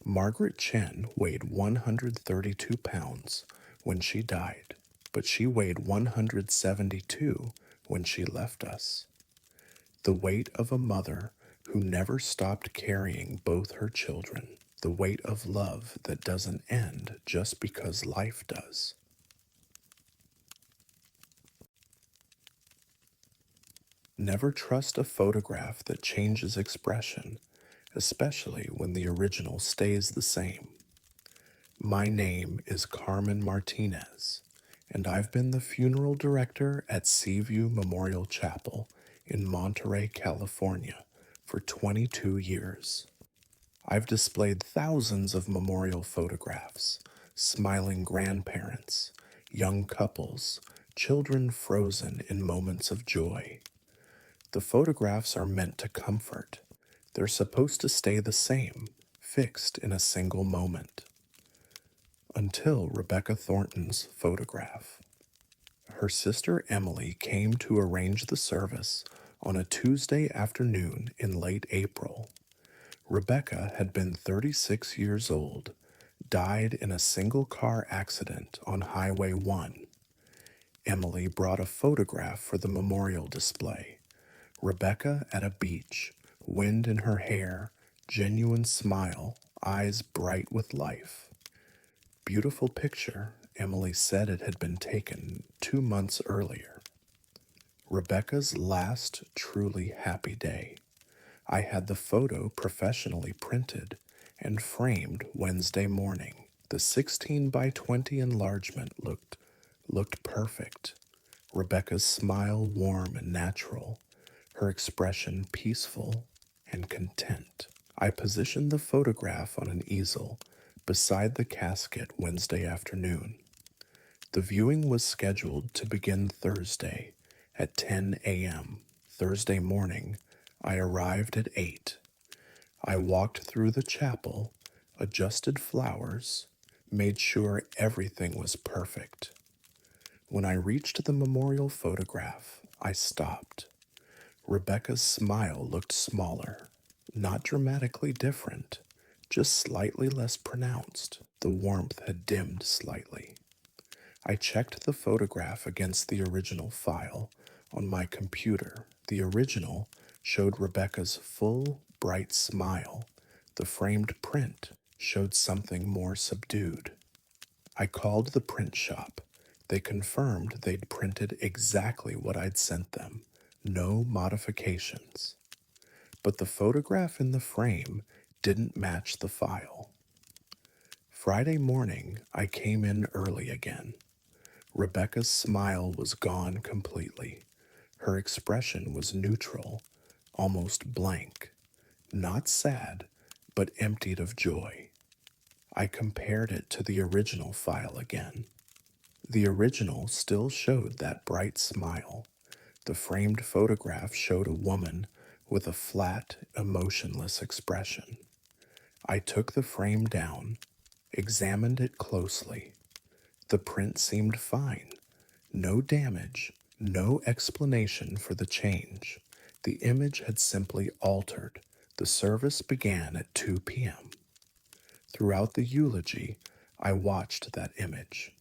Margaret Chen weighed 132 pounds when she died, but she weighed 172 when she left us. The weight of a mother who never stopped carrying both her children, the weight of love that doesn't end just because life does. Never trust a photograph that changes expression, especially when the original stays the same. My name is Carmen Martinez, and I've been the funeral director at Seaview Memorial Chapel in Monterey, California for 22 years. I've displayed thousands of memorial photographs, smiling grandparents, young couples, children frozen in moments of joy. The photographs are meant to comfort. They're supposed to stay the same, fixed in a single moment, until Rebecca Thornton's photograph. Her sister Emily came to arrange the service on a Tuesday afternoon in late April. Rebecca had been 36 years old, died in a single car accident on Highway 1. Emily brought a photograph for the memorial display. Rebecca at a beach, wind in her hair, genuine smile, eyes bright with life. Beautiful picture, Emily said it had been taken 2 months earlier. Rebecca's last truly happy day. I had the photo professionally printed and framed Wednesday morning. The 16 by 20 enlargement looked perfect. Rebecca's smile warm and natural, her expression peaceful and content. I positioned the photograph on an easel beside the casket Wednesday afternoon. The viewing was scheduled to begin Thursday at 10 a.m. Thursday morning, I arrived at 8. I walked through the chapel, adjusted flowers, made sure everything was perfect. When I reached the memorial photograph, I stopped. Rebecca's smile looked smaller, not dramatically different, just slightly less pronounced. The warmth had dimmed slightly. I checked the photograph against the original file on my computer. The original showed Rebecca's full, bright smile. The framed print showed something more subdued. I called the print shop. They confirmed they'd printed exactly what I'd sent them, no modifications. But the photograph in the frame didn't match the file. Friday morning, I came in early again. Rebecca's smile was gone completely. Her expression was neutral, almost blank, not sad, but emptied of joy. I compared it to the original file again. The original still showed that bright smile. The framed photograph showed a woman with a flat, emotionless expression. I took the frame down, examined it closely. The print seemed fine. No damage, no explanation for the change. The image had simply altered. The service began at 2 p.m. Throughout the eulogy, I watched that image.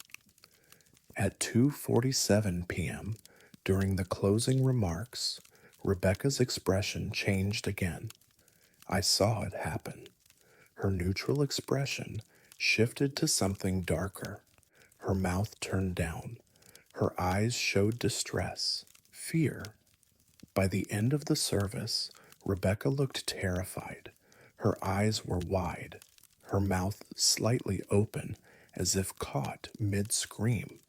At 2:47 p.m., during the closing remarks, Rebecca's expression changed again. I saw it happen. Her neutral expression shifted to something darker. Her mouth turned down. Her eyes showed distress, fear. By the end of the service, Rebecca looked terrified. Her eyes were wide, her mouth slightly open, as if caught mid-scream.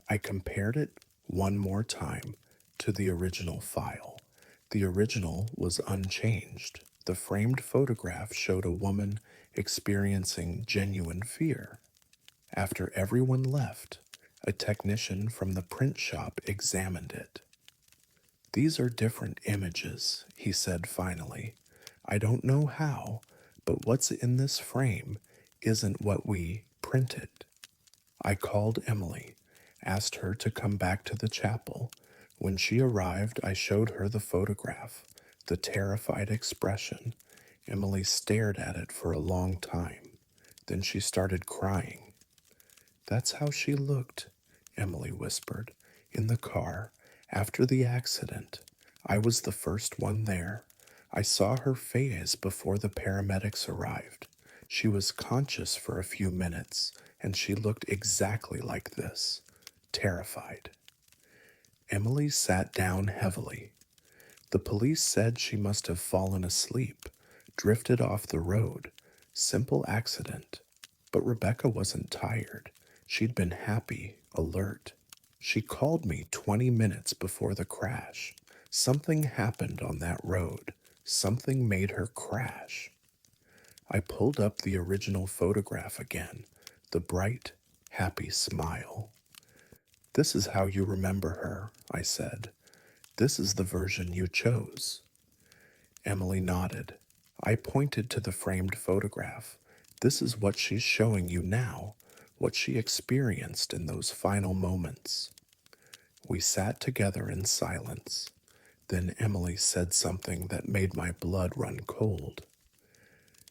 I compared it one more time to the original file. The original was unchanged. The framed photograph showed a woman experiencing genuine fear. After everyone left, a technician from the print shop examined it. "These are different images," he said finally. "I don't know how, but what's in this frame isn't what we printed." I called Emily, asked her to come back to the chapel. When she arrived, I showed her the photograph, the terrified expression. Emily stared at it for a long time. Then she started crying. "That's how she looked," Emily whispered, "in the car, after the accident. I was the first one there. I saw her phase before the paramedics arrived. She was conscious for a few minutes, and she looked exactly like this, terrified." Emily sat down heavily. "The police said she must have fallen asleep, drifted off the road. Simple accident. But Rebecca wasn't tired. She'd been happy, alert. She called me 20 minutes before the crash. Something happened on that road. Something made her crash." I pulled up the original photograph again, the bright, happy smile. "This is how you remember her," I said. "This is the version you chose." Emily nodded. I pointed to the framed photograph. This is what she's showing you now, what she experienced in those final moments. We sat together in silence. Then Emily said something that made my blood run cold.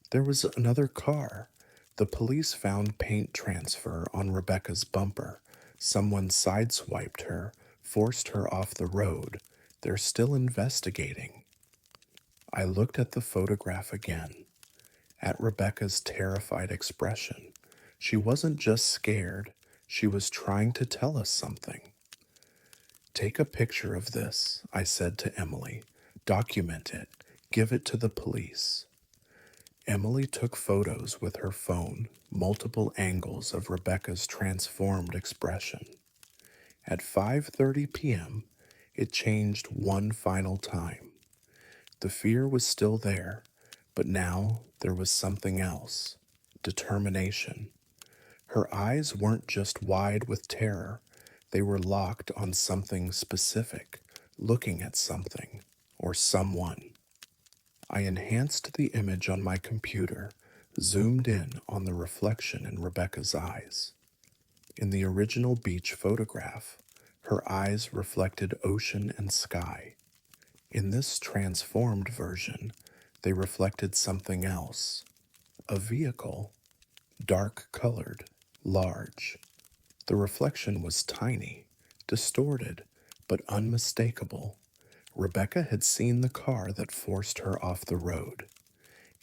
There was another car. The police found paint transfer on Rebecca's bumper. Someone sideswiped her, forced her off the road. They're still investigating. I looked at the photograph again, at Rebecca's terrified expression. She wasn't just scared, she was trying to tell us something. Take a picture of this, I said to Emily. Document it. Give it to the police. Emily took photos with her phone, multiple angles of Rebecca's transformed expression. At 5:30 p.m., it changed one final time. The fear was still there, but now there was something else. Determination. Her eyes weren't just wide with terror, they were locked on something specific, looking at something or someone. I enhanced the image on my computer, zoomed in on the reflection in Rebecca's eyes. In the original beach photograph, her eyes reflected ocean and sky. In this transformed version, they reflected something else. A vehicle, dark colored, large. The reflection was tiny, distorted, but unmistakable. Rebecca had seen the car that forced her off the road.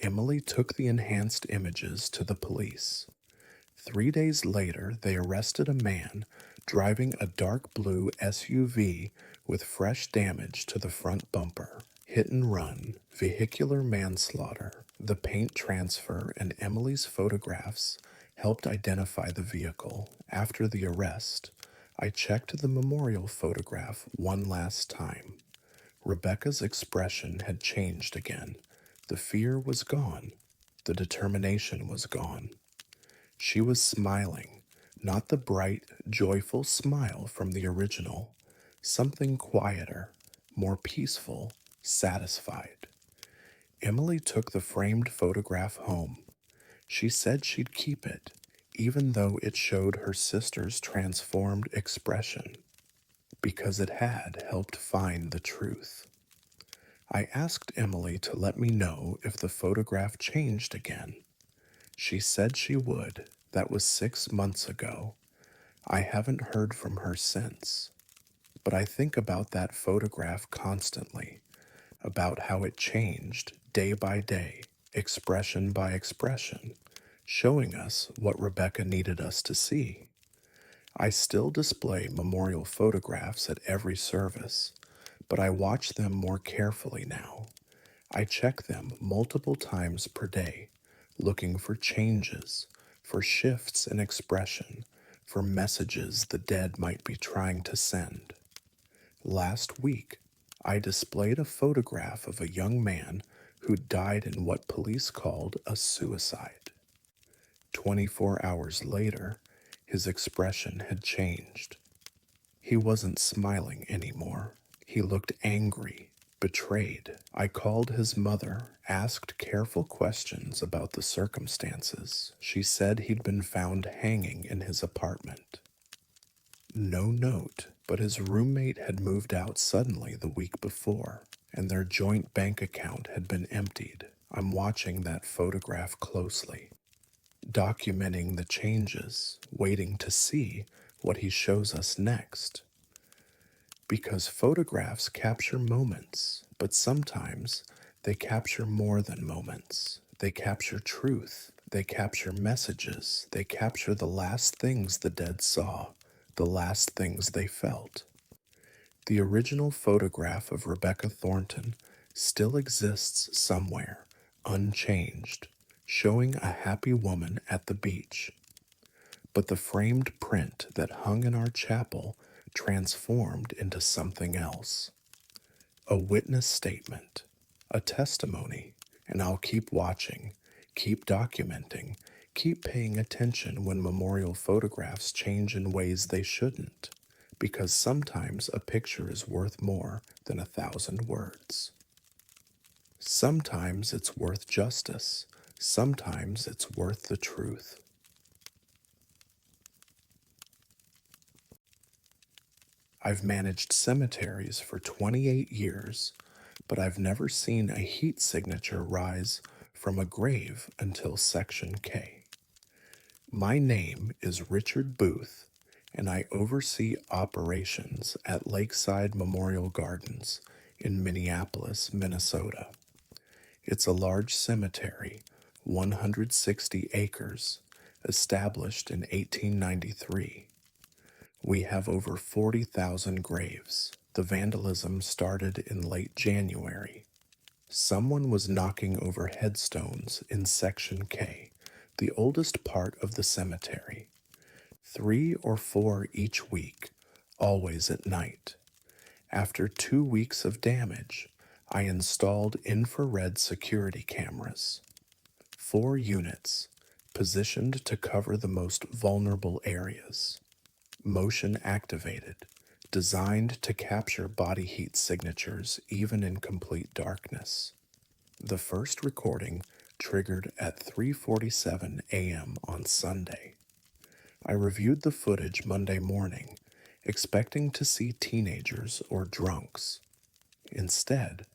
Emily took the enhanced images to the police. 3 days later, they arrested a man driving a dark blue SUV with fresh damage to the front bumper. Hit and run, vehicular manslaughter, the paint transfer, and Emily's photographs helped identify the vehicle. After the arrest, I checked the memorial photograph one last time. Rebecca's expression had changed again. The fear was gone. The determination was gone. She was smiling, not the bright, joyful smile from the original. Something quieter, more peaceful, satisfied. Emily took the framed photograph home. She said she'd keep it, even though it showed her sister's transformed expression, because it had helped find the truth. I asked Emily to let me know if the photograph changed again. She said she would. That was 6 months ago. I haven't heard from her since. But I think about that photograph constantly, about how it changed day by day, expression by expression, showing us what Rebecca needed us to see. I still display memorial photographs at every service, but I watch them more carefully now. I check them multiple times per day, looking for changes, for shifts in expression, for messages the dead might be trying to send. Last week, I displayed a photograph of a young man who died in what police called a suicide. 24 hours later, his expression had changed. He wasn't smiling anymore. He looked angry, betrayed. I called his mother, asked careful questions about the circumstances. She said he'd been found hanging in his apartment. No note, but his roommate had moved out suddenly the week before, and their joint bank account had been emptied. I'm watching that photograph closely, documenting the changes, waiting to see what he shows us next. Because photographs capture moments, but sometimes they capture more than moments. They capture truth, they capture messages, they capture the last things the dead saw, the last things they felt. The original photograph of Rebecca Thornton still exists somewhere, unchanged, showing a happy woman at the beach. But the framed print that hung in our chapel transformed into something else. A witness statement, a testimony, and I'll keep watching, keep documenting, keep paying attention when memorial photographs change in ways they shouldn't, because sometimes a picture is worth more than 1,000 words. Sometimes it's worth justice. Sometimes it's worth the truth. I've managed cemeteries for 28 years, but I've never seen a heat signature rise from a grave until Section K. My name is Richard Booth, and I oversee operations at Lakeside Memorial Gardens in Minneapolis, Minnesota. It's a large cemetery, 160 acres, established in 1893. We have over 40,000 graves. The vandalism started in late January. Someone was knocking over headstones in Section K, the oldest part of the cemetery. 3 or 4 each week, always at night. After 2 weeks of damage, I installed infrared security cameras. 4 units, positioned to cover the most vulnerable areas. Motion activated, designed to capture body heat signatures even in complete darkness. The first recording triggered at 3:47 a.m. on Sunday. I reviewed the footage Monday morning, expecting to see teenagers or drunks. Instead,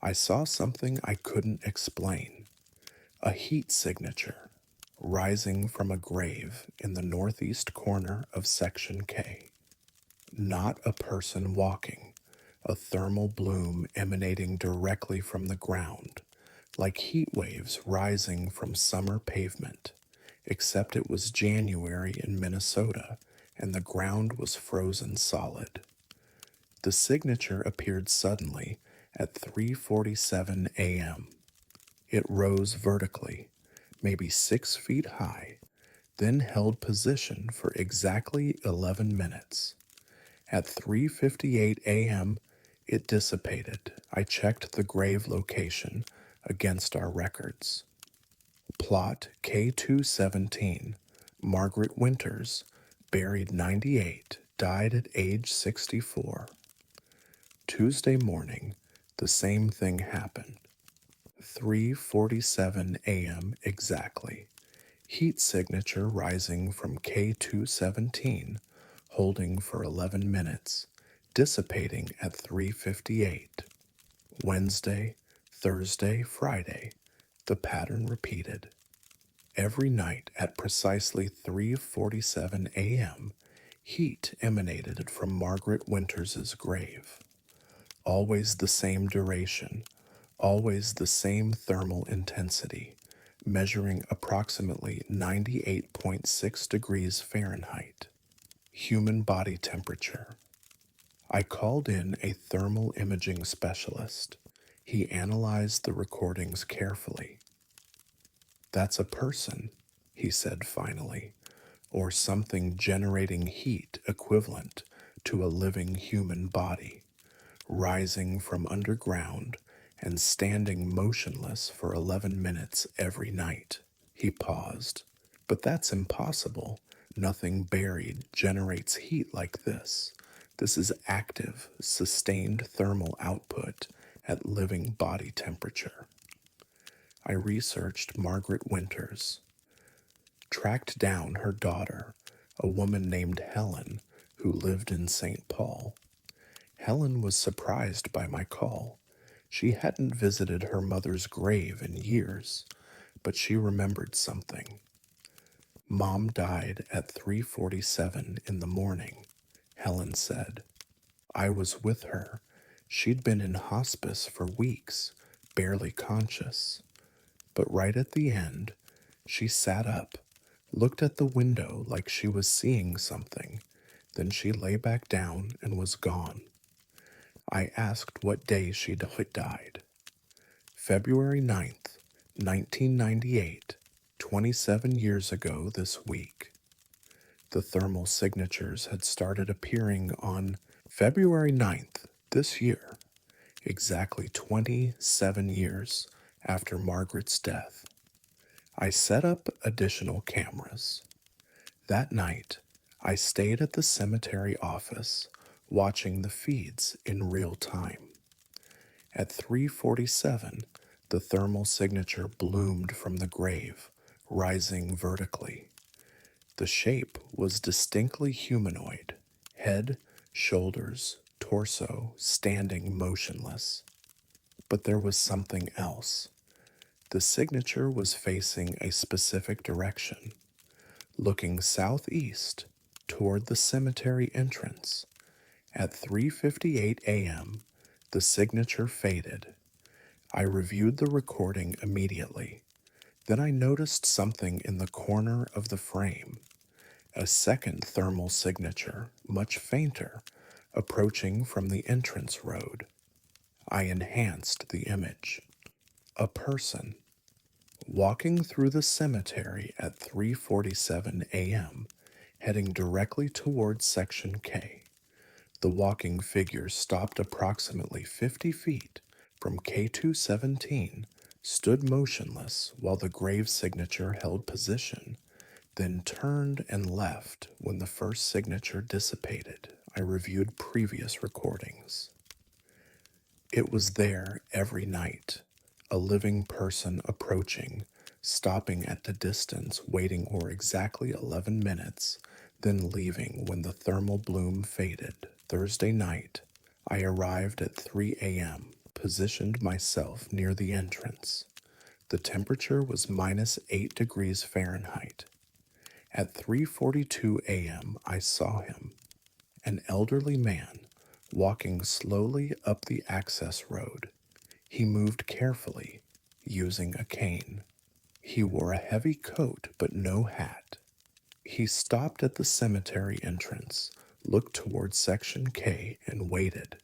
I saw something I couldn't explain: a heat signature rising from a grave in the northeast corner of Section K. Not a person walking, a thermal bloom emanating directly from the ground, like heat waves rising from summer pavement, except it was January in Minnesota and the ground was frozen solid. The signature appeared suddenly at 3:47 a.m. It rose vertically, maybe 6 feet high, then held position for exactly 11 minutes. At 3:58 a.m., it dissipated. I checked the grave location against our records. Plot K217, Margaret Winters, buried 98, died at age 64. Tuesday morning, the same thing happened. 3:47 a.m. exactly. Heat signature rising from K217, holding for 11 minutes, dissipating at 3:58. Wednesday, Thursday, Friday, the pattern repeated. Every night at precisely 3:47 a.m., heat emanated from Margaret Winters's grave. Always the same duration, always the same thermal intensity, measuring approximately 98.6 degrees Fahrenheit. Human body temperature. I called in a thermal imaging specialist. He analyzed the recordings carefully. "That's a person," he said finally, "or something generating heat equivalent to a living human body, rising from underground and standing motionless for 11 minutes every night." He paused. "But that's impossible. Nothing buried generates heat like this. This is active, sustained thermal output at living body temperature." I researched Margaret Winters, tracked down her daughter, a woman named Helen, who lived in St. Paul. Helen was surprised by my call. She hadn't visited her mother's grave in years, but she remembered something. "Mom died at 3:47 in the morning," Helen said. "I was with her. She'd been in hospice for weeks, barely conscious. But right at the end, she sat up, looked at the window like she was seeing something, then she lay back down and was gone." I asked what day she died. "February 9th, 1998, 27 years ago this week." The thermal signatures had started appearing on February 9th this year, exactly 27 years after Margaret's death. I set up additional cameras. That night, I stayed at the cemetery office, watching the feeds in real time. At 3:47, The thermal signature bloomed from the grave, rising vertically. The shape was distinctly humanoid: head, shoulders, torso, standing motionless. But there was something else. The signature was facing a specific direction, looking southeast toward the cemetery entrance. At 3:58 a.m., the signature faded. I reviewed the recording immediately. Then I noticed something in the corner of the frame: a second thermal signature, much fainter, approaching from the entrance road. I enhanced the image. A person walking through the cemetery at 3:47 a.m., heading directly towards Section K. The walking figure stopped approximately 50 feet from K217, stood motionless while the grave signature held position, then turned and left when the first signature dissipated. I reviewed previous recordings. It was there every night, a living person approaching, stopping at the distance, waiting for exactly 11 minutes, then leaving when the thermal bloom faded. Thursday night, I arrived at 3 a.m., positioned myself near the entrance. The temperature was -8 degrees Fahrenheit. At 3:42 a.m., I saw him, an elderly man, walking slowly up the access road. He moved carefully, using a cane. He wore a heavy coat but no hat. He stopped at the cemetery entrance, looked toward Section K, and waited.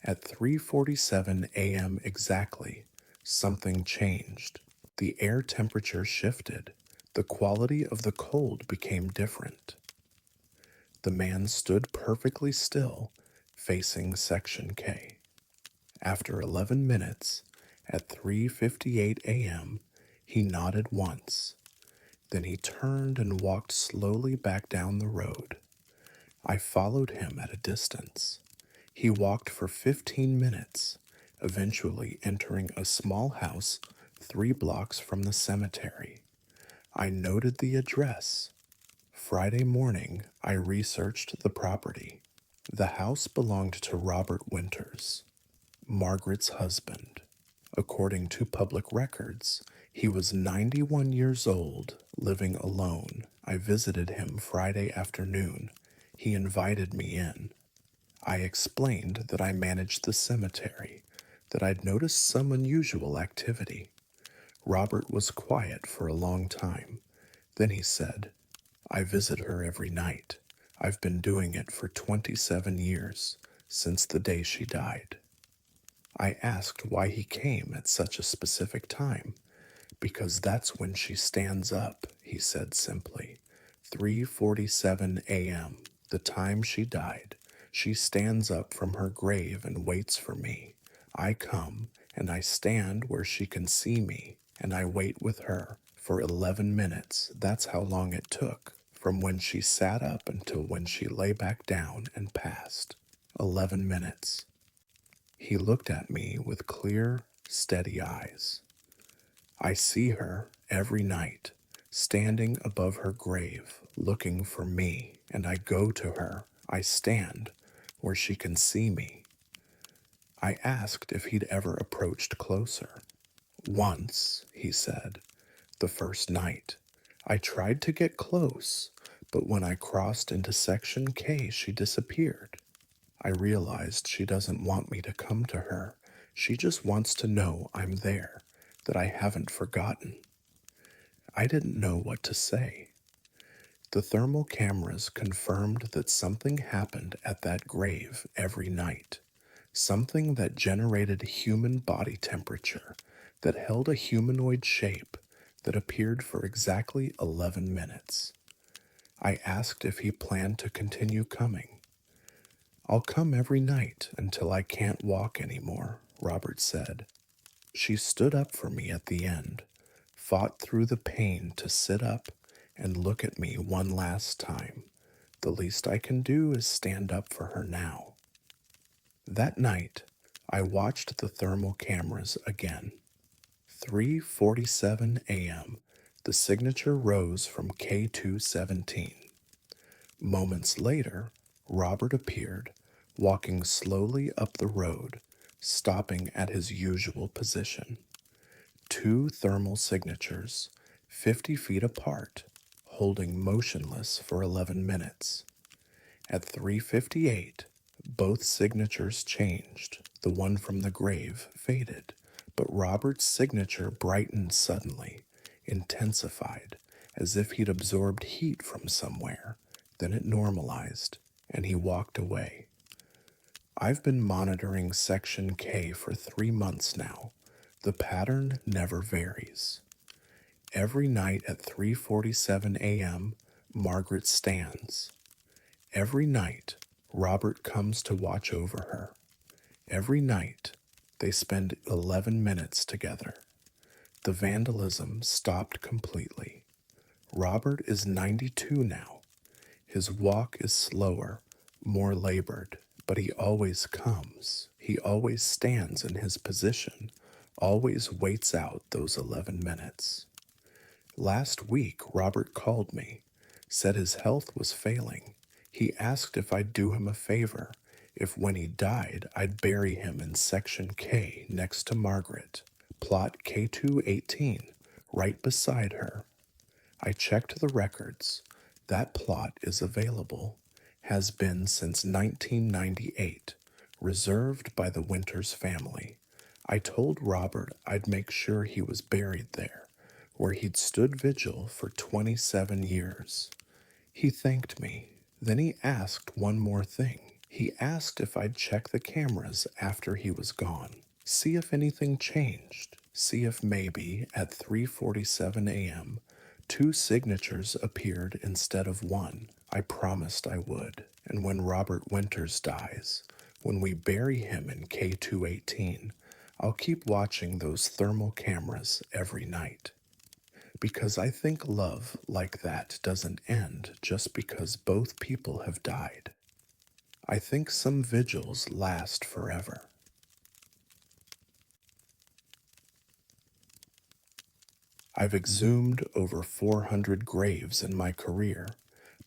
At 3:47 a.m. exactly, something changed. The air temperature shifted. The quality of the cold became different. The man stood perfectly still, facing Section K. After 11 minutes, at 3:58 a.m., he nodded once. Then he turned and walked slowly back down the road. I followed him at a distance. He walked for 15 minutes, eventually entering a small house 3 blocks from the cemetery. I noted the address. Friday morning, I researched the property. The house belonged to Robert Winters, Margaret's husband. According to public records, he was 91 years old, living alone. I visited him Friday afternoon. He invited me in. I explained that I managed the cemetery, that I'd noticed some unusual activity. Robert was quiet for a long time. Then he said, "I visit her every night. I've been doing it for 27 years, since the day she died." I asked why he came at such a specific time. "Because that's when she stands up," he said simply. 3:47 a.m., the time she died. She stands up from her grave and waits for me. I come, and I stand where she can see me, and I wait with her for 11 minutes. That's how long it took, from when she sat up until when she lay back down and passed. 11 minutes. He looked at me with clear, steady eyes. I see her every night, standing above her grave, looking for me, and I go to her. I stand where she can see me. I asked if he'd ever approached closer. "Once," he said, "the first night. I tried to get close, but when I crossed into Section K, she disappeared. I realized she doesn't want me to come to her. She just wants to know I'm there, that I haven't forgotten." I didn't know what to say. The thermal cameras confirmed that something happened at that grave every night. Something that generated human body temperature, that held a humanoid shape, that appeared for exactly 11 minutes. I asked if he planned to continue coming. "I'll come every night until I can't walk anymore," Robert said. She stood up for me at the end, fought through the pain to sit up and look at me one last time. The least I can do is stand up for her now. That night, I watched the thermal cameras again. 3:47 a.m., the signature rose from K217. Moments later, Robert appeared, walking slowly up the road, stopping at his usual position. Two thermal signatures, 50 feet apart, holding motionless for 11 minutes. At 3:58, both signatures changed. The one from the grave faded, but Robert's signature brightened suddenly, intensified, as if he'd absorbed heat from somewhere. Then it normalized, and he walked away. I've been monitoring Section K for 3 months now. The pattern never varies. Every night at 3:47 a.m., Margaret stands. Every night, Robert comes to watch over her. Every night, they spend 11 minutes together. The vandalism stopped completely. Robert is 92 now. His walk is slower, more labored, but he always comes. He always stands in his position, always waits out those 11 minutes. Last week, Robert called me, said his health was failing. He asked if I'd do him a favor, if when he died, I'd bury him in Section K next to Margaret, plot K218, right beside her. I checked the records. That plot is available, has been since 1998, reserved by the Winters family. I told Robert I'd make sure he was buried there, where he'd stood vigil for 27 years. He thanked me. Then he asked one more thing. He asked if I'd check the cameras after he was gone, see if anything changed, see if maybe at 3:47 a.m. two signatures appeared instead of one. I promised I would. And when Robert Winters dies, when we bury him in K218, I'll keep watching those thermal cameras every night. Because I think love like that doesn't end just because both people have died. I think some vigils last forever. I've exhumed over 400 graves in my career,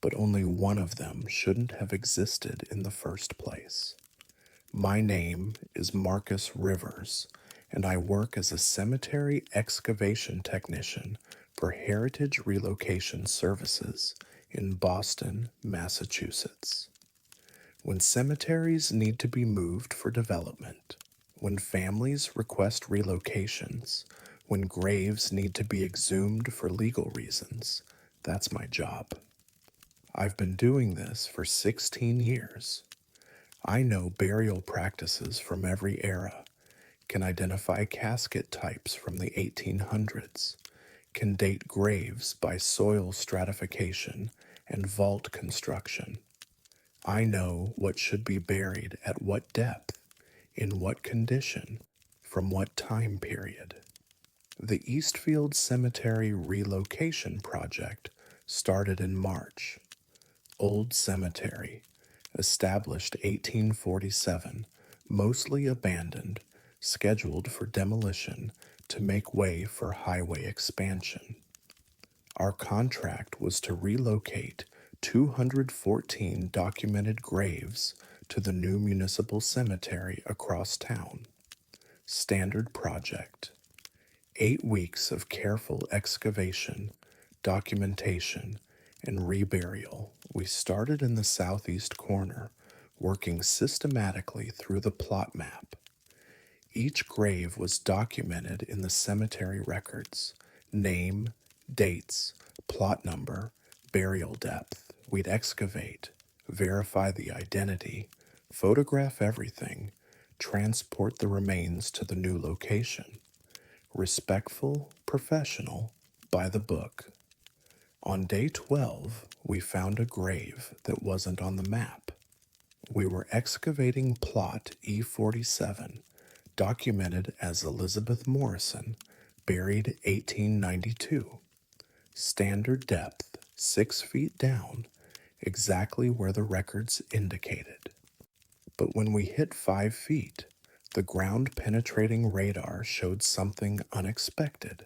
but only one of them shouldn't have existed in the first place. My name is Marcus Rivers, and I work as a cemetery excavation technician for Heritage Relocation Services in Boston, Massachusetts. When cemeteries need to be moved for development, when families request relocations, when graves need to be exhumed for legal reasons, that's my job. I've been doing this for 16 years. I know burial practices from every era, can identify casket types from the 1800s, can date graves by soil stratification and vault construction. I know what should be buried at what depth, in what condition, from what time period. The Eastfield Cemetery Relocation Project started in March. Old Cemetery, established 1847, mostly abandoned, scheduled for demolition to make way for highway expansion. Our contract was to relocate 214 documented graves to the new municipal cemetery across town. Standard project. 8 weeks of careful excavation, documentation, and reburial. We started in the southeast corner, working systematically through the plot map. Each grave was documented in the cemetery records: name, dates, plot number, burial depth. We'd excavate, verify the identity, photograph everything, transport the remains to the new location. Respectful, professional, by the book. On day 12, we found a grave that wasn't on the map. We were excavating plot E47, documented as Elizabeth Morrison, buried 1892. Standard depth, 6 feet down, exactly where the records indicated. But when we hit 5 feet, The ground-penetrating radar showed something unexpected.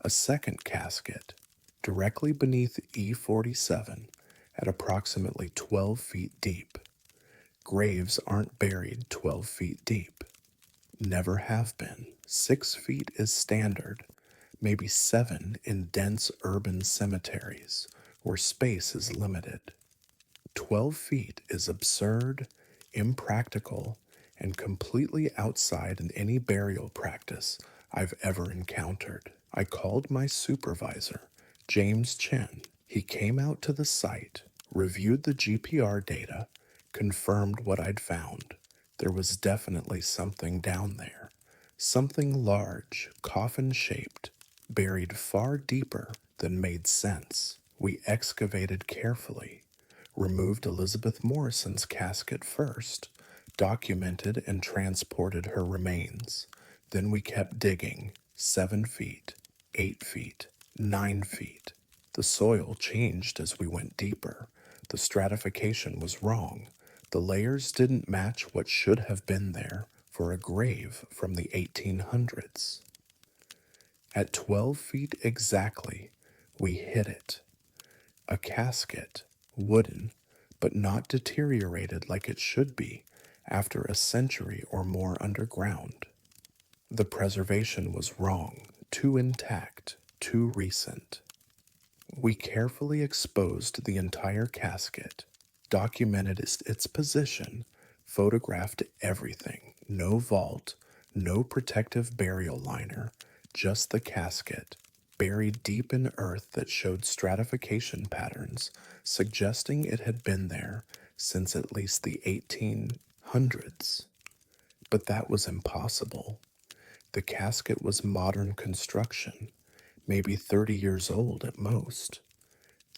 A second casket, directly beneath E47, at approximately 12 feet deep. Graves aren't buried 12 feet deep. Never have been. 6 feet is standard, maybe 7 in dense urban cemeteries where space is limited. 12 feet is absurd, impractical, and completely outside in any burial practice I've ever encountered. I called my supervisor, James Chen. He came out to the site, reviewed the GPR data, confirmed what I'd found. There was definitely something down there. Something large, coffin-shaped, buried far deeper than made sense. We excavated carefully, removed Elizabeth Morrison's casket first, documented and transported her remains. Then we kept digging 7 feet, 8 feet, 9 feet. The soil changed as we went deeper. The stratification was wrong. The layers didn't match what should have been there for a grave from the 1800s. At 12 feet exactly, we hit it. A casket, wooden, but not deteriorated like it should be after a century or more underground. The preservation was wrong, too intact, too recent. We carefully exposed the entire casket, documented its position, photographed everything. No vault, no protective burial liner, just the casket, buried deep in earth that showed stratification patterns, suggesting it had been there since at least the 1800s. But that was impossible. The casket was modern construction, maybe 30 years old at most.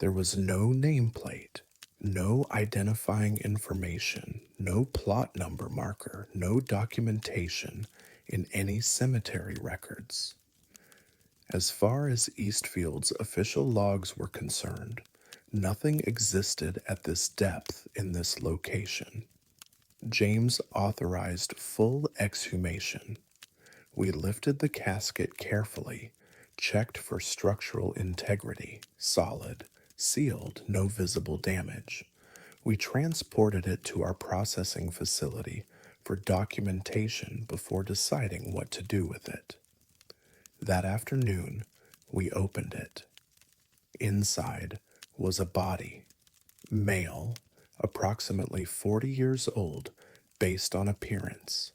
There was no nameplate, no identifying information, no plot number marker, no documentation in any cemetery records. As far as Eastfield's official logs were concerned, nothing existed at this depth in this location. James authorized full exhumation. We lifted the casket carefully, checked for structural integrity, solid, sealed, no visible damage. We transported it to our processing facility for documentation before deciding what to do with it. That afternoon, we opened it. Inside was a body, male, approximately 40 years old based on appearance,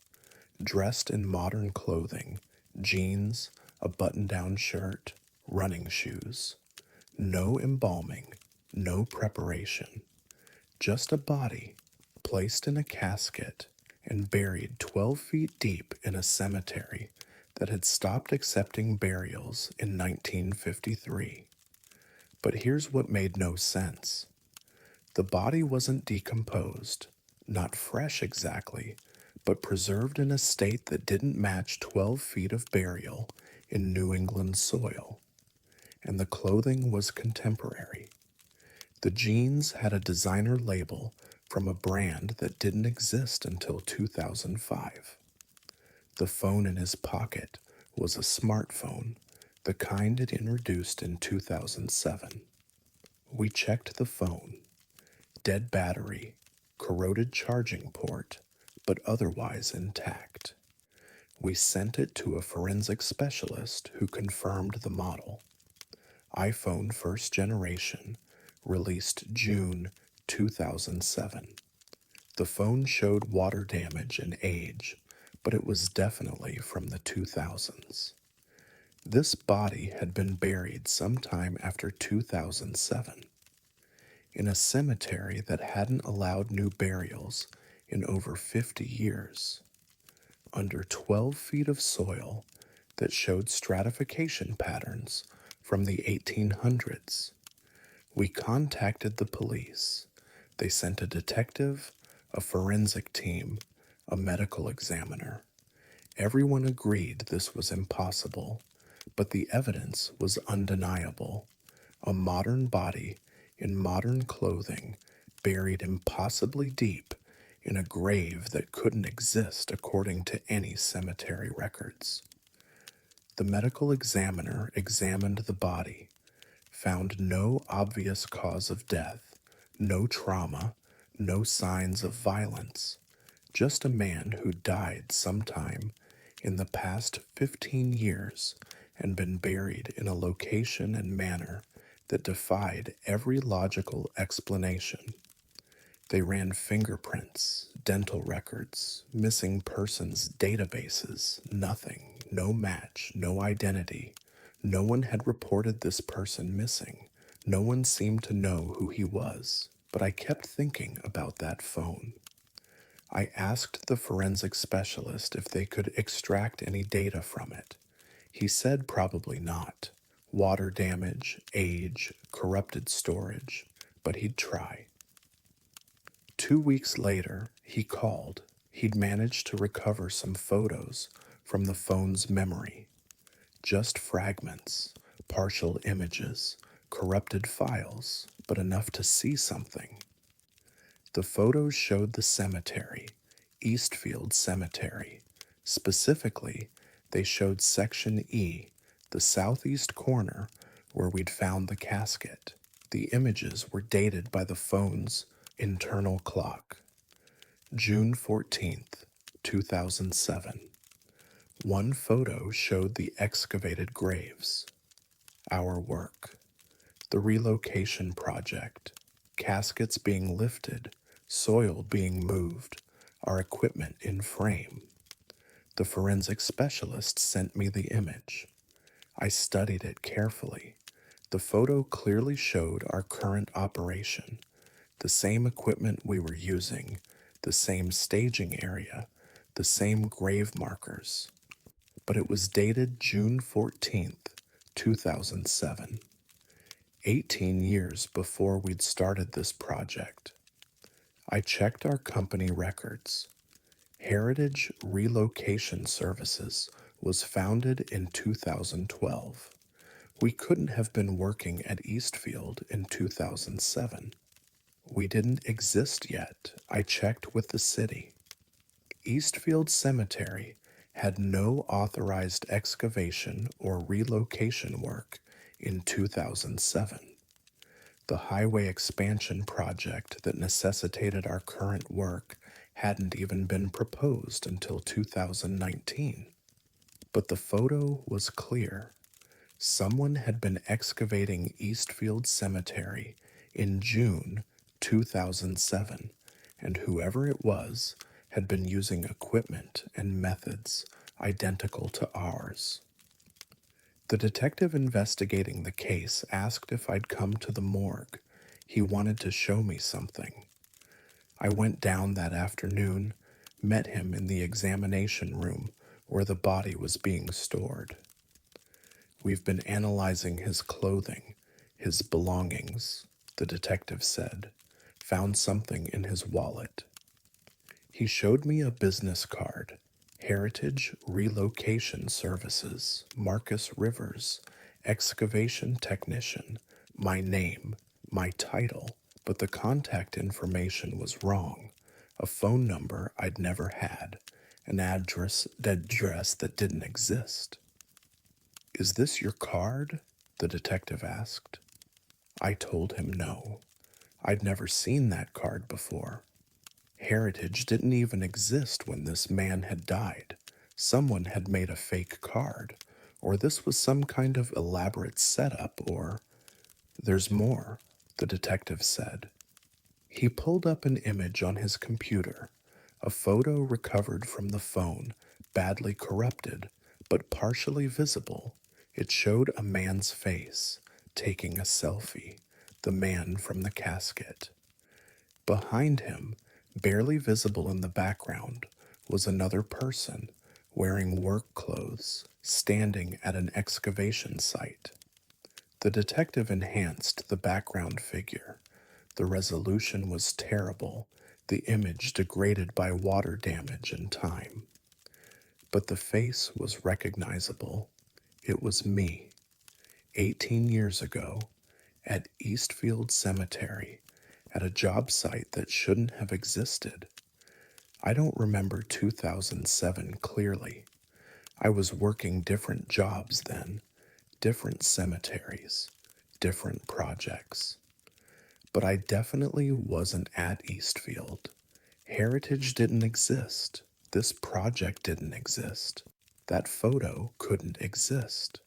dressed in modern clothing, jeans, a button-down shirt, running shoes. No embalming, no preparation. Just a body, placed in a casket and buried 12 feet deep in a cemetery that had stopped accepting burials in 1953. But here's what made no sense. The body wasn't decomposed, not fresh exactly, but preserved in a state that didn't match 12 feet of burial in New England soil. And the clothing was contemporary. The jeans had a designer label from a brand that didn't exist until 2005. The phone in his pocket was a smartphone, the kind it introduced in 2007. We checked the phone. Dead battery, corroded charging port, but otherwise intact. We sent it to a forensic specialist who confirmed the model. iPhone first generation, released June 2007. The phone showed water damage and age, but it was definitely from the 2000s. This body had been buried sometime after 2007 in a cemetery that hadn't allowed new burials in over 50 years, under 12 feet of soil that showed stratification patterns from the 1800s. We contacted the police. They sent a detective, a forensic team, a medical examiner. Everyone agreed this was impossible, but the evidence was undeniable. A modern body in modern clothing, buried impossibly deep in a grave that couldn't exist according to any cemetery records. The medical examiner examined the body, found no obvious cause of death, no trauma, no signs of violence, just a man who died sometime in the past 15 years and been buried in a location and manner that defied every logical explanation. They ran fingerprints, dental records, missing persons databases, nothing, no match, no identity. No one had reported this person missing. No one seemed to know who he was. But I kept thinking about that phone. I asked the forensic specialist if they could extract any data from it. He said probably not. Water damage, age, corrupted storage, but he'd try. 2 weeks later, he called. He'd managed to recover some photos from the phone's memory. Just fragments, partial images, corrupted files, but enough to see something. The photos showed the cemetery, Eastfield Cemetery. Specifically, they showed Section E, the southeast corner where we'd found the casket. The images were dated by the phone's internal clock. June 14th, 2007. One photo showed the excavated graves. Our work. The relocation project. Caskets being lifted, soil being moved, our equipment in frame. The forensic specialist sent me the image. I studied it carefully. The photo clearly showed our current operation, the same equipment we were using, the same staging area, the same grave markers. But it was dated June 14th, 2007, 18 years before we'd started this project. I checked our company records. Heritage Relocation Services was founded in 2012. We couldn't have been working at Eastfield in 2007. We didn't exist yet. I checked with the city. Eastfield Cemetery had no authorized excavation or relocation work in 2007. The highway expansion project that necessitated our current work hadn't even been proposed until 2019. But the photo was clear. Someone had been excavating Eastfield Cemetery in June 2007, and whoever it was had been using equipment and methods identical to ours. The detective investigating the case asked if I'd come to the morgue. He wanted to show me something. I went down that afternoon, met him in the examination room where the body was being stored. We've been analyzing his clothing, his belongings, the detective said. Found something in his wallet. He showed me a business card. Heritage Relocation Services, Marcus Rivers, excavation technician, my name, my title, but the contact information was wrong. A phone number I'd never had, an address that didn't exist. Is this your card? The detective asked. I told him no. I'd never seen that card before. Heritage didn't even exist when this man had died. Someone had made a fake card, or this was some kind of elaborate setup, or... There's more, the detective said. He pulled up an image on his computer, a photo recovered from the phone, badly corrupted, but partially visible. It showed a man's face, taking a selfie, the man from the casket. Behind him, barely visible in the background, was another person, wearing work clothes, standing at an excavation site. The detective enhanced the background figure. The resolution was terrible, the image degraded by water damage and time. But the face was recognizable. It was me, 18 years ago, at Eastfield Cemetery, at a job site that shouldn't have existed. I don't remember 2007 clearly. I was working different jobs then, different cemeteries, different projects. But I definitely wasn't at Eastfield. Heritage didn't exist. This project didn't exist. That photo couldn't exist.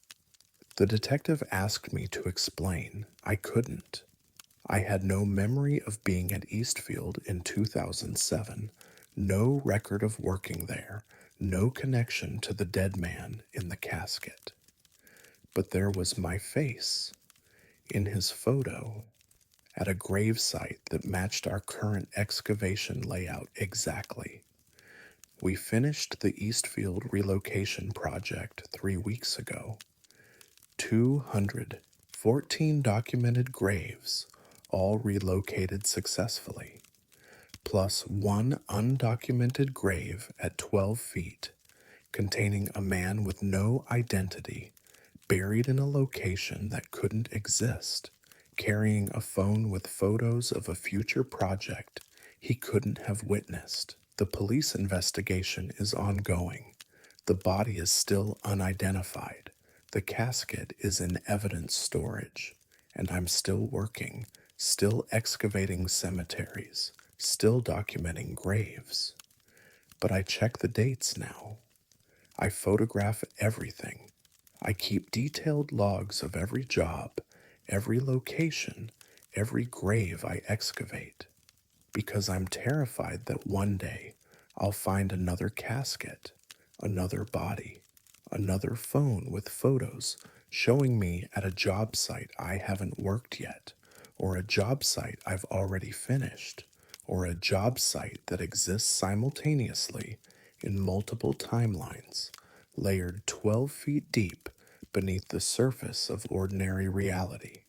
The detective asked me to explain. I couldn't. I had no memory of being at Eastfield in 2007, no record of working there, no connection to the dead man in the casket. But there was my face in his photo at a gravesite that matched our current excavation layout exactly. We finished the Eastfield relocation project 3 weeks ago. 214 documented graves, all relocated successfully, plus one undocumented grave at 12 feet containing a man with no identity buried in a location that couldn't exist, carrying a phone with photos of a future project he couldn't have witnessed. The police investigation is ongoing. The body is still unidentified. The casket is in evidence storage, and I'm still working, still excavating cemeteries, still documenting graves. But I check the dates now. I photograph everything. I keep detailed logs of every job, every location, every grave I excavate, because I'm terrified that one day I'll find another casket, another body, another phone with photos showing me at a job site I haven't worked yet, or a job site I've already finished, or a job site that exists simultaneously in multiple timelines, layered 12 feet deep beneath the surface of ordinary reality.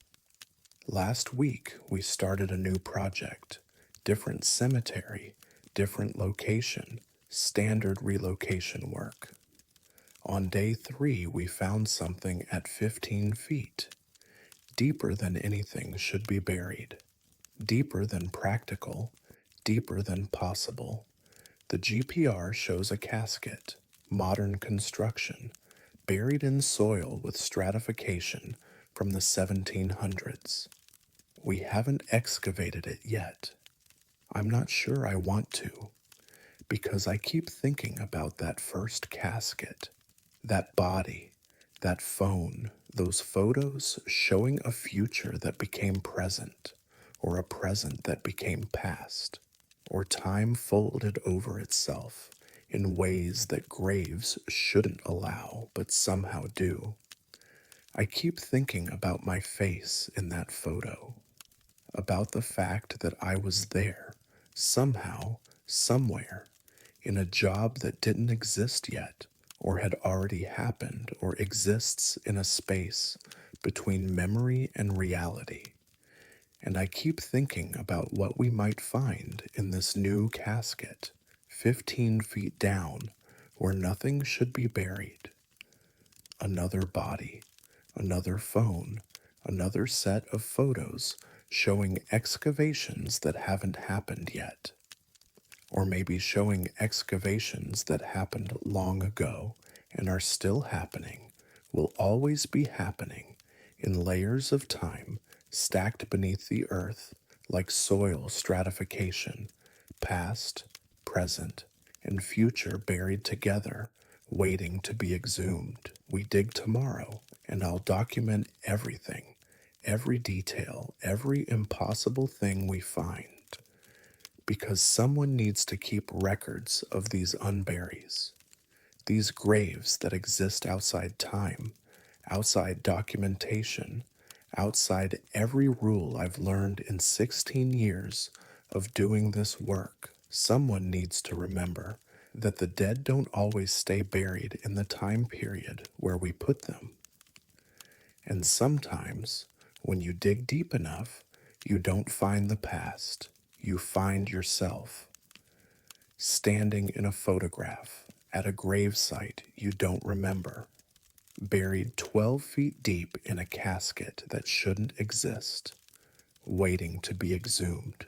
Last week, we started a new project. Different cemetery, different location, standard relocation work. On day 3, we found something at 15 feet, deeper than anything should be buried, deeper than practical, deeper than possible. The GPR shows a casket, modern construction, buried in soil with stratification from the 1700s. We haven't excavated it yet. I'm not sure I want to, because I keep thinking about that first casket, that body, that phone, those photos showing a future that became present, or a present that became past, or time folded over itself in ways that graves shouldn't allow but somehow do. I keep thinking about my face in that photo, about the fact that I was there, somehow, somewhere, in a job that didn't exist yet, or had already happened, or exists in a space between memory and reality. And I keep thinking about what we might find in this new casket, 15 feet down, where nothing should be buried. Another body, another phone, another set of photos showing excavations that haven't happened yet. Or maybe showing excavations that happened long ago and are still happening, will always be happening in layers of time stacked beneath the earth like soil stratification, past, present, and future buried together, waiting to be exhumed. We dig tomorrow, and I'll document everything, every detail, every impossible thing we find, because someone needs to keep records of these unburies, these graves that exist outside time, outside documentation, outside every rule I've learned in 16 years of doing this work. Someone needs to remember that the dead don't always stay buried in the time period where we put them. And sometimes, when you dig deep enough, you don't find the past, you find yourself standing in a photograph at a gravesite you don't remember, buried 12 feet deep in a casket that shouldn't exist, waiting to be exhumed.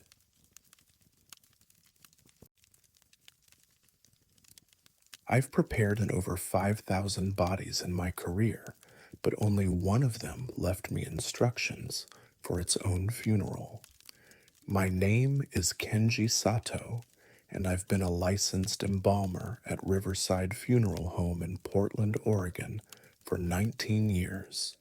I've prepared in over 5,000 bodies in my career, but only one of them left me instructions for its own funeral. My name is Kenji Sato, and I've been a licensed embalmer at Riverside Funeral Home in Portland, Oregon for 19 years.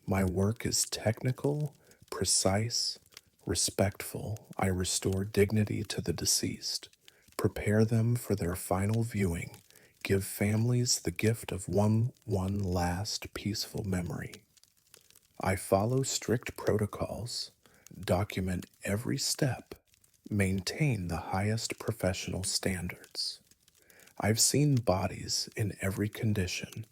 My work is technical, precise, respectful. I restore dignity to the deceased, prepare them for their final viewing, give families the gift of one last peaceful memory. I follow strict protocols, document every step, maintain the highest professional standards. I've seen bodies in every condition,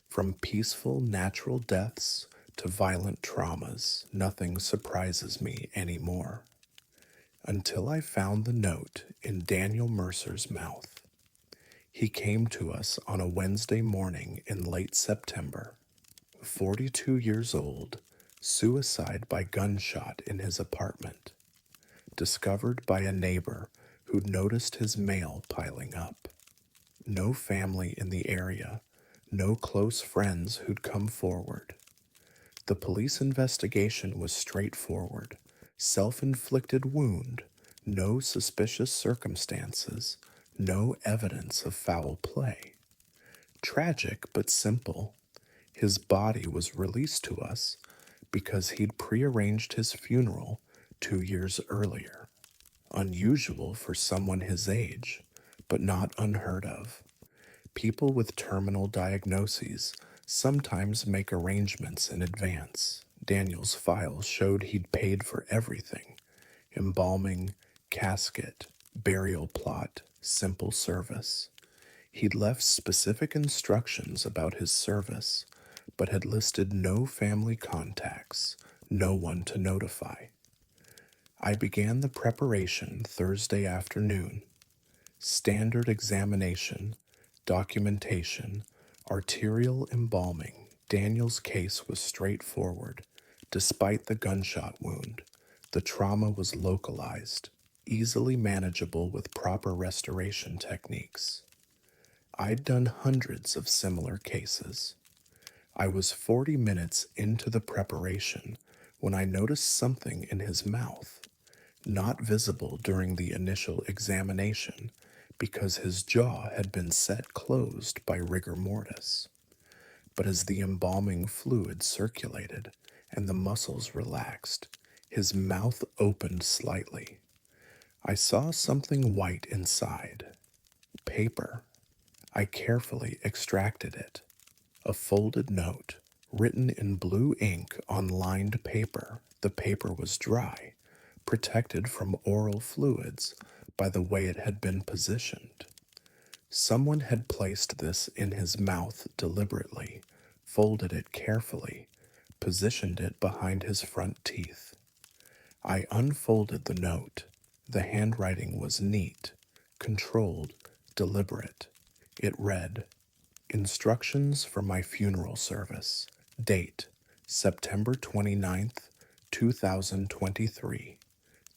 from peaceful natural deaths to violent traumas. Nothing surprises me anymore. Until I found the note in Daniel Mercer's mouth. He came to us on a Wednesday morning in late September. 42 years old, suicide by gunshot in his apartment. Discovered by a neighbor who'd noticed his mail piling up. No family in the area, no close friends who'd come forward. The police investigation was straightforward. Self-inflicted wound, no suspicious circumstances, no evidence of foul play. Tragic but simple. His body was released to us because he'd prearranged his funeral 2 years earlier. Unusual for someone his age, but not unheard of. People with terminal diagnoses sometimes make arrangements in advance. Daniel's files showed he'd paid for everything: embalming, casket, burial plot, simple service. He'd left specific instructions about his service, but had listed no family contacts, no one to notify. I began the preparation Thursday afternoon. Standard examination, documentation, arterial embalming. Daniel's case was straightforward. Despite the gunshot wound, the trauma was localized, easily manageable with proper restoration techniques. I'd done hundreds of similar cases. I was 40 minutes into the preparation when I noticed something in his mouth, not visible during the initial examination because his jaw had been set closed by rigor mortis. But as the embalming fluid circulated and the muscles relaxed, his mouth opened slightly. I saw something white inside. Paper. I carefully extracted it. A folded note, written in blue ink on lined paper. The paper was dry, protected from oral fluids by the way it had been positioned. Someone had placed this in his mouth deliberately, folded it carefully, positioned it behind his front teeth. I unfolded the note. The handwriting was neat, controlled, deliberate. It read, "Instructions for my funeral service. Date, September 29th, 2023.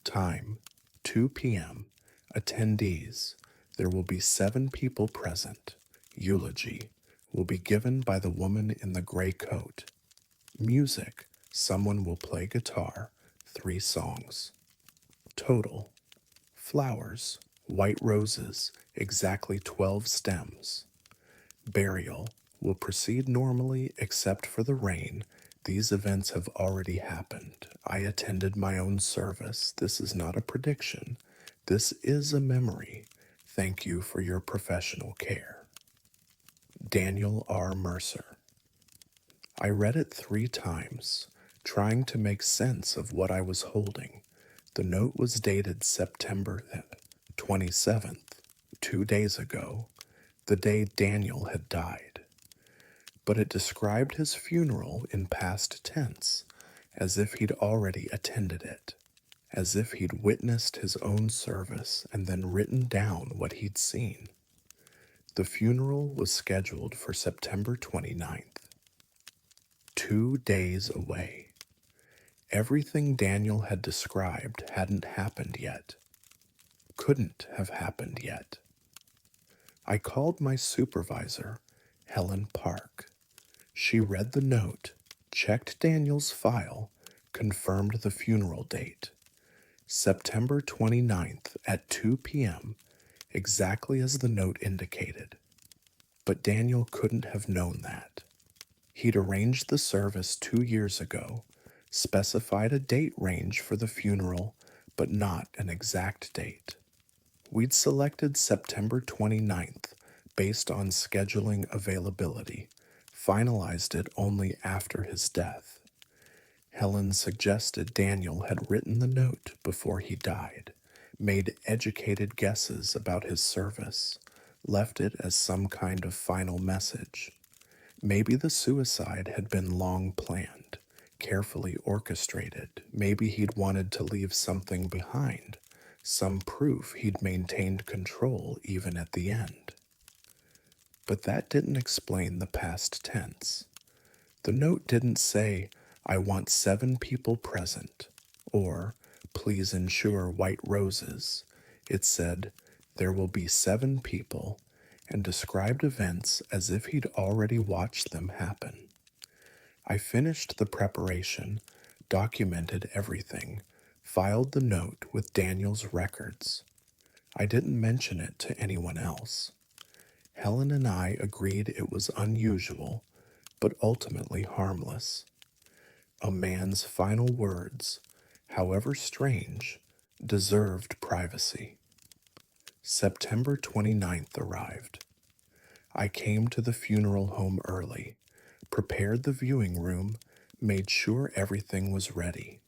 Time, 2 p.m. Attendees, there will be 7 people present. Eulogy will be given by the woman in the gray coat. Music, someone will play guitar, 3 songs. Total, flowers, white roses, exactly 12 stems. Burial will proceed normally except for the rain. These events have already happened. I attended my own service. This is not a prediction. This is a memory. Thank you for your professional care. Daniel R. Mercer." I read it 3 times, trying to make sense of what I was holding. The note was dated September 27th, 2 days ago, the day Daniel had died. But it described his funeral in past tense, as if he'd already attended it, as if he'd witnessed his own service and then written down what he'd seen. The funeral was scheduled for September 29th. 2 days away. Everything Daniel had described hadn't happened yet. Couldn't have happened yet. I called my supervisor, Helen Park. She read the note, checked Daniel's file, confirmed the funeral date. September 29th at 2 p.m., exactly as the note indicated. But Daniel couldn't have known that. He'd arranged the service 2 years ago, specified a date range for the funeral, but not an exact date. We'd selected September 29th based on scheduling availability, finalized it only after his death. Helen suggested Daniel had written the note before he died, made educated guesses about his service, left it as some kind of final message. Maybe the suicide had been long planned, carefully orchestrated. Maybe he'd wanted to leave something behind, some proof he'd maintained control even at the end. But that didn't explain the past tense. The note didn't say, "I want 7 people present," or "please ensure white roses." It said, "there will be 7 people," and described events as if he'd already watched them happen. I finished the preparation, documented everything, filed the note with Daniel's records. I didn't mention it to anyone else. Helen and I agreed it was unusual, but ultimately harmless. A man's final words, however strange, deserved privacy. September 29th arrived. I came to the funeral home early, prepared the viewing room, made sure everything was ready.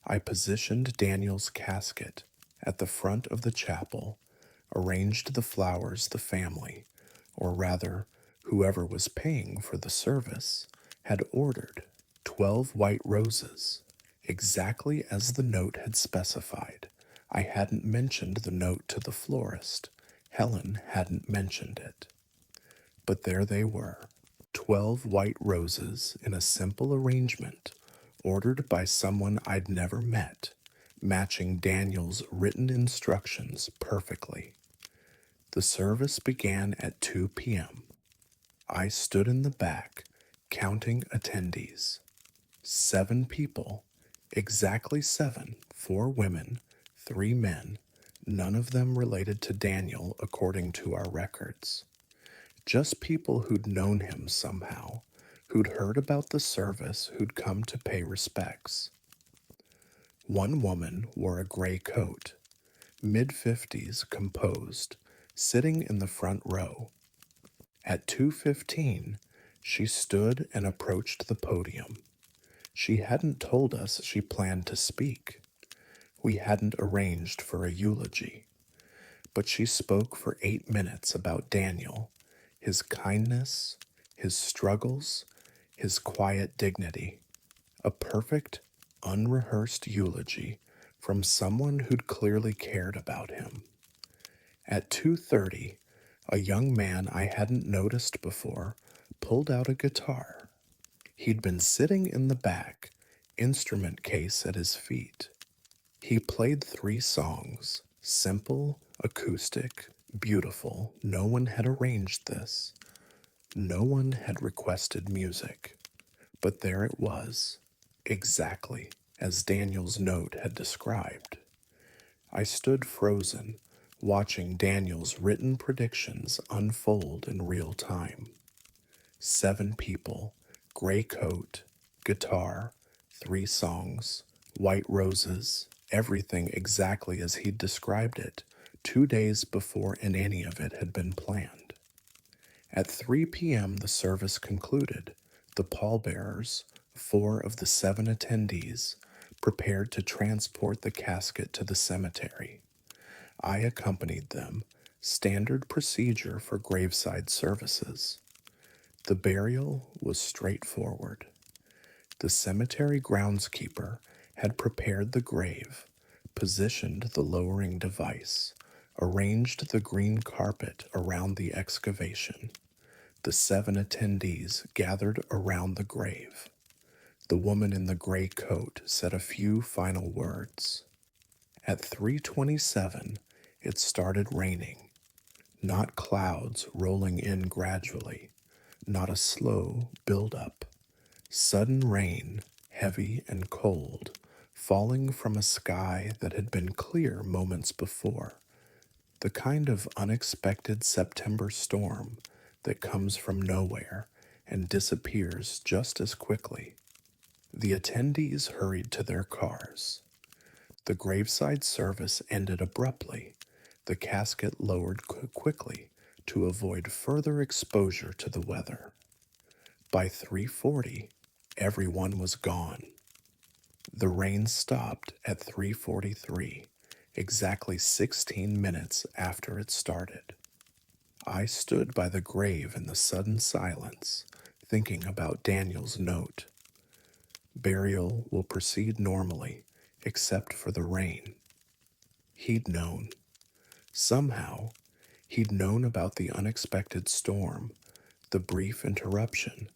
I positioned Daniel's casket at the front of the chapel, arranged the flowers the family, or rather, whoever was paying for the service, had ordered 12 white roses, exactly as the note had specified. I hadn't mentioned the note to the florist. Helen hadn't mentioned it. But there they were, 12 white roses in a simple arrangement, ordered by someone I'd never met, matching Daniel's written instructions perfectly. The service began at 2 p.m. I stood in the back, counting attendees. 7 people, exactly 7, 4 women, 3 men, none of them related to Daniel according to our records. Just people who'd known him somehow, who'd heard about the service, who'd come to pay respects. One woman wore a gray coat, mid-50s, composed, sitting in the front row. At 2:15, she stood and approached the podium. She hadn't told us she planned to speak. We hadn't arranged for a eulogy. But she spoke for 8 minutes about Daniel, his kindness, his struggles, his quiet dignity. A perfect, unrehearsed eulogy from someone who'd clearly cared about him. At 2:30, a young man I hadn't noticed before pulled out a guitar. He'd been sitting in the back, instrument case at his feet. He played 3 songs, simple, acoustic, beautiful. No one had arranged this. No one had requested music. But there it was, exactly as Daniel's note had described. I stood frozen, watching Daniel's written predictions unfold in real time. 7 people, gray coat, guitar, 3 songs, white roses, everything exactly as he'd described it, 2 days before any of it had been planned. At 3 p.m., the service concluded. The pallbearers, 4 of the 7 attendees, prepared to transport the casket to the cemetery. I accompanied them, standard procedure for graveside services. The burial was straightforward. The cemetery groundskeeper had prepared the grave, positioned the lowering device, arranged the green carpet around the excavation. The 7 attendees gathered around the grave. The woman in the gray coat said a few final words. At 3:27, it started raining. Not clouds rolling in gradually, not a slow build-up. Sudden rain, heavy and cold, falling from a sky that had been clear moments before. The kind of unexpected September storm that comes from nowhere and disappears just as quickly. The attendees hurried to their cars. The graveside service ended abruptly, the casket lowered quickly to avoid further exposure to the weather. By 3:40, everyone was gone. The rain stopped at 3:43, exactly 16 minutes after it started. I stood by the grave in the sudden silence, thinking about Daniel's note. Burial will proceed normally, except for the rain. He'd known. Somehow, he'd known about the unexpected storm, the brief interruption,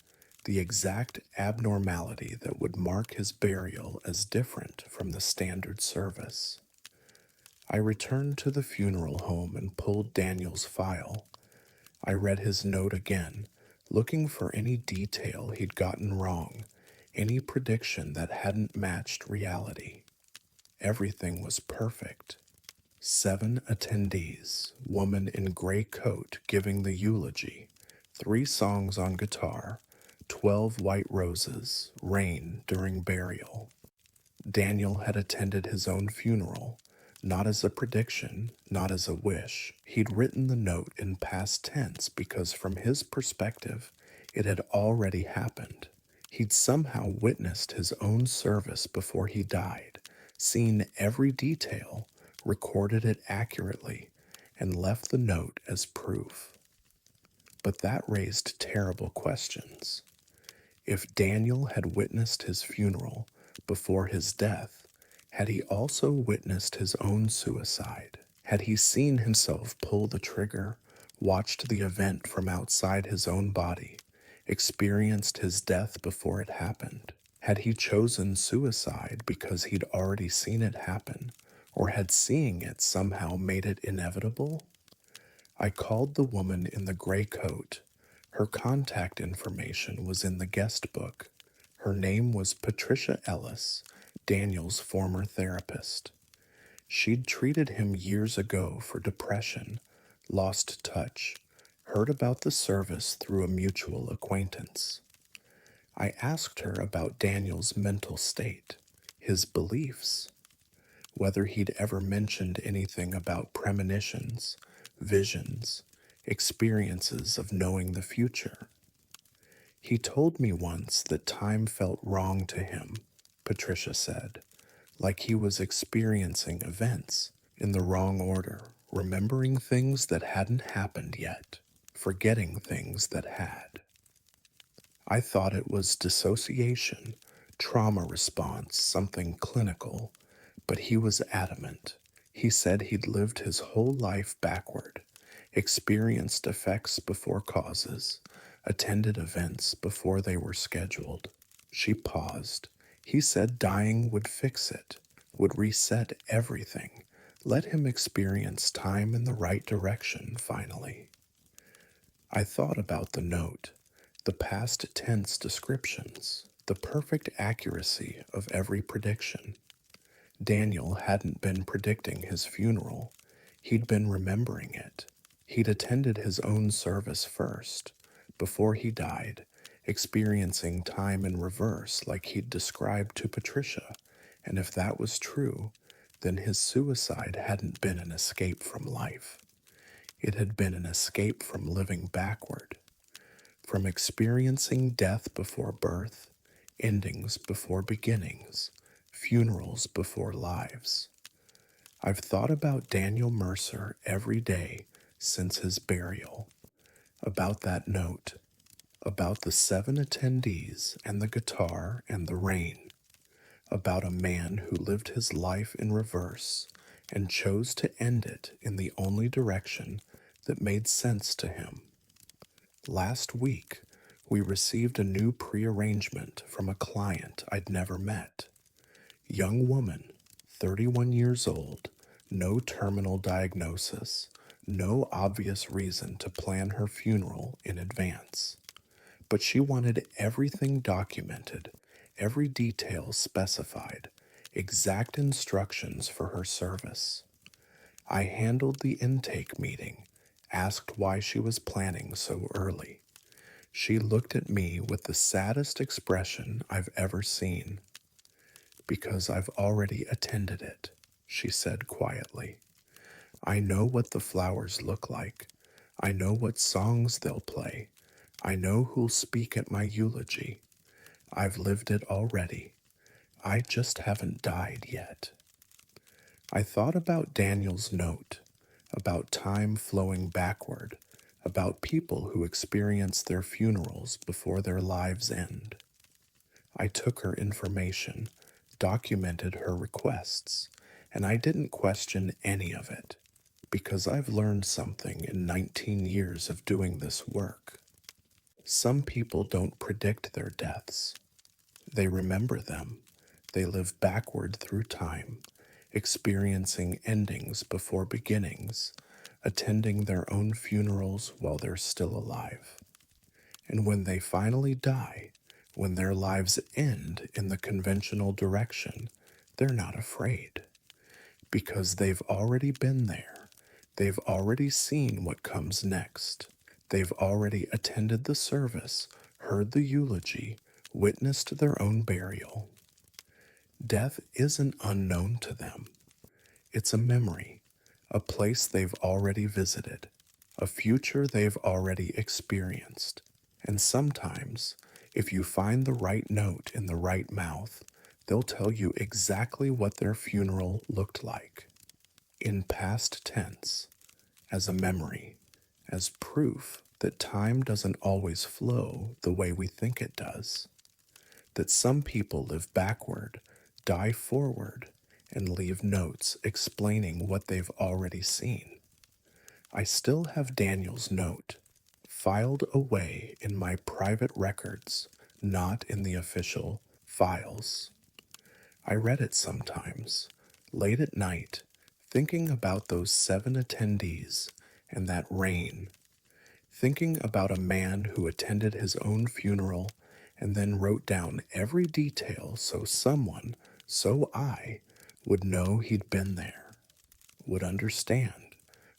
the exact abnormality that would mark his burial as different from the standard service. I returned to the funeral home and pulled Daniel's file. I read his note again, looking for any detail he'd gotten wrong, any prediction that hadn't matched reality. Everything was perfect. 7 attendees, woman in gray coat giving the eulogy, 3 songs on guitar, 12 white roses, rain during burial. Daniel had attended his own funeral, not as a prediction, not as a wish. He'd written the note in past tense because from his perspective, it had already happened. He'd somehow witnessed his own service before he died, seen every detail, recorded it accurately, and left the note as proof. But that raised terrible questions. If Daniel had witnessed his funeral before his death, had he also witnessed his own suicide? Had he seen himself pull the trigger, watched the event from outside his own body, experienced his death before it happened? Had he chosen suicide because he'd already seen it happen, or had seeing it somehow made it inevitable? I called the woman in the gray coat. Her contact information was in the guest book. Her name was Patricia Ellis, Daniel's former therapist. She'd treated him years ago for depression, lost touch, heard about the service through a mutual acquaintance. I asked her about Daniel's mental state, his beliefs, whether he'd ever mentioned anything about premonitions, visions, experiences of knowing the future. He told me once that time felt wrong to him, Patricia said, like he was experiencing events in the wrong order, remembering things that hadn't happened yet, forgetting things that had. I thought it was dissociation, trauma response, something clinical, but he was adamant. He said he'd lived his whole life backward, experienced effects before causes, attended events before they were scheduled. She paused. He said dying would fix it, would reset everything, let him experience time in the right direction finally. I thought about the note, the past tense descriptions, the perfect accuracy of every prediction. Daniel hadn't been predicting his funeral, he'd been remembering it. He'd attended his own service first, before he died, experiencing time in reverse like he'd described to Patricia, and if that was true, then his suicide hadn't been an escape from life. It had been an escape from living backward, from experiencing death before birth, endings before beginnings, funerals before lives. I've thought about Daniel Mercer every day since his burial, about that note, about the 7 attendees and the guitar and the rain, about a man who lived his life in reverse and chose to end it in the only direction that made sense to him. Last week, we received a new prearrangement from a client I'd never met. Young woman, 31 years old, no terminal diagnosis, No obvious reason to plan her funeral in advance, but she wanted everything documented, every detail specified, exact instructions for her service. I handled the intake meeting, asked why she was planning so early. She looked at me with the saddest expression I've ever seen. Because I've already attended it, she said quietly. I know what the flowers look like. I know what songs they'll play. I know who'll speak at my eulogy. I've lived it already. I just haven't died yet. I thought about Daniel's note, about time flowing backward, about people who experience their funerals before their lives end. I took her information, documented her requests, and I didn't question any of it, because I've learned something in 19 years of doing this work. Some people don't predict their deaths. They remember them. They live backward through time, experiencing endings before beginnings, attending their own funerals while they're still alive. And when they finally die, when their lives end in the conventional direction, they're not afraid because they've already been there. They've already seen what comes next. They've already attended the service, heard the eulogy, witnessed their own burial. Death isn't unknown to them. It's a memory, a place they've already visited, a future they've already experienced. And sometimes, if you find the right note in the right mouth, they'll tell you exactly what their funeral looked like. In past tense, as a memory, as proof that time doesn't always flow the way we think it does, that some people live backward, die forward, and leave notes explaining what they've already seen. I still have Daniel's note, filed away in my private records, not in the official files. I read it sometimes, late at night, thinking about those 7 attendees and that rain, thinking about a man who attended his own funeral and then wrote down every detail so someone, so I, would know he'd been there, would understand,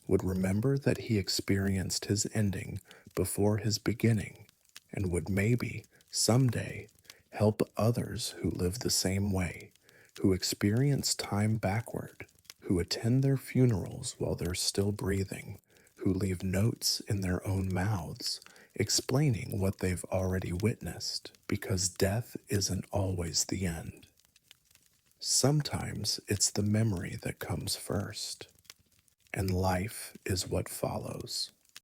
would remember that he experienced his ending before his beginning, and would maybe, someday, help others who live the same way, who experience time backward, who attend their funerals while they're still breathing, who leave notes in their own mouths explaining what they've already witnessed, because death isn't always the end. Sometimes it's the memory that comes first, and life is what follows.